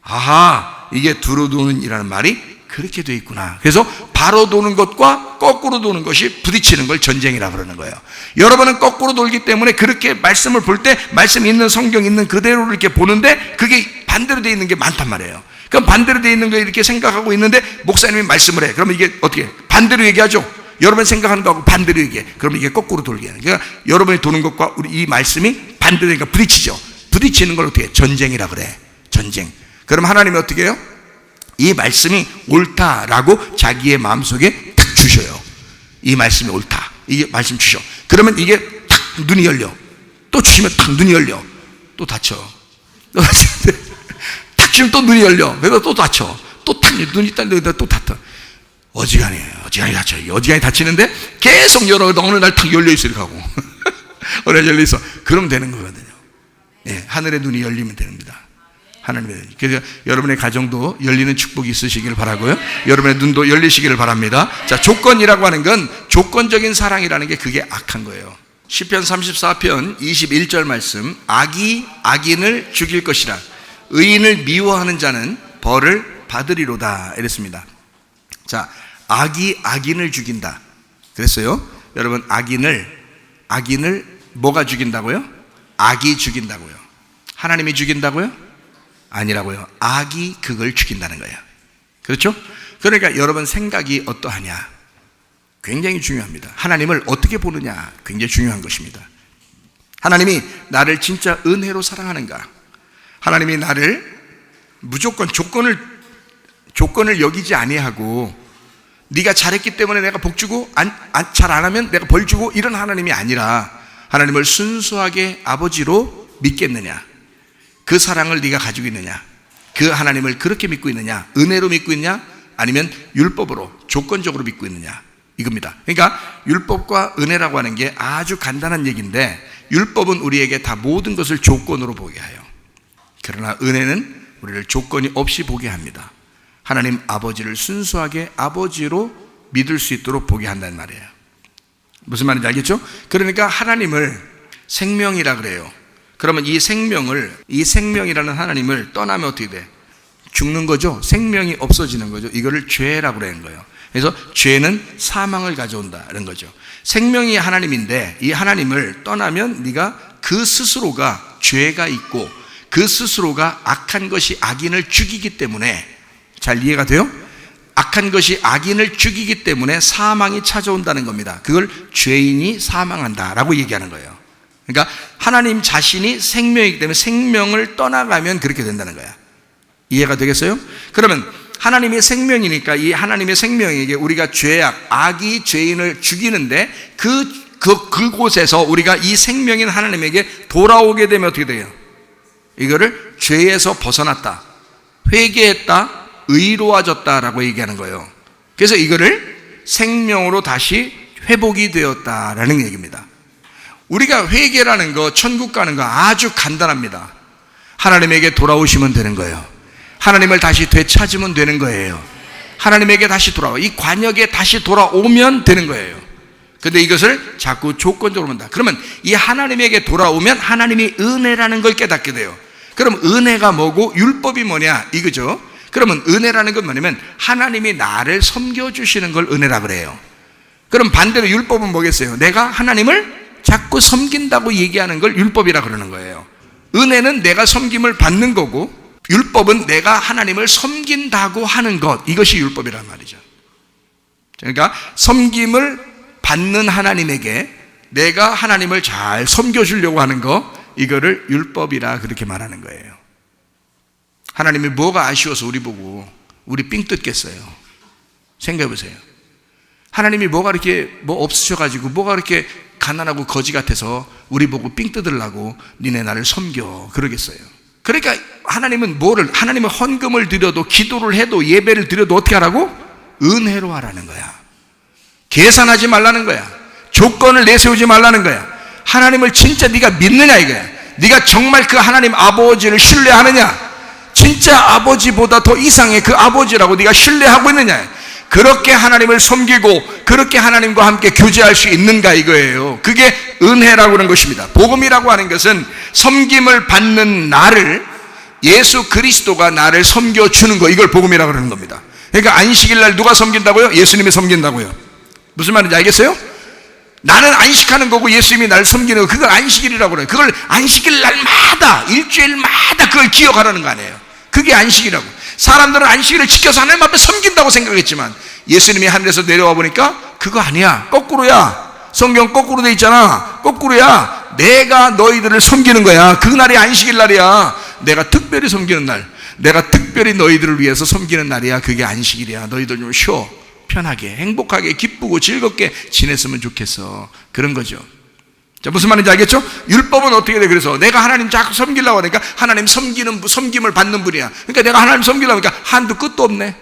아하, 이게 두루 도는 이라는 말이 그렇게 돼 있구나. 그래서 바로 도는 것과 거꾸로 도는 것이 부딪히는 걸 전쟁이라 그러는 거예요. 여러분은 거꾸로 돌기 때문에 그렇게 말씀을 볼 때 말씀 있는, 성경 있는 그대로 이렇게 보는데 그게 반대로 돼 있는 게 많단 말이에요. 그럼 반대로 돼 있는 거 이렇게 생각하고 있는데 목사님이 말씀을 해. 그러면 이게 어떻게 반대로 얘기하죠? 여러분이 생각하는 거하고 반대로 얘기해. 그러면 이게 거꾸로 돌게 해요. 그러니까 여러분이 도는 것과 우리 이 말씀이 반대로 되니까 부딪히죠. 부딪히는 걸 어떻게 해? 전쟁이라 그래. 전쟁. 그럼 하나님이 어떻게 해요? 이 말씀이 옳다라고 자기의 마음속에 탁 주셔요. 이 말씀이 옳다, 이 말씀 주셔. 그러면 이게 탁 눈이 열려. 또 주시면 탁 눈이 열려. 또 닫혀. 또 닫히는데 탁 주시면 또 눈이 열려. 그래서 또 닫혀. 또 탁 눈이 딸려다 또 닫혀. 어지간히 닫혀요. 어지간히 닫히는데 계속 열어. 어느 날 탁 열려 있어, 이렇게 하고. 어느 날 열려 있어. 그러면 되는 거거든요. 예, 하늘의 눈이 열리면 됩니다. 하나님의. 그래서 여러분의 가정도 열리는 축복이 있으시기를 바라고요. 여러분의 눈도 열리시기를 바랍니다. 자, 조건이라고 하는 건 조건적인 사랑이라는 게 그게 악한 거예요. 시편 34편 21절 말씀, 악이 악인을 죽일 것이라 의인을 미워하는 자는 벌을 받으리로다, 이랬습니다. 자, 악이 악인을 죽인다 그랬어요. 여러분, 악인을 뭐가 죽인다고요? 악이 죽인다고요. 하나님이 죽인다고요? 아니라고요. 악이 그걸 죽인다는 거예요. 그렇죠? 그러니까 여러분 생각이 어떠하냐? 굉장히 중요합니다. 하나님을 어떻게 보느냐? 굉장히 중요한 것입니다. 하나님이 나를 진짜 은혜로 사랑하는가? 하나님이 나를 무조건 조건을 여기지 아니하고 네가 잘했기 때문에 내가 복 주고 잘 안 하면 내가 벌 주고 이런 하나님이 아니라 하나님을 순수하게 아버지로 믿겠느냐? 그 사랑을 네가 가지고 있느냐? 그 하나님을 그렇게 믿고 있느냐? 은혜로 믿고 있느냐? 아니면 율법으로 조건적으로 믿고 있느냐? 이겁니다. 그러니까 율법과 은혜라고 하는 게 아주 간단한 얘기인데, 율법은 우리에게 다 모든 것을 조건으로 보게 해요. 그러나 은혜는 우리를 조건이 없이 보게 합니다. 하나님 아버지를 순수하게 아버지로 믿을 수 있도록 보게 한다는 말이에요. 무슨 말인지 알겠죠? 그러니까 하나님을 생명이라 그래요. 그러면 이 생명이라는 하나님을 떠나면 어떻게 돼? 죽는 거죠. 생명이 없어지는 거죠. 이거를 죄라고 그러는 거예요. 그래서 죄는 사망을 가져온다는 거죠. 생명이 하나님인데 이 하나님을 떠나면 네가 그 스스로가 죄가 있고 그 스스로가 악한 것이 악인을 죽이기 때문에, 잘 이해가 돼요? 악한 것이 악인을 죽이기 때문에 사망이 찾아온다는 겁니다. 그걸 죄인이 사망한다라고 얘기하는 거예요. 그러니까 하나님 자신이 생명이기 때문에 생명을 떠나가면 그렇게 된다는 거야. 이해가 되겠어요? 그러면 하나님이 생명이니까 이 하나님의 생명에게 우리가 악이 죄인을 죽이는데 그곳에서 우리가 이 생명인 하나님에게 돌아오게 되면 어떻게 돼요? 이거를 죄에서 벗어났다, 회개했다, 의로워졌다라고 얘기하는 거예요. 그래서 이거를 생명으로 다시 회복이 되었다라는 얘기입니다. 우리가 회개라는 거, 천국 가는 거 아주 간단합니다. 하나님에게 돌아오시면 되는 거예요. 하나님을 다시 되찾으면 되는 거예요. 하나님에게 다시 돌아와, 이 관역에 다시 돌아오면 되는 거예요. 근데 이것을 자꾸 조건적으로 본다. 그러면 이 하나님에게 돌아오면 하나님이 은혜라는 걸 깨닫게 돼요. 그럼 은혜가 뭐고 율법이 뭐냐 이거죠. 그러면 은혜라는 건 뭐냐면 하나님이 나를 섬겨주시는 걸 은혜라 그래요. 그럼 반대로 율법은 뭐겠어요? 내가 하나님을 자꾸 섬긴다고 얘기하는 걸 율법이라 그러는 거예요. 은혜는 내가 섬김을 받는 거고, 율법은 내가 하나님을 섬긴다고 하는 것, 이것이 율법이란 말이죠. 그러니까 섬김을 받는 하나님에게 내가 하나님을 잘 섬겨주려고 하는 거, 이거를 율법이라 그렇게 말하는 거예요. 하나님이 뭐가 아쉬워서 우리 보고 우리 삥 뜯겠어요? 생각해 보세요. 하나님이 뭐가 이렇게 없으셔가지고 뭐가 이렇게 가난하고 거지 같아서 우리 보고 삥 뜯으려고 니네 나를 섬겨 그러겠어요? 그러니까 하나님은 하나님은 헌금을 드려도, 기도를 해도, 예배를 드려도 어떻게 하라고? 은혜로 하라는 거야. 계산하지 말라는 거야. 조건을 내세우지 말라는 거야. 하나님을 진짜 네가 믿느냐 이거야. 네가 정말 그 하나님 아버지를 신뢰하느냐? 진짜 아버지보다 더 이상의 그 아버지라고 네가 신뢰하고 있느냐? 그렇게 하나님을 섬기고 그렇게 하나님과 함께 교제할 수 있는가 이거예요. 그게 은혜라고 하는 것입니다. 복음이라고 하는 것은 섬김을 받는 나를, 예수 그리스도가 나를 섬겨주는 거, 이걸 복음이라고 하는 겁니다. 그러니까 안식일 날 누가 섬긴다고요? 예수님이 섬긴다고요. 무슨 말인지 알겠어요? 나는 안식하는 거고 예수님이 나를 섬기는 거, 그걸 안식일이라고 그래요. 그걸 안식일 날마다, 일주일마다 그걸 기억하라는 거 아니에요. 그게 안식이라고. 사람들은 안식일을 지켜서 하나님 앞에 섬긴다고 생각했지만 예수님이 하늘에서 내려와 보니까 그거 아니야. 거꾸로야. 성경 거꾸로 돼 있잖아. 거꾸로야. 내가 너희들을 섬기는 거야. 그날이 안식일 날이야. 내가 특별히 섬기는 날, 내가 특별히 너희들을 위해서 섬기는 날이야. 그게 안식일이야. 너희들 좀 쉬어. 편하게, 행복하게, 기쁘고 즐겁게 지냈으면 좋겠어. 그런 거죠. 자, 무슨 말인지 알겠죠? 율법은 어떻게 돼? 그래서 내가 하나님 자꾸 섬기려고 하니까 하나님 섬김을 받는 분이야. 그러니까 내가 하나님 섬기려고 하니까 한도 끝도 없네.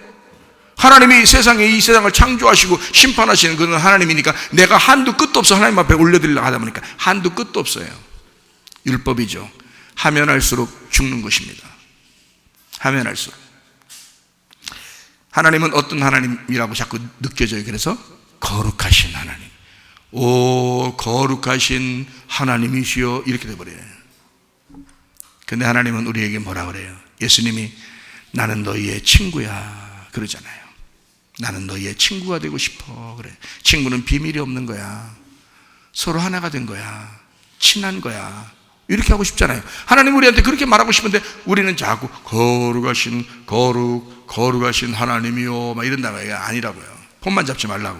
하나님이 이 세상을 창조하시고 심판하시는 그런 하나님이니까 내가 한도 끝도 없어 하나님 앞에 올려드리려고 하다 보니까 한도 끝도 없어요. 율법이죠. 하면 할수록 죽는 것입니다. 하면 할수록. 하나님은 어떤 하나님이라고 자꾸 느껴져요. 그래서 거룩하신 하나님. 오, 거룩하신 하나님이시여, 이렇게 돼버려요. 근데 하나님은 우리에게 뭐라 그래요? 예수님이 나는 너희의 친구야 그러잖아요. 나는 너희의 친구가 되고 싶어. 그래. 친구는 비밀이 없는 거야. 서로 하나가 된 거야. 친한 거야. 이렇게 하고 싶잖아요. 하나님 우리한테 그렇게 말하고 싶은데 우리는 자꾸 거룩하신 하나님이요 막 이런다 말이에요. 아니라고요. 폰만 잡지 말라고.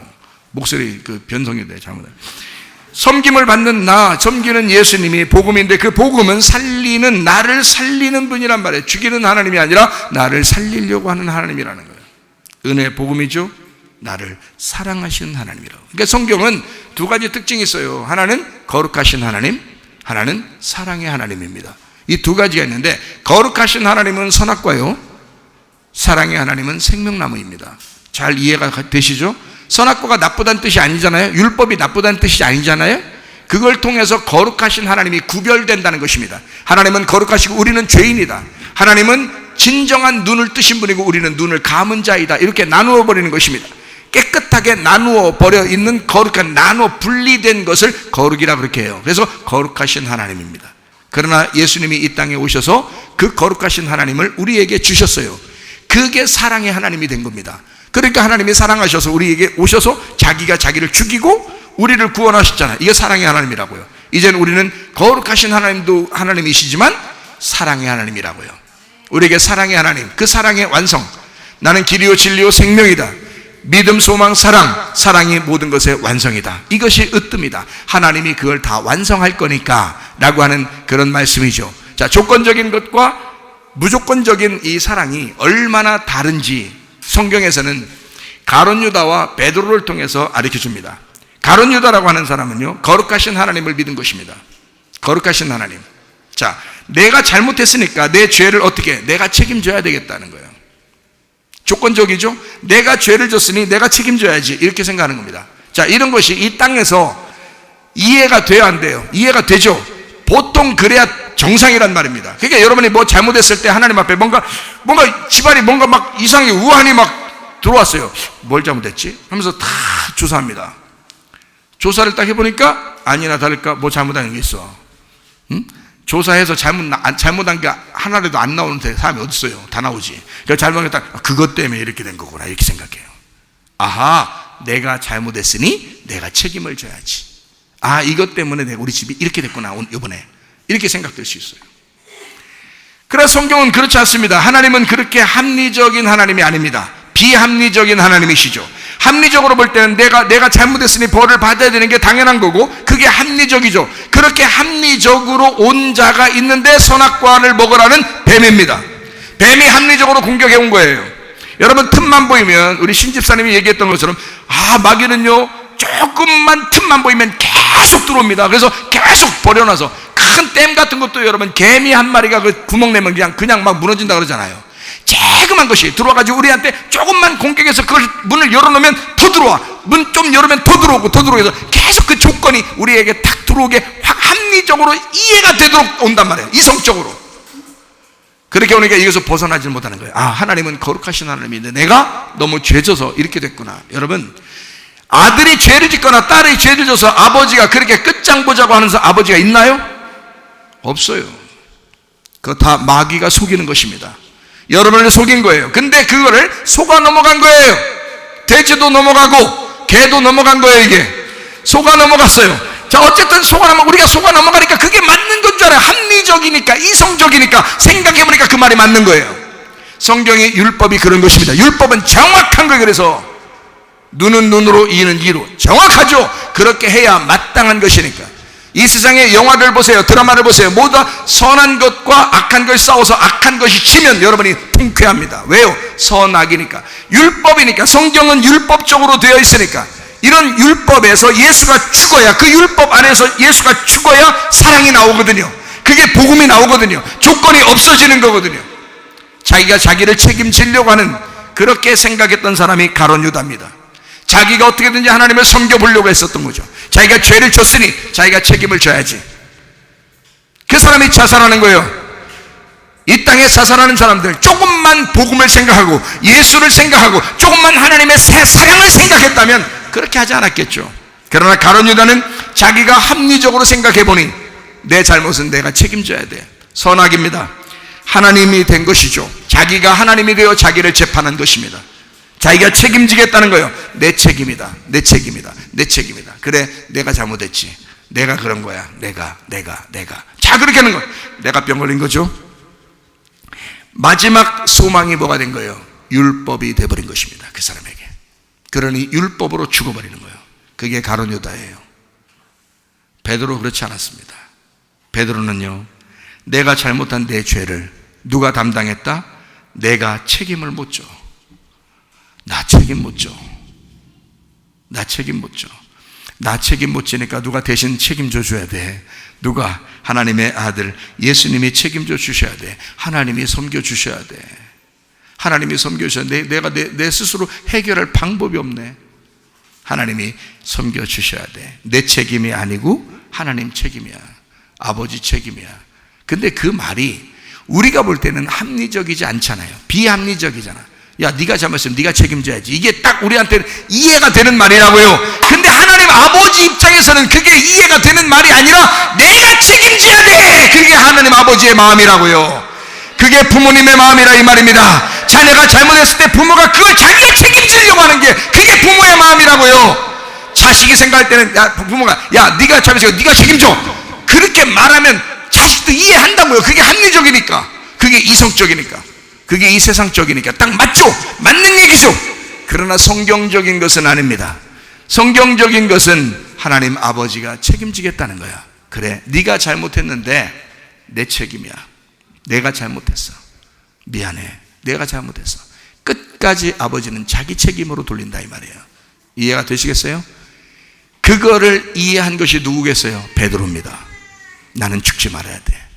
목소리 변성이 돼. 잘못해. 섬김을 받는 나, 섬기는 예수님이 복음인데 그 복음은 나를 살리는 분이란 말이에요. 죽이는 하나님이 아니라 나를 살리려고 하는 하나님이라는 거예요. 은혜 복음이죠. 나를 사랑하시는 하나님이라고. 그러니까 성경은 두 가지 특징이 있어요. 하나는 거룩하신 하나님, 하나는 사랑의 하나님입니다. 이 두 가지가 있는데 거룩하신 하나님은 선악과요, 사랑의 하나님은 생명나무입니다. 잘 이해가 되시죠? 선악과가 나쁘다는 뜻이 아니잖아요. 율법이 나쁘다는 뜻이 아니잖아요. 그걸 통해서 거룩하신 하나님이 구별된다는 것입니다. 하나님은 거룩하시고 우리는 죄인이다. 하나님은 진정한 눈을 뜨신 분이고 우리는 눈을 감은 자이다. 이렇게 나누어 버리는 것입니다. 깨끗하게 나누어 버려 있는 거룩한, 나누어 분리된 것을 거룩이라 그렇게 해요. 그래서 거룩하신 하나님입니다. 그러나 예수님이 이 땅에 오셔서 그 거룩하신 하나님을 우리에게 주셨어요. 그게 사랑의 하나님이 된 겁니다. 그러니까 하나님이 사랑하셔서 우리에게 오셔서 자기가 자기를 죽이고 우리를 구원하셨잖아요. 이게 사랑의 하나님이라고요. 이제는 우리는 거룩하신 하나님도 하나님이시지만 사랑의 하나님이라고요. 우리에게 사랑의 하나님, 그 사랑의 완성. 나는 길이요 진리요 생명이다. 믿음, 소망, 사랑이 모든 것의 완성이다. 이것이 으뜸이다. 하나님이 그걸 다 완성할 거니까 라고 하는 그런 말씀이죠. 자, 조건적인 것과 무조건적인 이 사랑이 얼마나 다른지 성경에서는 가룟 유다와 베드로를 통해서 가르쳐 줍니다. 가룟 유다라고 하는 사람은요, 거룩하신 하나님을 믿은 것입니다. 거룩하신 하나님. 자, 내가 잘못했으니까 내 죄를 어떻게 내가 책임져야 되겠다는 거예요. 조건적이죠? 내가 죄를 졌으니 내가 책임져야지, 이렇게 생각하는 겁니다. 자, 이런 것이 이 땅에서 이해가 돼야 안 돼요? 이해가 되죠? 보통 그래야 정상이란 말입니다. 그러니까 여러분이 뭐 잘못했을 때 하나님 앞에 뭔가 집안이 뭔가 막 이상하게 우환이 막 들어왔어요. 뭘 잘못했지? 하면서 다 조사합니다. 조사를 딱 해보니까 아니나 다를까 뭐 잘못한 게 있어. 응? 조사해서 잘못한 게 하나라도 안 나오는 사람이 어디 있어요? 다 나오지. 그러니까 잘못했다. 그것 때문에 이렇게 된 거구나, 이렇게 생각해요. 아하, 내가 잘못했으니 내가 책임을 져야지. 아, 이것 때문에 우리 집이 이렇게 됐구나, 이번에. 이렇게 생각될 수 있어요. 그러나 성경은 그렇지 않습니다. 하나님은 그렇게 합리적인 하나님이 아닙니다. 비합리적인 하나님이시죠. 합리적으로 볼 때는 내가 잘못했으니 벌을 받아야 되는 게 당연한 거고, 그게 합리적이죠. 그렇게 합리적으로 온 자가 있는데 선악과를 먹으라는 뱀입니다. 뱀이 합리적으로 공격해 온 거예요. 여러분, 틈만 보이면 우리 신집사님이 얘기했던 것처럼 마귀는요, 조금만 틈만 보이면 계속 들어옵니다. 그래서 계속 버려놔서 큰 댐 같은 것도 여러분, 개미 한 마리가 그 구멍 내면 그냥 막 무너진다 그러잖아요. 조그만 것이 들어와가지고 우리한테 조금만 공격해서 그걸 문을 열어놓으면 더 들어와. 문 좀 열으면 더 들어오고 해서 계속 그 조건이 우리에게 탁 들어오게 합리적으로 이해가 되도록 온단 말이에요. 이성적으로. 그렇게 오니까 이것을 벗어나지 못하는 거예요. 아, 하나님은 거룩하신 하나님인데 내가 너무 죄져서 이렇게 됐구나. 여러분, 아들이 죄를 짓거나 딸이 죄를 져서 아버지가 그렇게 끝장 보자고 하는 아버지가 있나요? 없어요. 그거 다 마귀가 속이는 것입니다. 여러분을 속인 거예요. 근데 그거를 속아 넘어간 거예요. 돼지도 넘어가고 개도 넘어간 거예요. 이게 속아 넘어갔어요. 자, 어쨌든 우리가 속아 넘어가니까 그게 맞는 건 줄 알아요. 합리적이니까, 이성적이니까, 생각해보니까 그 말이 맞는 거예요. 성경의 율법이 그런 것입니다. 율법은 정확한 거예요. 그래서 눈은 눈으로, 이는 이로 정확하죠. 그렇게 해야 마땅한 것이니까. 이 세상의 영화를 보세요, 드라마를 보세요. 모두 다 선한 것과 악한 것이 싸워서 악한 것이 지면 여러분이 통쾌합니다. 왜요? 선악이니까, 율법이니까. 성경은 율법적으로 되어 있으니까. 이런 율법에서 예수가 죽어야, 그 율법 안에서 예수가 죽어야 사랑이 나오거든요. 그게 복음이 나오거든요. 조건이 없어지는 거거든요. 자기가 자기를 책임지려고 하는, 그렇게 생각했던 사람이 가룟 유다입니다. 자기가 어떻게든지 하나님을 섬겨보려고 했었던 거죠. 자기가 죄를 졌으니 자기가 책임을 져야지. 그 사람이 자살하는 거예요. 이 땅에 자살하는 사람들, 조금만 복음을 생각하고 예수를 생각하고 조금만 하나님의 사랑을 생각했다면 그렇게 하지 않았겠죠. 그러나 가룟 유다는 자기가 합리적으로 생각해보니 내 잘못은 내가 책임져야 돼. 선악입니다. 하나님이 된 것이죠. 자기가 하나님이 되어 자기를 재판한 것입니다. 자기가 책임지겠다는 거예요. 내 책임이다. 내 책임이다. 내 책임이다. 그래, 내가 잘못했지. 내가 그런 거야. 내가. 자, 그렇게 하는 거야. 내가 병 걸린 거죠. 마지막 소망이 뭐가 된 거예요? 율법이 돼버린 것입니다. 그 사람에게. 그러니 율법으로 죽어버리는 거예요. 그게 가룟 유다예요. 베드로 그렇지 않았습니다. 베드로는요, 내가 잘못한 내 죄를 누가 담당했다? 내가 책임을 못 져. 나 책임 못 져. 나 책임 못 지니까 누가 대신 책임져 줘야 돼. 누가? 하나님의 아들 예수님이 책임져 주셔야 돼. 하나님이 섬겨 주셔야 돼. 하나님이 섬겨 주셔야 돼. 내가 내 스스로 해결할 방법이 없네. 하나님이 섬겨 주셔야 돼. 내 책임이 아니고 하나님 책임이야. 아버지 책임이야. 근데 그 말이 우리가 볼 때는 합리적이지 않잖아요. 비합리적이잖아. 야, 네가 잘못했으면 네가 책임져야지. 이게 딱 우리한테는 이해가 되는 말이라고요. 근데 하나님 아버지 입장에서는 그게 이해가 되는 말이 아니라 내가 책임져야 돼. 그게 하나님 아버지의 마음이라고요. 그게 부모님의 마음이라 이 말입니다. 자녀가 잘못했을 때 부모가 그걸 자기가 책임지려고 하는 게 그게 부모의 마음이라고요. 자식이 생각할 때는 부모가 네가 잘못했으니까 네가 책임져. 그렇게 말하면 자식도 이해한다고요. 그게 합리적이니까. 그게 이성적이니까. 그게 이 세상적이니까 딱 맞죠? 맞는 얘기죠. 그러나 성경적인 것은 아닙니다. 성경적인 것은 하나님 아버지가 책임지겠다는 거야. 그래, 네가 잘못했는데 내 책임이야. 내가 잘못했어. 미안해. 내가 잘못했어. 끝까지 아버지는 자기 책임으로 돌린다 이 말이에요. 이해가 되시겠어요? 그거를 이해한 것이 누구겠어요? 베드로입니다. 나는 죽지 말아야 돼.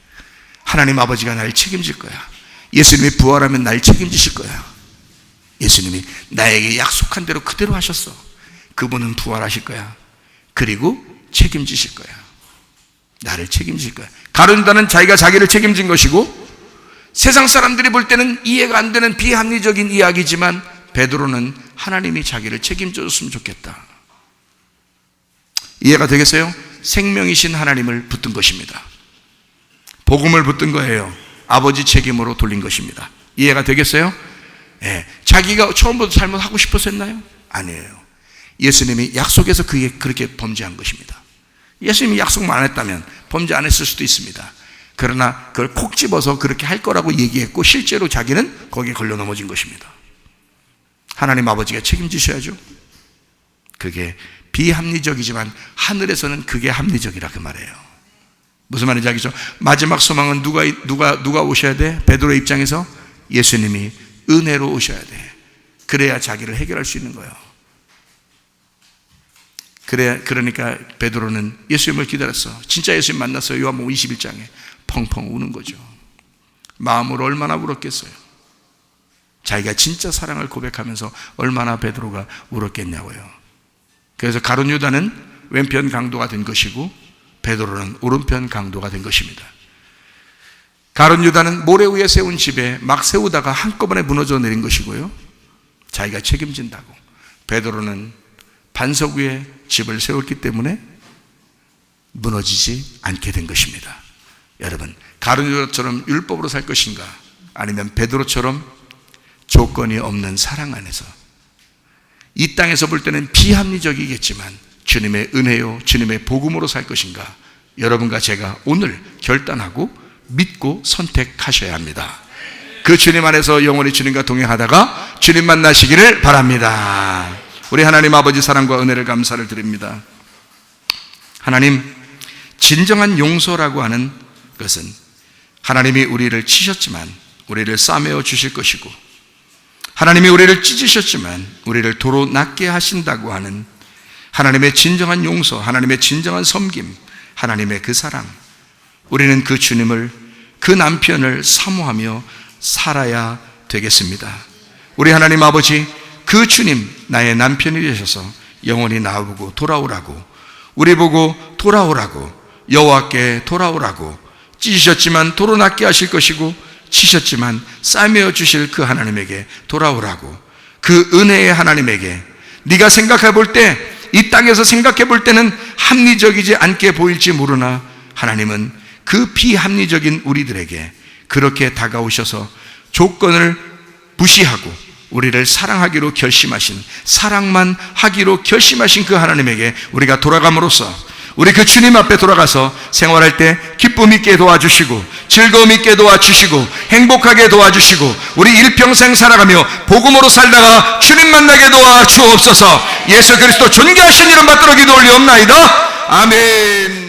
하나님 아버지가 날 책임질 거야. 예수님이 부활하면 날 책임지실 거야. 예수님이 나에게 약속한 대로 그대로 하셨어. 그분은 부활하실 거야. 그리고 책임지실 거야. 나를 책임질 거야. 가룟 유다는 자기가 자기를 책임진 것이고, 세상 사람들이 볼 때는 이해가 안 되는 비합리적인 이야기지만 베드로는 하나님이 자기를 책임져 줬으면 좋겠다. 이해가 되겠어요? 생명이신 하나님을 붙든 것입니다. 복음을 붙든 거예요. 아버지 책임으로 돌린 것입니다. 이해가 되겠어요? 자기가 처음부터 잘못하고 싶어서 했나요? 아니에요. 예수님이 약속해서 그렇게 범죄한 것입니다. 예수님이 약속만 안 했다면 범죄 안 했을 수도 있습니다. 그러나 그걸 콕 집어서 그렇게 할 거라고 얘기했고 실제로 자기는 거기에 걸려 넘어진 것입니다. 하나님 아버지가 책임지셔야죠. 그게 비합리적이지만 하늘에서는 그게 합리적이라 그 말이에요. 무슨 말인지 알겠죠? 마지막 소망은 누가 오셔야 돼? 베드로의 입장에서 예수님이 은혜로 오셔야 돼. 그래야 자기를 해결할 수 있는 거예요. 그러니까 베드로는 예수님을 기다렸어. 진짜 예수님 만났어요. 요한복음 21장에 펑펑 우는 거죠. 마음으로 얼마나 울었겠어요. 자기가 진짜 사랑을 고백하면서 얼마나 베드로가 울었겠냐고요. 그래서 가룟 유다는 왼편 강도가 된 것이고 베드로는 오른편 강도가 된 것입니다. 가룟 유다는 모래 위에 세운 집에 막 세우다가 한꺼번에 무너져 내린 것이고요. 자기가 책임진다고. 베드로는 반석 위에 집을 세웠기 때문에 무너지지 않게 된 것입니다. 여러분, 가룟 유다처럼 율법으로 살 것인가? 아니면 베드로처럼 조건이 없는 사랑 안에서 이 땅에서 볼 때는 비합리적이겠지만 주님의 은혜요, 주님의 복음으로 살 것인가? 여러분과 제가 오늘 결단하고 믿고 선택하셔야 합니다. 그 주님 안에서 영원히 주님과 동행하다가 주님 만나시기를 바랍니다. 우리 하나님 아버지 사랑과 은혜를 감사를 드립니다. 하나님, 진정한 용서라고 하는 것은 하나님이 우리를 치셨지만 우리를 싸매어 주실 것이고, 하나님이 우리를 찢으셨지만 우리를 도로 낫게 하신다고 하는 하나님의 진정한 용서, 하나님의 진정한 섬김, 하나님의 그 사랑, 우리는 그 주님을, 그 남편을 사모하며 살아야 되겠습니다. 우리 하나님 아버지, 그 주님 나의 남편이 되셔서 영원히 나보고 돌아오라고, 우리 보고 돌아오라고, 여호와께 돌아오라고, 찢으셨지만 도로 낫게 하실 것이고 치셨지만 싸매어 주실 그 하나님에게 돌아오라고, 그 은혜의 하나님에게, 네가 생각해 볼 때, 이 땅에서 생각해 볼 때는 합리적이지 않게 보일지 모르나 하나님은 그 비합리적인 우리들에게 그렇게 다가오셔서 조건을 무시하고 우리를 사랑하기로 결심하신, 사랑만 하기로 결심하신 그 하나님에게 우리가 돌아감으로써 우리 그 주님 앞에 돌아가서 생활할 때 기쁨 있게 도와주시고 즐거움 있게 도와주시고 행복하게 도와주시고 우리 일평생 살아가며 복음으로 살다가 주님 만나게 도와주옵소서. 예수 그리스도 존귀하신 이름 받들어 기도 올리옵나이다. 아멘.